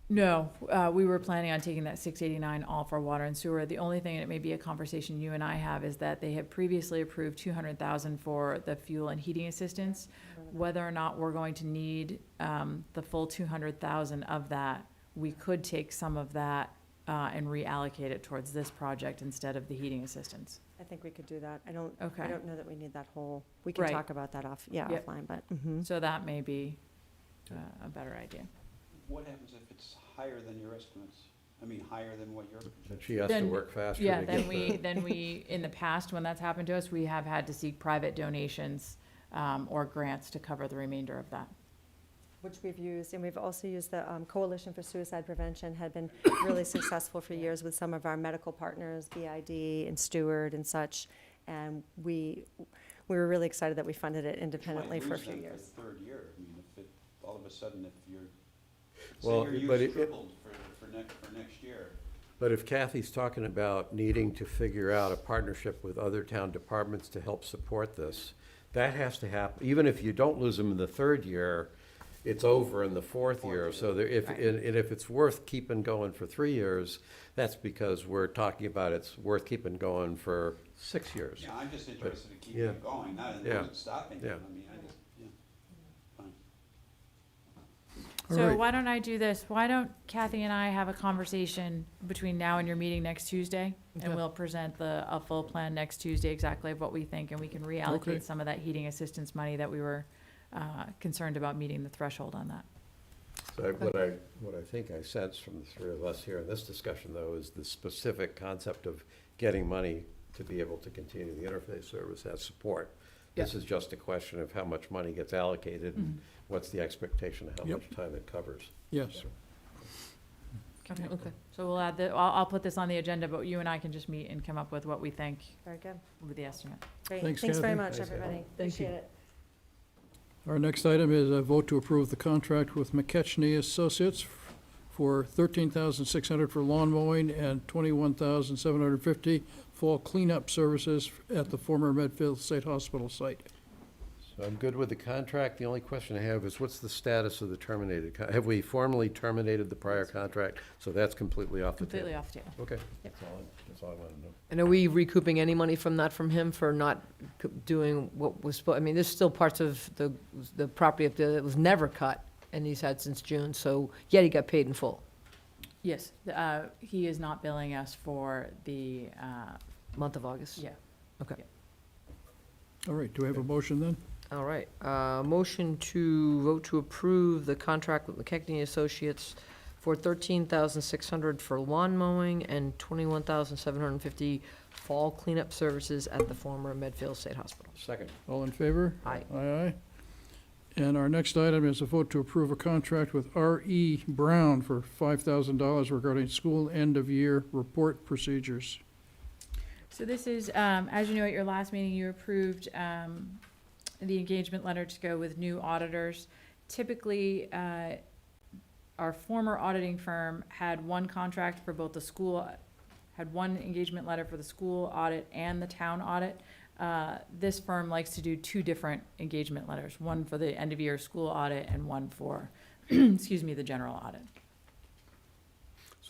No, we were planning on taking that 689 all for water and sewer. The only thing, and it may be a conversation you and I have, is that they had previously approved 200,000 for the fuel and heating assistance. Whether or not we're going to need the full 200,000 of that, we could take some of that and reallocate it towards this project instead of the heating assistance. I think we could do that. I don't Okay. know that we need that whole, we can Right. talk about that Yep. offline, but, mhm. So that may be a better idea. What happens if it's higher than your estimates? I mean, higher than what your, And she has to Then- work faster Yeah, to then get we, in the past, when that's happened to us, we have had to seek private donations or grants to cover the remainder of that. Which we've used, and we've also used the Coalition for Suicide Prevention, had been really successful for years with some of our medical partners, BID and Steward and such. And we were really excited that we funded it independently for a few years. For the third year, I mean, if it, all of a sudden, if you're, Well, say your but use it- tripled for next year. But if Kathy's talking about needing to figure out a partnership with other town departments to help support this, that has to happen, even if you don't lose them in the third year, it's over in the fourth year. So there, if, Right. and if it's worth keeping going for 3 years, that's because we're talking about it's worth keeping going for 6 years. Yeah, I'm just interested in keeping yeah. it going, not Yeah. in stopping it. Yeah. I mean, I just, yeah, fine. All So right. why don't I do this? Why don't Kathy and I have a conversation between now and your meeting next Tuesday? And Okay. we'll present a full plan next Tuesday, exactly of what we think, and we can Okay. reallocate some of that heating assistance money that we were concerned about meeting the threshold on that. So what I think I sense from the three of us here in this discussion, though, is the specific concept of getting money to be able to continue the interface service as support. This is just a question of how much money gets allocated and what's the expectation of how Yep. much time it covers. Yes. Okay. Okay. So we'll add I'll put this on the agenda, but you and I can just meet and come up with what we think Very good. with the estimate. Great. Thanks, Thanks very Kathy. much, Thanks, Kathy. everybody. Thank you. Appreciate it. Our next item is a vote to approve the contract with McKechnie Associates for $13,600 for lawn mowing and $21,750 fall cleanup services at the former Medfield State Hospital site. So I'm good with the contract. The only question I have is what's the status of the terminated, have we formally terminated the prior contract? So that's completely off the table? Completely off the table. Okay, Yep. that's all I wanted to know. And are we recouping any money from that from him for not doing what was supposed, I mean, there's still parts of the property up there that was never cut, and he's had since June, so yet he got paid in full. Yes, he is not billing us for the, Month of August? yeah. All right, do we have a motion then? All right, motion to vote to approve the contract with McKechnie Associates for $13,600 for lawn mowing and $21,750 fall cleanup services at the former Medfield State Hospital. Second. All in favor? Aye. Aye, aye. And our next item is a vote to approve a contract with R.E. Brown for $5,000 regarding school end-of-year report procedures. So this is, as you know, at your last meeting, you approved the engagement letter to go with new auditors. Typically, our former auditing firm had one contract for both the school, had one engagement letter for the school audit and the town audit. This firm likes to do two different engagement letters, one for the end-of-year school audit and one for, excuse me, the general audit.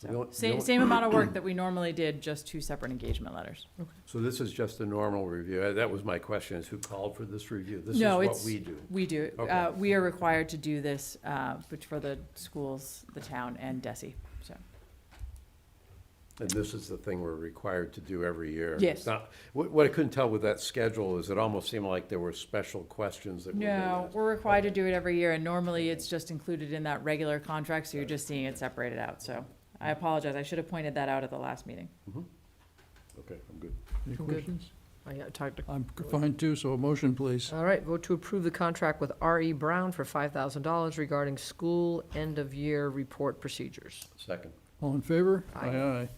The So, only- the same, only- same amount of work that we normally did, just 2 separate engagement letters. So this is just a normal review. That was my question, is who called for this review? This is No, what it's- we do. We do. Okay. We are required to do this, but for the schools, the town, and DESI, so. And this is the thing we're required to do every year. Yes. It's not, what I couldn't tell with that schedule is it almost seemed like there were special questions that were being No, asked. we're required to do it every year, and normally it's just included in that regular contract, so you're just seeing it separated out, so. I apologize, I should have pointed that out at the last meeting. Okay, I'm good. Any I'm good. questions? I talked to I'm fine too, so a motion, please. All right, vote to approve the contract with R.E. Brown for $5,000 regarding school end-of-year report procedures. Second. All in favor? Aye.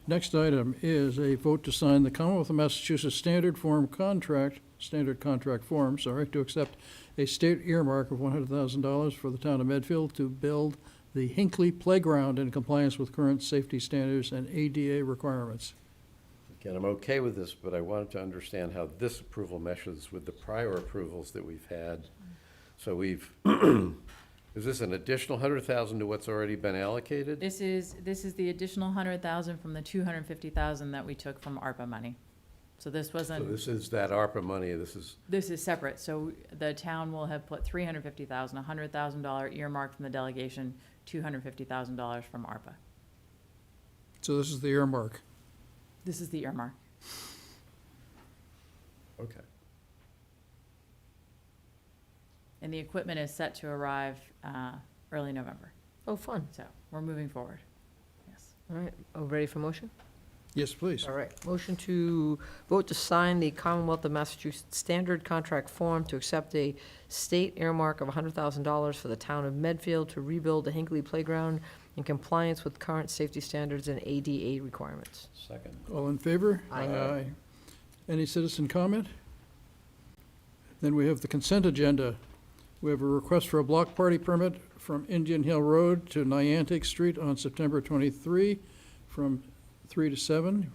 Next item is a vote to sign the Commonwealth of Massachusetts Standard Contract Form, to accept a state earmark of $100,000 for the town of Medfield to build the Hinckley Playground in compliance with current safety standards and ADA requirements. Again, I'm okay with this, but I wanted to understand how this approval meshes with the prior approvals that we've had. So we've, is this an additional 100,000 to what's already been allocated? This is the additional 100,000 from the 250,000 that we took from ARPA money. So this So wasn't, this is that ARPA money, this is, this is separate, so the town will have put 350,000, $100,000 earmark from the delegation, $250,000 from ARPA. So this is the earmark. This is the earmark. okay. And the equipment is set to arrive early November. Oh, fun. So we're moving forward. Yes. All right, ready for motion? Yes, please. All right, motion to vote to sign the Commonwealth of Massachusetts Standard Contract Form to accept a state earmark of $100,000 for the town of Medfield to rebuild the Hinckley Playground in compliance with current safety standards and ADA requirements. Second. All in favor? Aye. Any citizen comment? Then we have the consent agenda. We have a request for a block party permit from Indian Hill Road to Niantic Street on September 23 from 3 to 7.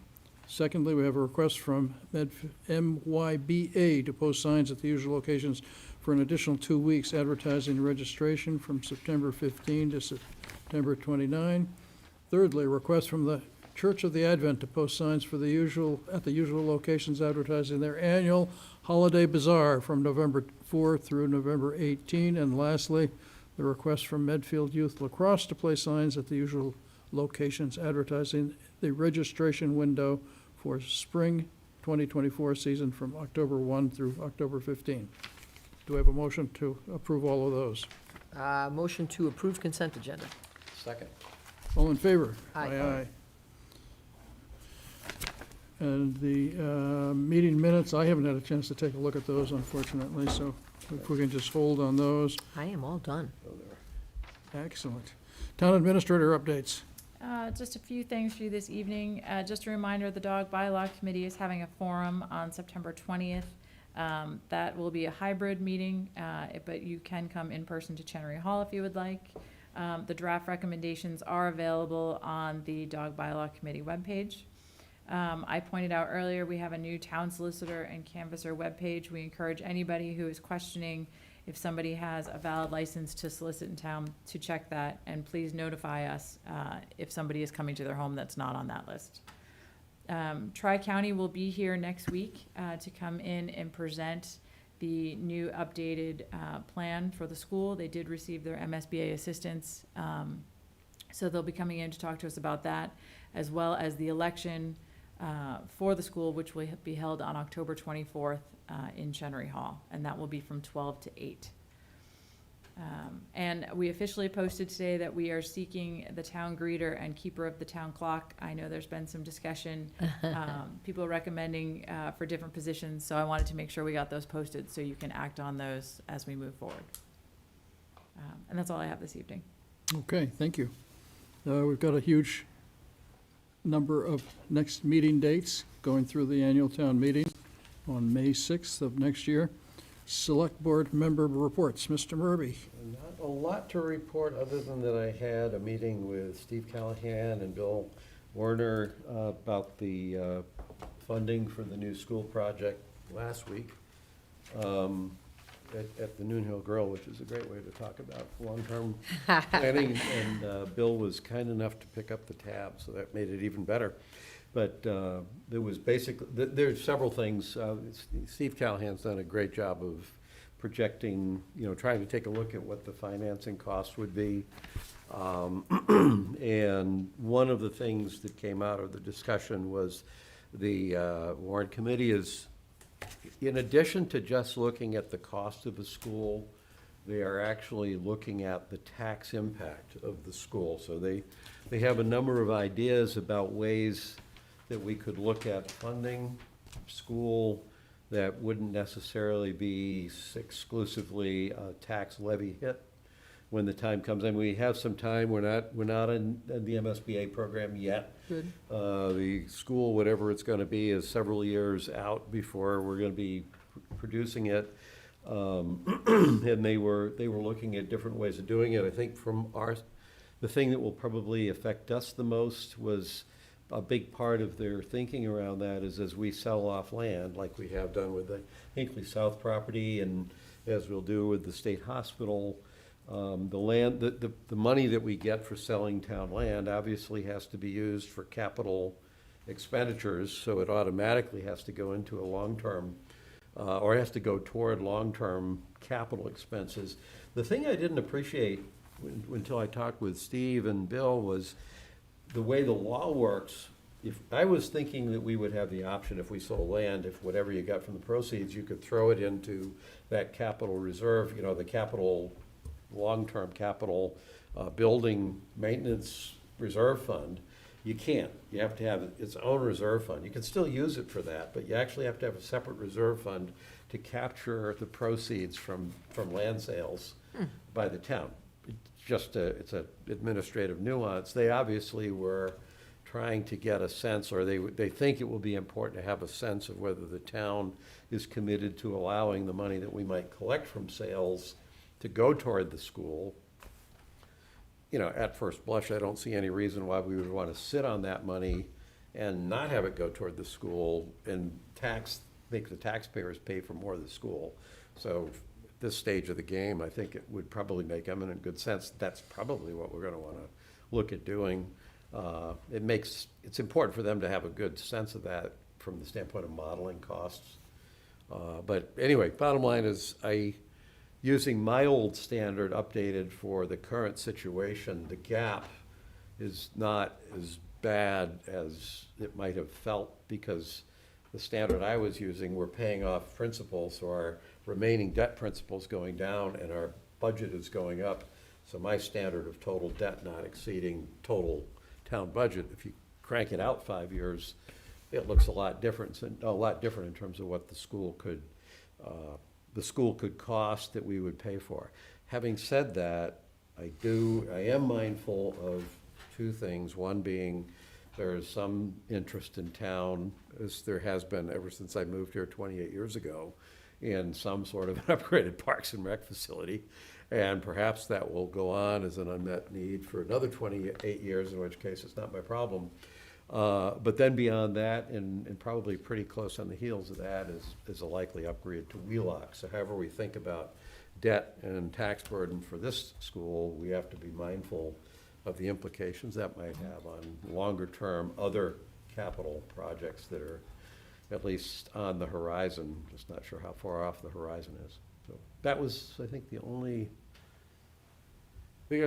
Secondly, we have a request from MYBA to post signs at the usual locations for an additional 2 weeks, advertising and registration from September 15 to September 29. Thirdly, a request from the Church of the Advent to post signs at the usual locations, advertising their annual holiday bazaar from November 4 through November 18. And lastly, the request from Medfield Youth Lacrosse to place signs at the usual locations, advertising the registration window for spring 2024 season from October 1 through October 15. Do we have a motion to approve all of those? Motion to approve consent agenda. Second. All in favor? Aye. And the meeting minutes, I haven't had a chance to take a look at those, unfortunately, so if we can just hold on those. I am all done. So there. Excellent. Town administrator updates. Just a few things for you this evening. Just a reminder, the Dog Bylaw Committee is having a forum on September 20th. That will be a hybrid meeting, but you can come in person to Chenery Hall if you would like. The draft recommendations are available on the Dog Bylaw Committee webpage. I pointed out earlier, we have a new town solicitor and canvasser webpage. We encourage anybody who is questioning if somebody has a valid license to solicit in town to check that, and please notify us if somebody is coming to their home that's not on that list. Tri-County will be here next week to come in and present the new updated plan for the school. They did receive their MSBA assistance, so they'll be coming in to talk to us about that, as well as the election for the school, which will be held on October 24th in Chenery Hall, and that will be from 12 to 8. And we officially posted today that we are seeking the town greeter and keeper of the town clock. I know there's been some discussion, people recommending for different positions, so I wanted to make sure we got those posted so you can act on those as we move forward. And that's all I have this evening. Okay, thank you. We've got a huge number of next meeting dates going through the annual town meeting on May 6th of next year. Select Board member reports. Mr. Murby. Not a lot to report, other than that I had a meeting with Steve Callahan and Bill Warner about the funding for the new school project last week. at the Noon Hill Grill, which is a great way to talk about long-term planning, and Bill was kind enough to pick up the tab, so that made it even better. But there was basically, there's several things. Steve Callahan's done a great job of projecting, trying to take a look at what the financing costs would be. And one of the things that came out of the discussion was the warrant committee is, in addition to just looking at the cost of the school, they are actually looking at the tax impact of the school. So they have a number of ideas about ways that we could look at funding school that wouldn't necessarily be exclusively a tax levy hit when the time comes. And we have some time. We're not in the MSBA program yet. Good. The school, whatever it's going to be, is several years out before we're going to be producing it. And they were looking at different ways of doing it. I think the thing that will probably affect us the most was a big part of their thinking around that is as we sell off land, like we have done with the Hinckley South property and as we'll do with the state hospital, the money that we get for selling town land obviously has to be used for capital expenditures, so it automatically has to go into a long-term, or has to go toward long-term capital expenses. The thing I didn't appreciate until I talked with Steve and Bill was the way the law works. If I was thinking that we would have the option, if we sold land, if whatever you got from the proceeds, you could throw it into that capital reserve, the capital, long-term capital building maintenance reserve fund. You can't. You have to have its own reserve fund. You can still use it for that, but you actually have to have a separate reserve fund to capture the proceeds from land sales by the town. It's an administrative nuance. They obviously were trying to get a sense, or they think it will be important to have a sense of whether the town is committed to allowing the money that we might collect from sales to go toward the school. At first blush, I don't see any reason why we would want to sit on that money and not have it go toward the school and make the taxpayers pay for more of the school. So at this stage of the game, I think it would probably make eminent good sense. That's probably what we're going to want to look at doing. It's important for them to have a good sense of that from the standpoint of modeling costs. But anyway, bottom line is using my old standard updated for the current situation, the gap is not as bad as it might have felt because the standard I was using, we're paying off principal, so our remaining debt principal is going down and our budget is going up. So my standard of total debt not exceeding total town budget, if you crank it out 5 years, it looks a lot different in terms of what the school could cost that we would pay for. Having said that, I am mindful of two things. One being there is some interest in town, as there has been ever since I moved here 28 years ago, in some sort of an upgraded Parks and Rec facility. And perhaps that will go on as an unmet need for another 28 years, in which case it's not my problem. But then beyond that, and probably pretty close on the heels of that, is a likely upgrade to Wheelock. So however we think about debt and tax burden for this school, we have to be mindful of the implications that might have on longer-term other capital projects that are at least on the horizon. Just not sure how far off the horizon is. So that was, I think, that's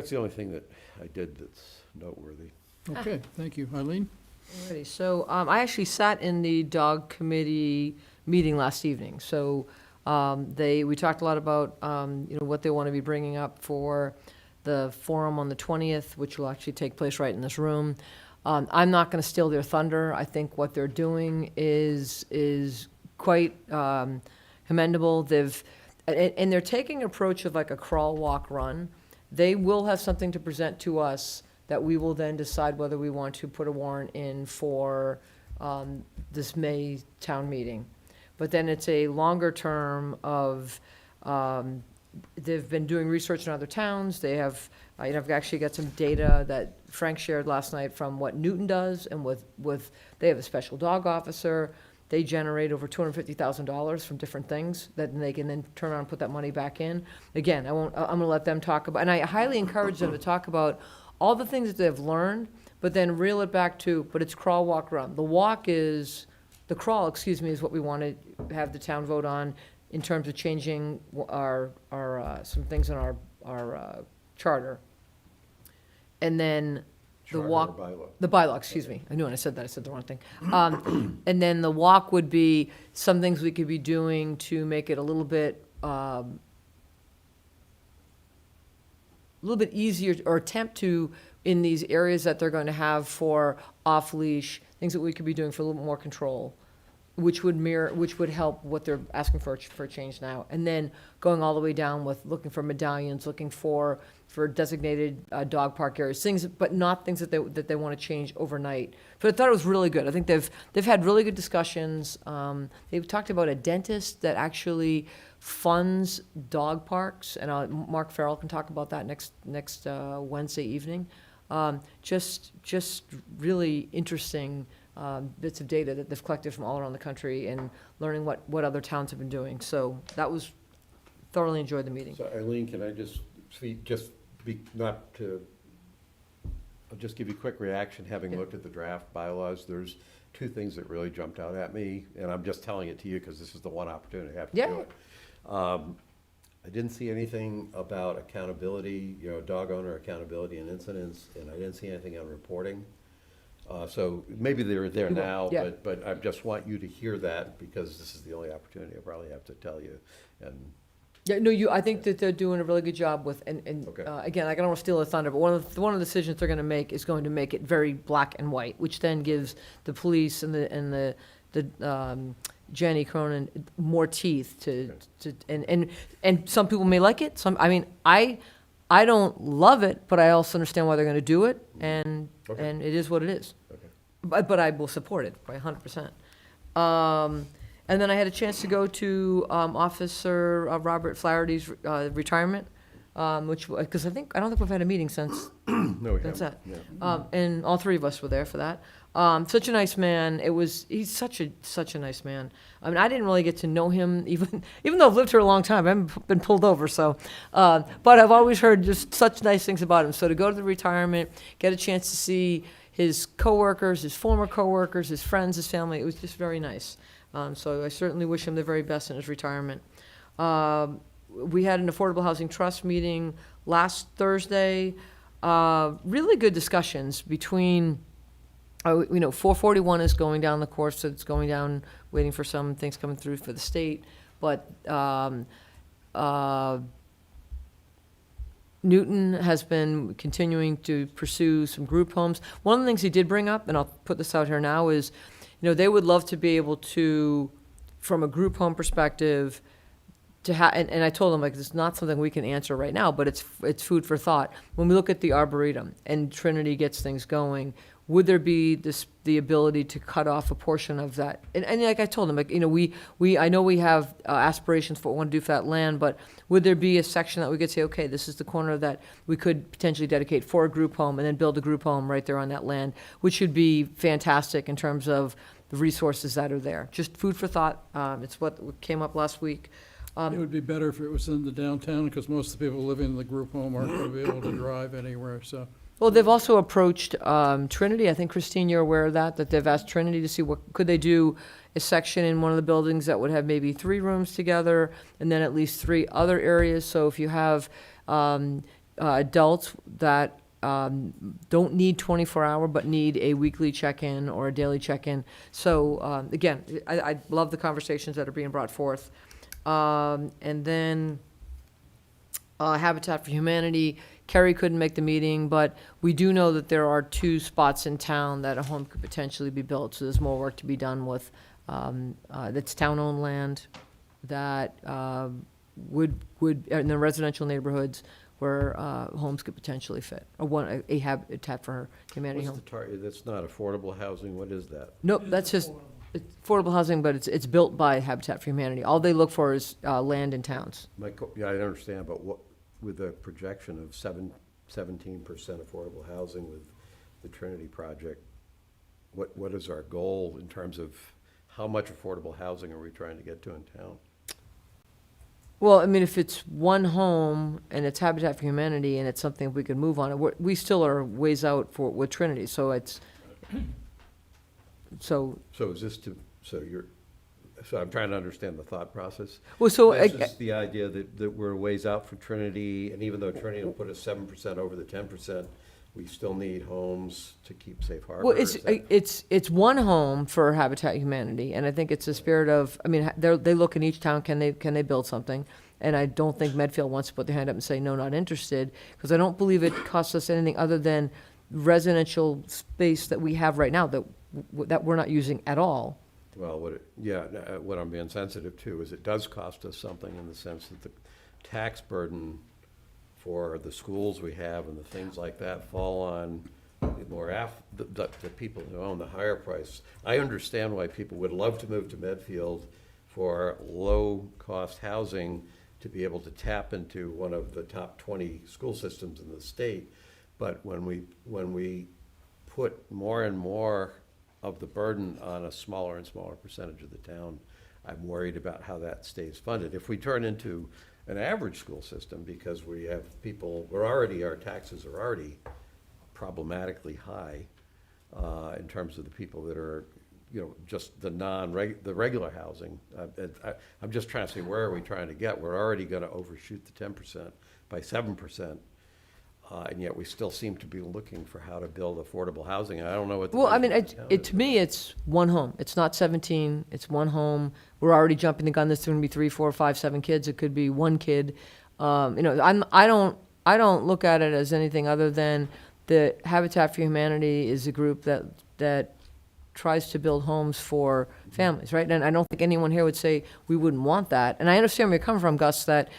the only thing that I did that's noteworthy. Okay, thank you. Eileen? Alrighty, so I actually sat in the dog committee meeting last evening. So we talked a lot about what they want to be bringing up for the forum on the 20th, which will actually take place right in this room. I'm not going to steal their thunder. I think what they're doing is quite commendable. And they're taking an approach of like a crawl, walk, run. They will have something to present to us that we will then decide whether we want to put a warrant in for this May town meeting. But then it's a longer term of, they've been doing research in other towns. They have, I've actually got some data that Frank shared last night from what Newton does, and they have a special dog officer. they generate over $250,000 from different things that they can then turn around and put that money back in. Again, I'm gonna let them talk about, and I highly encourage them to talk about all the things that they've learned, but then reel it back to, but it's crawl, walk, run. The crawl, excuse me, is what we want to have the town vote on in terms of changing some things in our charter. And then the Charter or walk. bylaw? The bylaw, excuse me. I knew when I said that, I said the wrong thing. And then the walk would be some things we could be doing to make it a little bit easier, or attempt to, in these areas that they're going to have for off-leash, things that we could be doing for a little bit more control, which would help what they're asking for a change now. And then going all the way down with looking for medallions, looking for designated dog park areas, things, but not things that they want to change overnight. But I thought it was really good. I think they've had really good discussions. They've talked about a dentist that actually funds dog parks, and Mark Farrell can talk about that next Wednesday evening. Just really interesting bits of data that they've collected from all around the country, and learning what other towns have been doing. So that was, thoroughly enjoyed the meeting. So Eileen, can I just I'll just give you a quick reaction, having looked at the draft bylaws. There's two things that really jumped out at me, and I'm just telling it to you because this is the one opportunity I have to do it. I didn't see anything about accountability, dog owner accountability and incidents, and I didn't see anything on reporting. So maybe they're there You will, now, yeah. but I just want you to hear that, because this is the only opportunity I probably have to tell you. And Yeah, no, I think that they're doing a really good job with, and Okay. again, I don't want to steal the thunder, but one of the decisions they're going to make is going to make it very black and white, which then gives the police and the Jenny Cronin more teeth and some people may like it. I don't love it, but I also understand why they're going to do it, and Okay. it is what it is. Okay. But I will support it by 100%. And then I had a chance to go to Officer Robert Flaherty's retirement, because I don't think we've had a meeting since. No, we That's haven't. it. Yeah. And all three of us were there for that. Such a nice man. He's such a nice man. I mean, I didn't really get to know him, even though I've lived here a long time. I haven't been pulled over, so. But I've always heard just such nice things about him. So to go to the retirement, get a chance to see his coworkers, his former coworkers, his friends, his family, it was just very nice. So I certainly wish him the very best in his retirement. We had an Affordable Housing Trust meeting last Thursday. Really good discussions between, 441 is going down the course, so it's going down, waiting for some things coming through for the state. But Newton has been continuing to pursue some group homes. One of the things he did bring up, and I'll put this out here now, is they would love to be able to, from a group home perspective, to have, and I told them, it's not something we can answer right now, but it's food for thought. When we look at the Arboretum and Trinity gets things going, would there be the ability to cut off a portion of that? And like I told them, I know we have aspirations for what we want to do for that land, but would there be a section that we could say, okay, this is the corner that we could potentially dedicate for a group home, and then build a group home right there on that land, which should be fantastic in terms of the resources that are there. Just food for thought. It's what came up last week. It would be better if it was in the downtown, because most of the people living in the group home aren't going to be able to drive anywhere, so. Well, they've also approached Trinity. I think, Christine, you're aware of that they've asked Trinity to see could they do a section in one of the buildings that would have maybe 3 rooms together, and then at least 3 other areas. So if you have adults that don't need 24-hour, but need a weekly check-in or a daily check-in. So again, I love the conversations that are being brought forth. And then Habitat for Humanity. Kerry couldn't make the meeting, but we do know that there are 2 spots in town that a home could potentially be built. So there's more work to be done with that's town-owned land that would in the residential neighborhoods where homes could potentially fit, or a Habitat for Humanity What's home. the target? That's not affordable housing. What is that? Nope, that's just it's affordable housing, but it's built by Habitat for Humanity. All they look for is land in towns. Yeah, I understand, but what, with a projection of 17% affordable housing with the Trinity project, what is our goal in terms of how much affordable housing are we trying to get to in town? Well, I mean, if it's one home and it's Habitat for Humanity and it's something we can move on, we still are ways out with Trinity, so so, So is this so I'm trying to understand the thought process. well, so, This is the idea that we're ways out for Trinity, and even though Trinity will put us 7% over the 10%, we still need homes to keep safe harbor? well, Is that- it's one home for Habitat Humanity, and I think it's a spirit of, I mean, they look in each town, can they build something? And I don't think Medfield wants to put their hand up and say, no, not interested, because I don't believe it costs us anything other than residential space that we have right now that we're not using at all. Well, what I'm being sensitive to is it does cost us something in the sense that the tax burden for the schools we have and the things like that fall on the people who own the higher price. I understand why people would love to move to Medfield for low-cost housing to be able to tap into one of the top 20 school systems in the state. But when we put more and more of the burden on a smaller and smaller percentage of the town, I'm worried about how that stays funded. If we turn into an average school system, because we have people, our taxes are already problematically high in terms of the people that are, just the regular housing. I'm just trying to say, where are we trying to get? We're already gonna overshoot the 10% by 7%. And yet we still seem to be looking for how to build affordable housing. And I don't know what the. Well, I mean, vision of the town is. to me, it's one home. It's not 17, it's one home. We're already jumping the gun, there's gonna be 3, 4, 5, 7 kids, it could be one kid. I don't look at it as anything other than the Habitat for Humanity is a group that tries to build homes for families, right? And I don't think anyone here would say we wouldn't want that. And I understand where you're coming from, Gus, that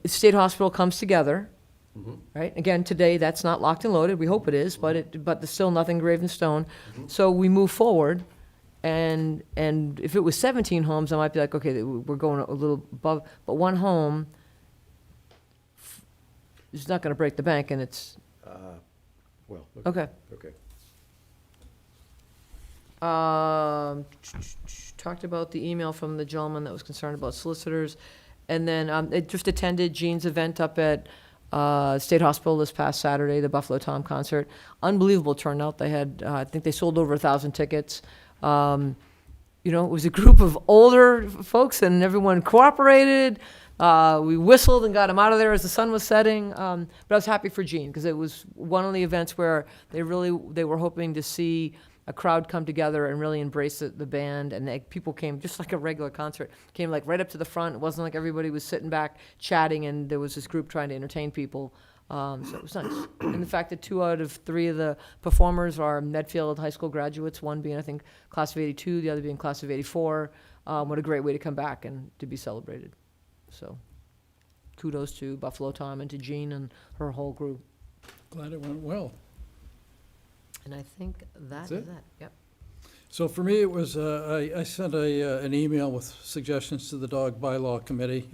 State Hospital comes together, right? Again, today, that's not locked and loaded. We hope it is, but there's still nothing graven in stone. So we move forward, and if it was 17 homes, I might be like, okay, we're going a little above. But one home is not going to break the bank, and it's Well, okay. okay. Talked about the email from the gentleman that was concerned about solicitors, and then it just attended Jean's event up at State Hospital this past Saturday, the Buffalo Tom concert. Unbelievable turnout. They had, I think they sold over 1,000 tickets. It was a group of older folks, and everyone cooperated. We whistled and got them out of there as the sun was setting. But I was happy for Jean, because it was one of the events where they were hoping to see a crowd come together and really embrace the band, and people came just like a regular concert, came like right up to the front. It wasn't like everybody was sitting back chatting and there was this group trying to entertain people. So it was nice. And the fact that 2 out of 3 of the performers are Medfield high school graduates, one being, I think, class of 82, the other being class of 84. What a great way to come back and to be celebrated. So kudos to Buffalo Tom and to Jean and her whole group. Glad it went well. And I think That's that it? is that. Yep. So for me, it was, I sent an email with suggestions to the dog bylaw committee.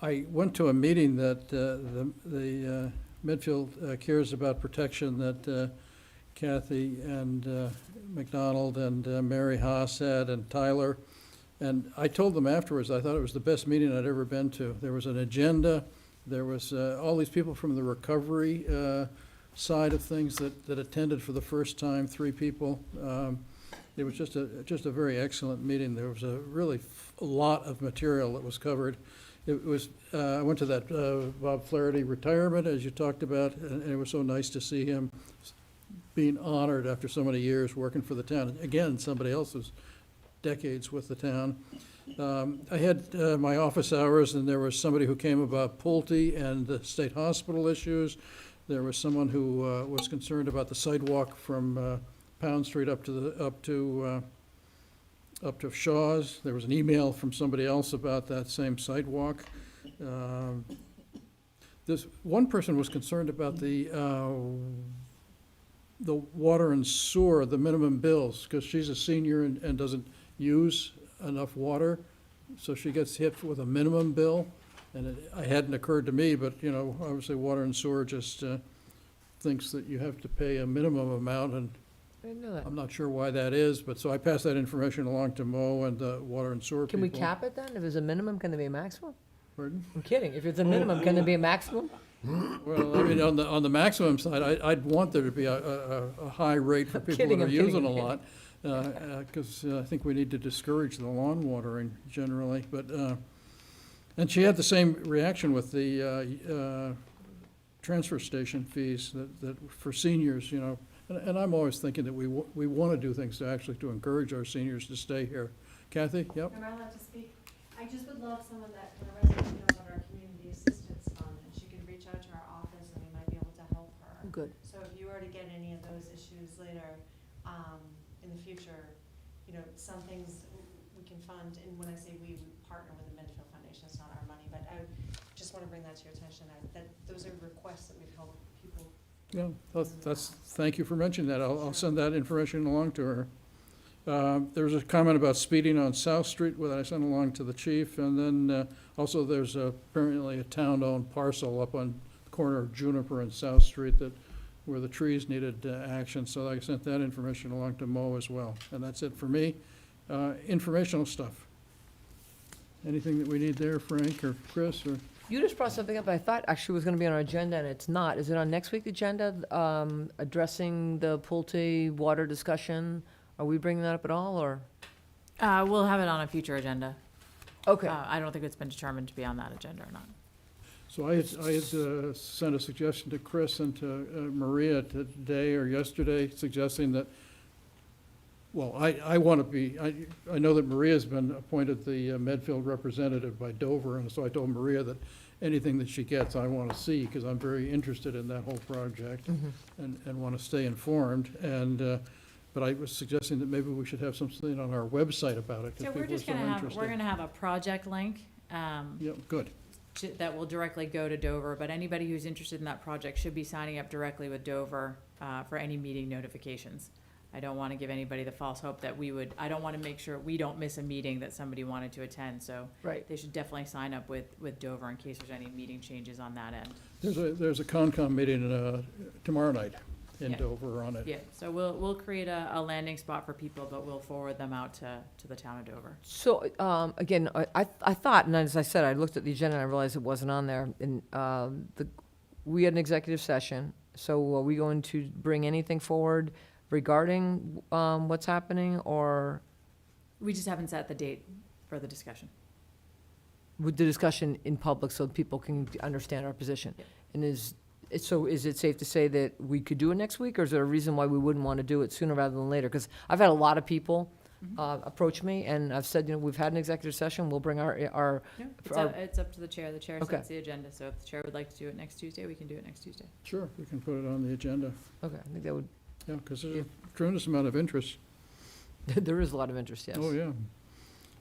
I went to a meeting that the Medfield cares about protection that Kathy and McDonald and Mary Haas had, and Tyler. And I told them afterwards, I thought it was the best meeting I'd ever been to. There was an agenda, there was all these people from the recovery side of things that attended for the first time, 3 people. It was just a very excellent meeting. There was a lot of material that was covered. It was, I went to that Bob Flaherty retirement, as you talked about, and it was so nice to see him being honored after so many years working for the town. Again, somebody else's decades with the town. I had my office hours, and there was somebody who came about Pulte and the state hospital issues. There was someone who was concerned about the sidewalk from Pound Street up to Shaw's. There was an email from somebody else about that same sidewalk. This one person was concerned about the water and sewer, the minimum bills, because she's a senior and doesn't use enough water, so she gets hit with a minimum bill. And it hadn't occurred to me, but, obviously water and sewer just thinks that you have to pay a minimum amount, and I didn't know that. I'm not sure why that is, but so I passed that information along to Mo and the water and sewer people. Can we cap it then? If there's a minimum, can there be a maximum? Pardon? I'm kidding. If it's a minimum, can there be a maximum? Well, I mean, on the maximum side, I'd want there to be a high rate for people kidding, that are I'm kidding, using a I'm lot. Because I think we need to discourage the lawn watering generally, but, and she had the same reaction with the transfer station fees that for seniors, you know. And I'm always thinking that we want to do things to actually to encourage our seniors to stay here. Kathy, yep? Am I allowed to speak? I just would love someone that, when a resident knows about our community assistance fund, and she can reach out to our office and we might be able to help her. Good. So if you were to get any of those issues later, in the future, you know, some things we can fund, and when I say we partner with the Medfield Foundation, it's not our money, but I just wanna bring that to your attention, that those are requests that we've helped people. Yeah, thank you for mentioning that. I'll send that information along to her. There was a comment about speeding on South Street that I sent along to the chief, and then also there's apparently a town-owned parcel up on the corner of Juniper and South Street where the trees needed action, so I sent that information along to Mo as well. And that's it for me. Informational stuff. Anything that we need there, Frank or Chris, or? You just brought something up I thought actually was gonna be on our agenda, and it's not. Is it on next week's agenda, addressing the Pulte water discussion? Are we bringing that up at all, or? We'll have it on a future agenda. Okay, I don't think it's been determined to be on that agenda or not. So I had sent a suggestion to Chris and to Maria today or yesterday, suggesting that, well, I want to be, I know that Maria's been appointed the Medfield representative by Dover, and so I told Maria that anything that she gets, I want to see, because I'm very interested in that whole project and want to stay informed. And, but I was suggesting that maybe we should have something on our website about it, So because we're people are just so gonna have, interested. we're gonna have a project link, Yeah, good. that will directly go to Dover, but anybody who's interested in that project should be signing up directly with Dover, for any meeting notifications. I don't wanna give anybody the false hope that I don't wanna make sure we don't miss a meeting that somebody wanted to attend, so right. they should definitely sign up with Dover in case there's any meeting changes on that end. There's a Concom meeting tomorrow night in Yeah. Dover on it. Yeah, so we'll create a landing spot for people, but we'll forward them out to the town of Dover. So, again, I thought, and as I said, I looked at the agenda and I realized it wasn't on there. And we had an executive session, so are we going to bring anything forward regarding what's happening, or We just haven't set the date for the discussion. with the discussion in public so people can understand our position? Yep. And is it safe to say that we could do it next week, or is there a reason why we wouldn't want to do it sooner rather than later? Because I've had a lot of people approach me, and I've said, you know, we've had an executive session, we'll bring our No, our- it's up to the chair. The chair Okay. sets the agenda, so if the chair would like to do it next Tuesday, we can do it next Tuesday. Sure, we can put it on the agenda. Okay, I think that would, Yeah, because there's a tremendous amount of interest. there is a lot of interest, yes. Oh, yeah.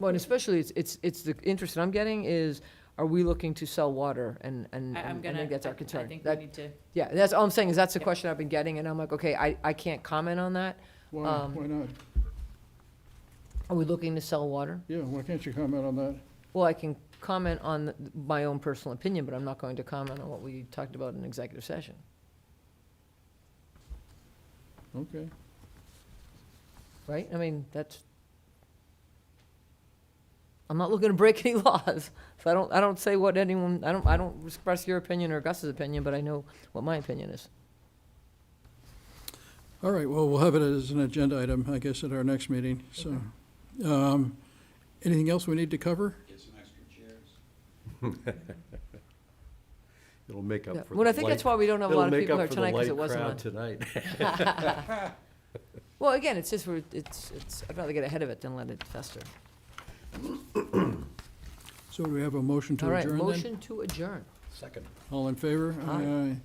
Well, and especially, it's the interest that I'm getting is, are we looking to sell water? And I'm I gonna, think that's our I concern. think we That- need to, Yeah, that's all I'm saying, is that's the Yeah. question I've been getting, and I'm like, okay, I can't comment on that. Why not? Are we looking to sell water? Yeah, why can't you comment on that? Well, I can comment on my own personal opinion, but I'm not going to comment on what we talked about in executive session. Okay. Right? I mean, I'm not looking to break any laws, so I don't say what anyone, I don't express your opinion or Gus's opinion, but I know what my opinion is. All right, well, we'll have it as an agenda item, I guess, at our next meeting, so. Anything else we need to cover? Get some extra chairs. It'll make up Yeah. for the Well, I think that's why we don't have a lot of people here tonight, because it wasn't on. It'll make up for the light crowd tonight. Well, again, it's just, I'd rather get ahead of it than let it fester. So do we have a motion to All right, adjourn then? motion to adjourn. Second. All in favor? Aye.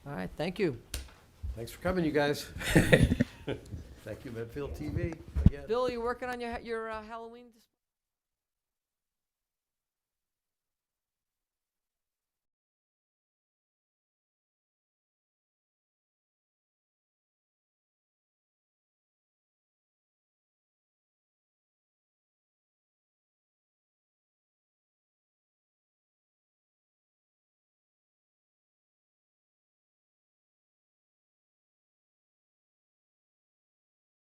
All right, thank you. Thanks for coming, you guys. Thank you, Medfield TV, again. Bill, you working on your Halloween display?